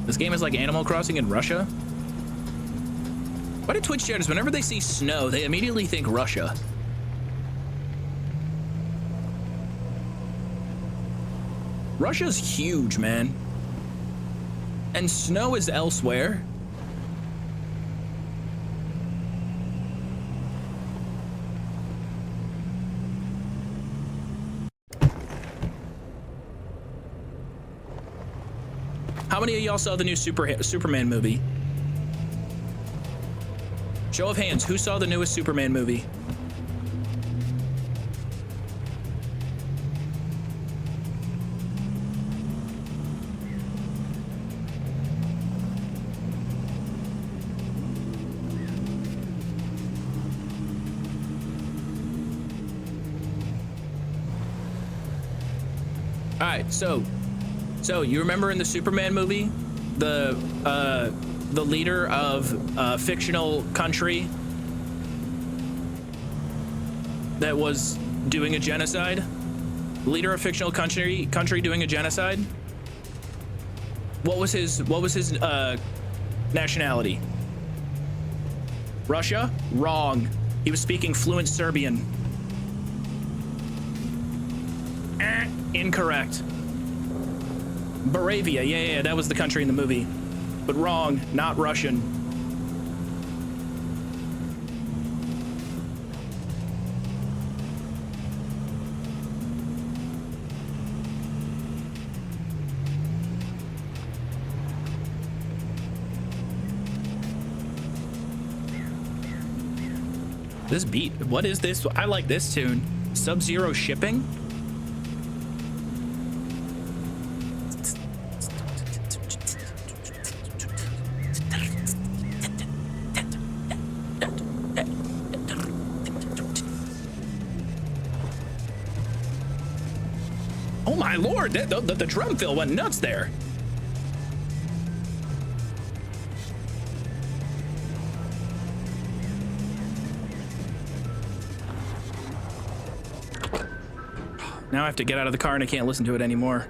This game is like Animal Crossing in Russia. Why do Twitch chatters, whenever they see snow, they immediately think Russia? Russia's huge, man. And snow is elsewhere. How many of y'all saw the new Superman movie? Show of hands, who saw the newest Superman movie? All right, so you remember in the Superman movie, the leader of a fictional country that was doing a genocide? Leader of fictional country doing a genocide? What was his nationality? Russia? Wrong. He was speaking fluent Serbian. Incorrect. Moravia, yeah, that was the country in the movie. But wrong, not Russian. This beat, what is this? I like this tune. Sub-Zero shipping? Oh my lord, the drum fill went nuts there. Now I have to get out of the car and I can't listen to it anymore.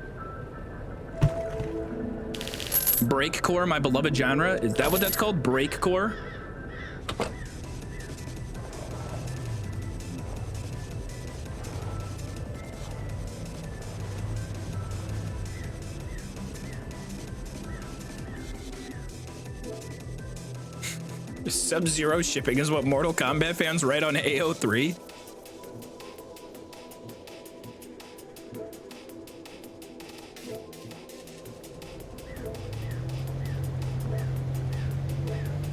Breakcore, my beloved genre? Is that what that's called? Breakcore? Sub-Zero shipping is what Mortal Kombat fans write on AO3?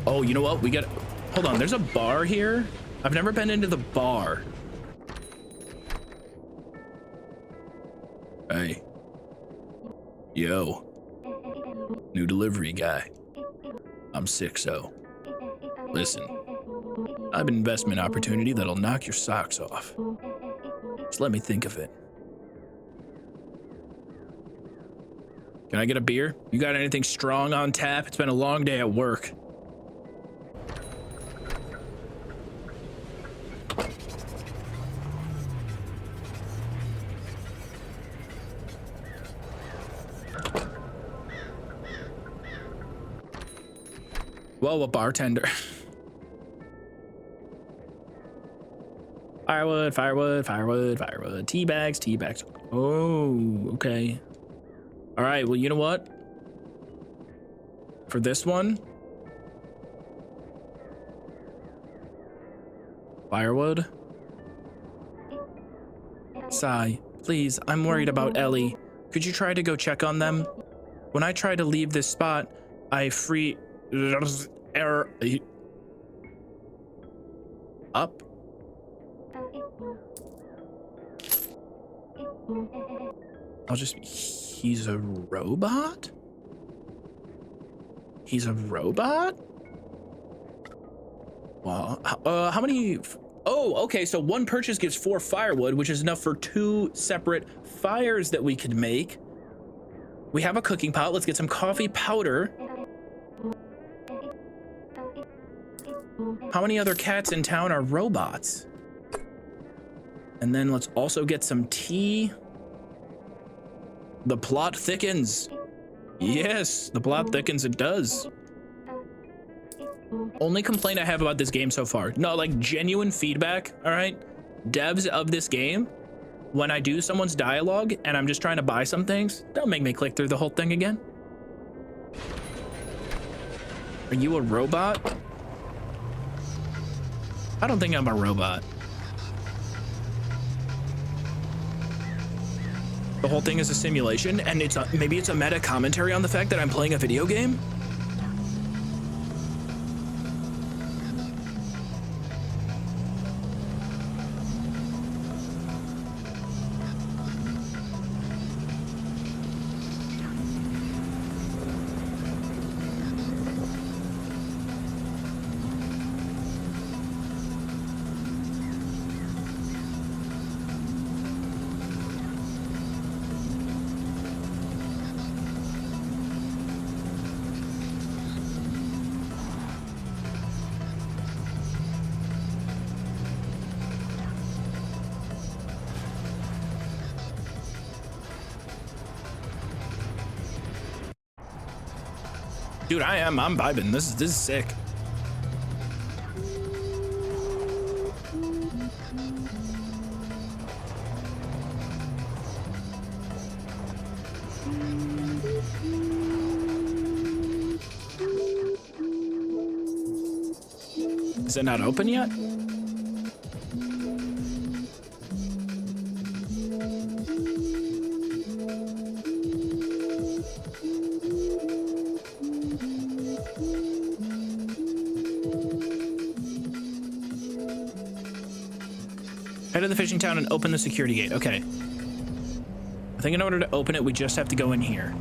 Oh, you know what? We got... Hold on, there's a bar here? I've never been into the bar. Hey. Yo. New delivery guy. I'm 6-0. Listen. I have an investment opportunity that'll knock your socks off. Just let me think of it. Can I get a beer? You got anything strong on tap? It's been a long day at work. Whoa, a bartender. Firewood, firewood, firewood, firewood. Tea bags, tea bags. Oh, okay. All right, well, you know what? For this one, firewood. Sigh, please, I'm worried about Ellie. Could you try to go check on them? When I try to leave this spot, I free... Error... Up? I'll just... He's a robot? He's a robot? Wow. How many... Oh, okay, so one purchase gives 4 firewood, which is enough for 2 separate fires that we could make. We have a cooking pot. Let's get some coffee powder. How many other cats in town are robots? And then let's also get some tea. The plot thickens. Yes, the plot thickens, it does. Only complaint I have about this game so far. No, like genuine feedback, all right? Devs of this game, when I do someone's dialogue and I'm just trying to buy some things, don't make me click through the whole thing again. Are you a robot? I don't think I'm a robot. The whole thing is a simulation, and maybe it's a meta commentary on the fact that I'm playing a video game? Dude, I'm vibing. This is sick. Is it not open yet? Head to the fishing town and open the security gate. Okay. I think in order to open it, we just have to go in here.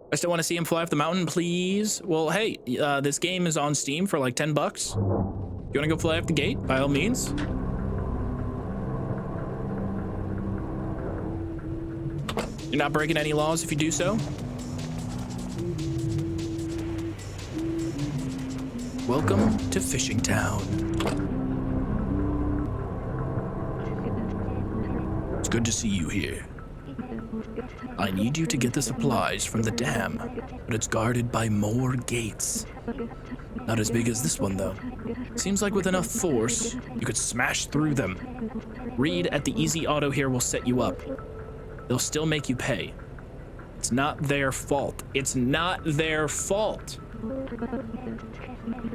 I still want to see him fly off the mountain, please. Well, hey, this game is on Steam for like 10 bucks. You want to go fly off the gate? By all means. You're not breaking any laws if you do so. Welcome to Fishing Town. It's good to see you here. I need you to get the supplies from the dam, but it's guarded by more gates. Not as big as this one, though. Seems like with enough force, you could smash through them. Reed at the Easy Auto here will set you up. They'll still make you pay. It's not their fault. It's not their fault.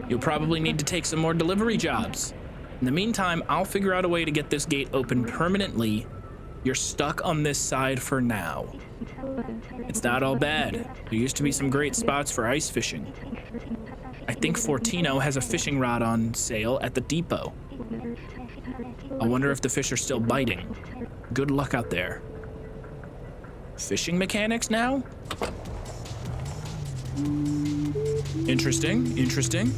You'll probably need to take some more delivery jobs. In the meantime, I'll figure out a way to get this gate open permanently. You're stuck on this side for now. It's not all bad. There used to be some great spots for ice fishing. I think Fortino has a fishing rod on sale at the depot. I wonder if the fish are still biting. Good luck out there. Fishing mechanics now? Interesting, interesting.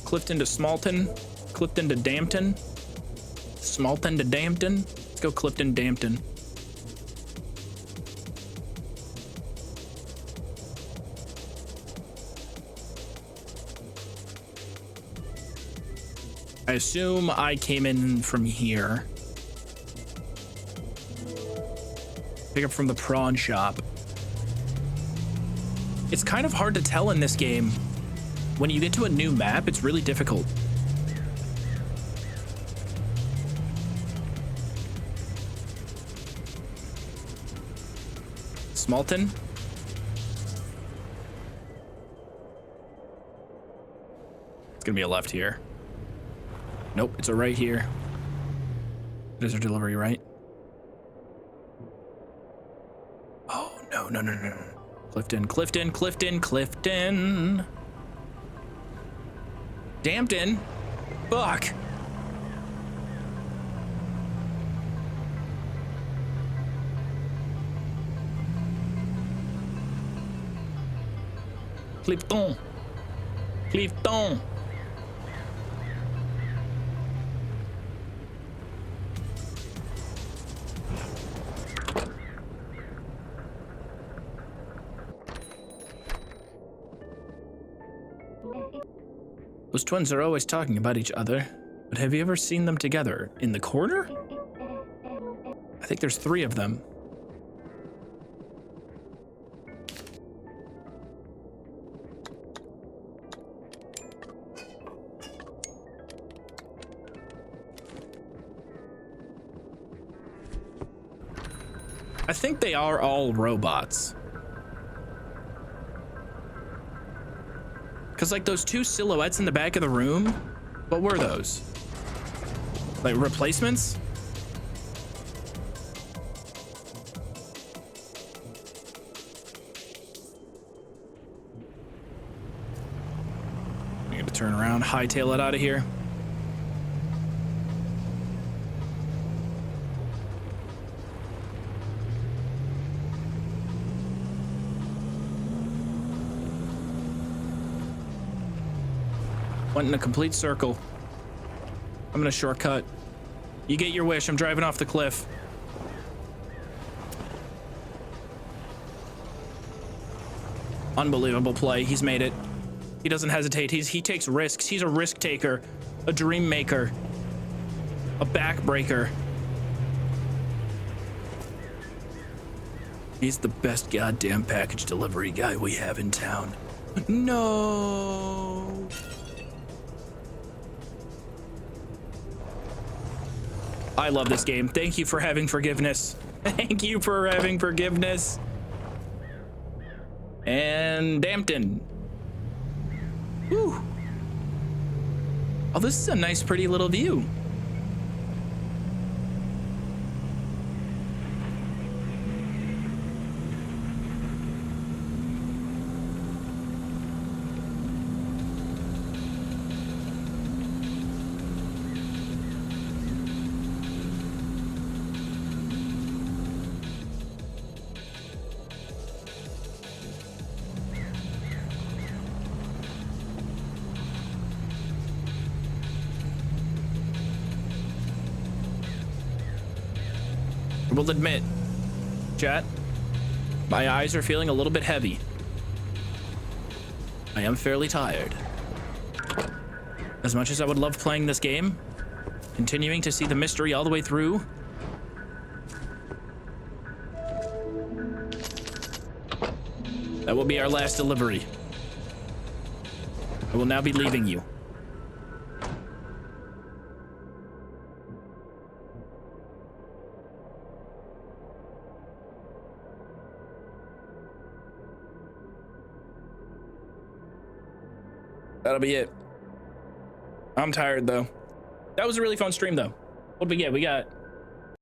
Clifton to Smalton, Clifton to Dampton, Smalton to Dampton. Let's go Clifton, Dampton. I assume I came in from here. Pick up from the prawn shop. It's kind of hard to tell in this game. When you get to a new map, it's really difficult. Smalton. It's gonna be a left here. Nope, it's a right here. It is our delivery, right? Oh, no, no, no, no. Clifton, Clifton, Clifton, Clifton. Dampton. Fuck. Clifton. Clifton. Those twins are always talking about each other, but have you ever seen them together? In the corner? I think there's 3 of them. I think they are all robots. Because, like, those 2 silhouettes in the back of the room, what were those? Like, replacements? I got to turn around, hightail it out of here. Went in a complete circle. I'm gonna shortcut. You get your wish. I'm driving off the cliff. Unbelievable play. He's made it. He doesn't hesitate. He takes risks. He's a risk taker, a dream maker, a backbreaker. He's the best goddamn package delivery guy we have in town. No. I love this game. Thank you for having forgiveness. Thank you for having forgiveness. And Dampton. Whew. Oh, this is a nice, pretty little view. I will admit, chat, my eyes are feeling a little bit heavy. I am fairly tired. As much as I would love playing this game, continuing to see the mystery all the way through, that will be our last delivery. I will now be leaving you. That'll be it. I'm tired though. That was a really fun stream though. What did we get? We got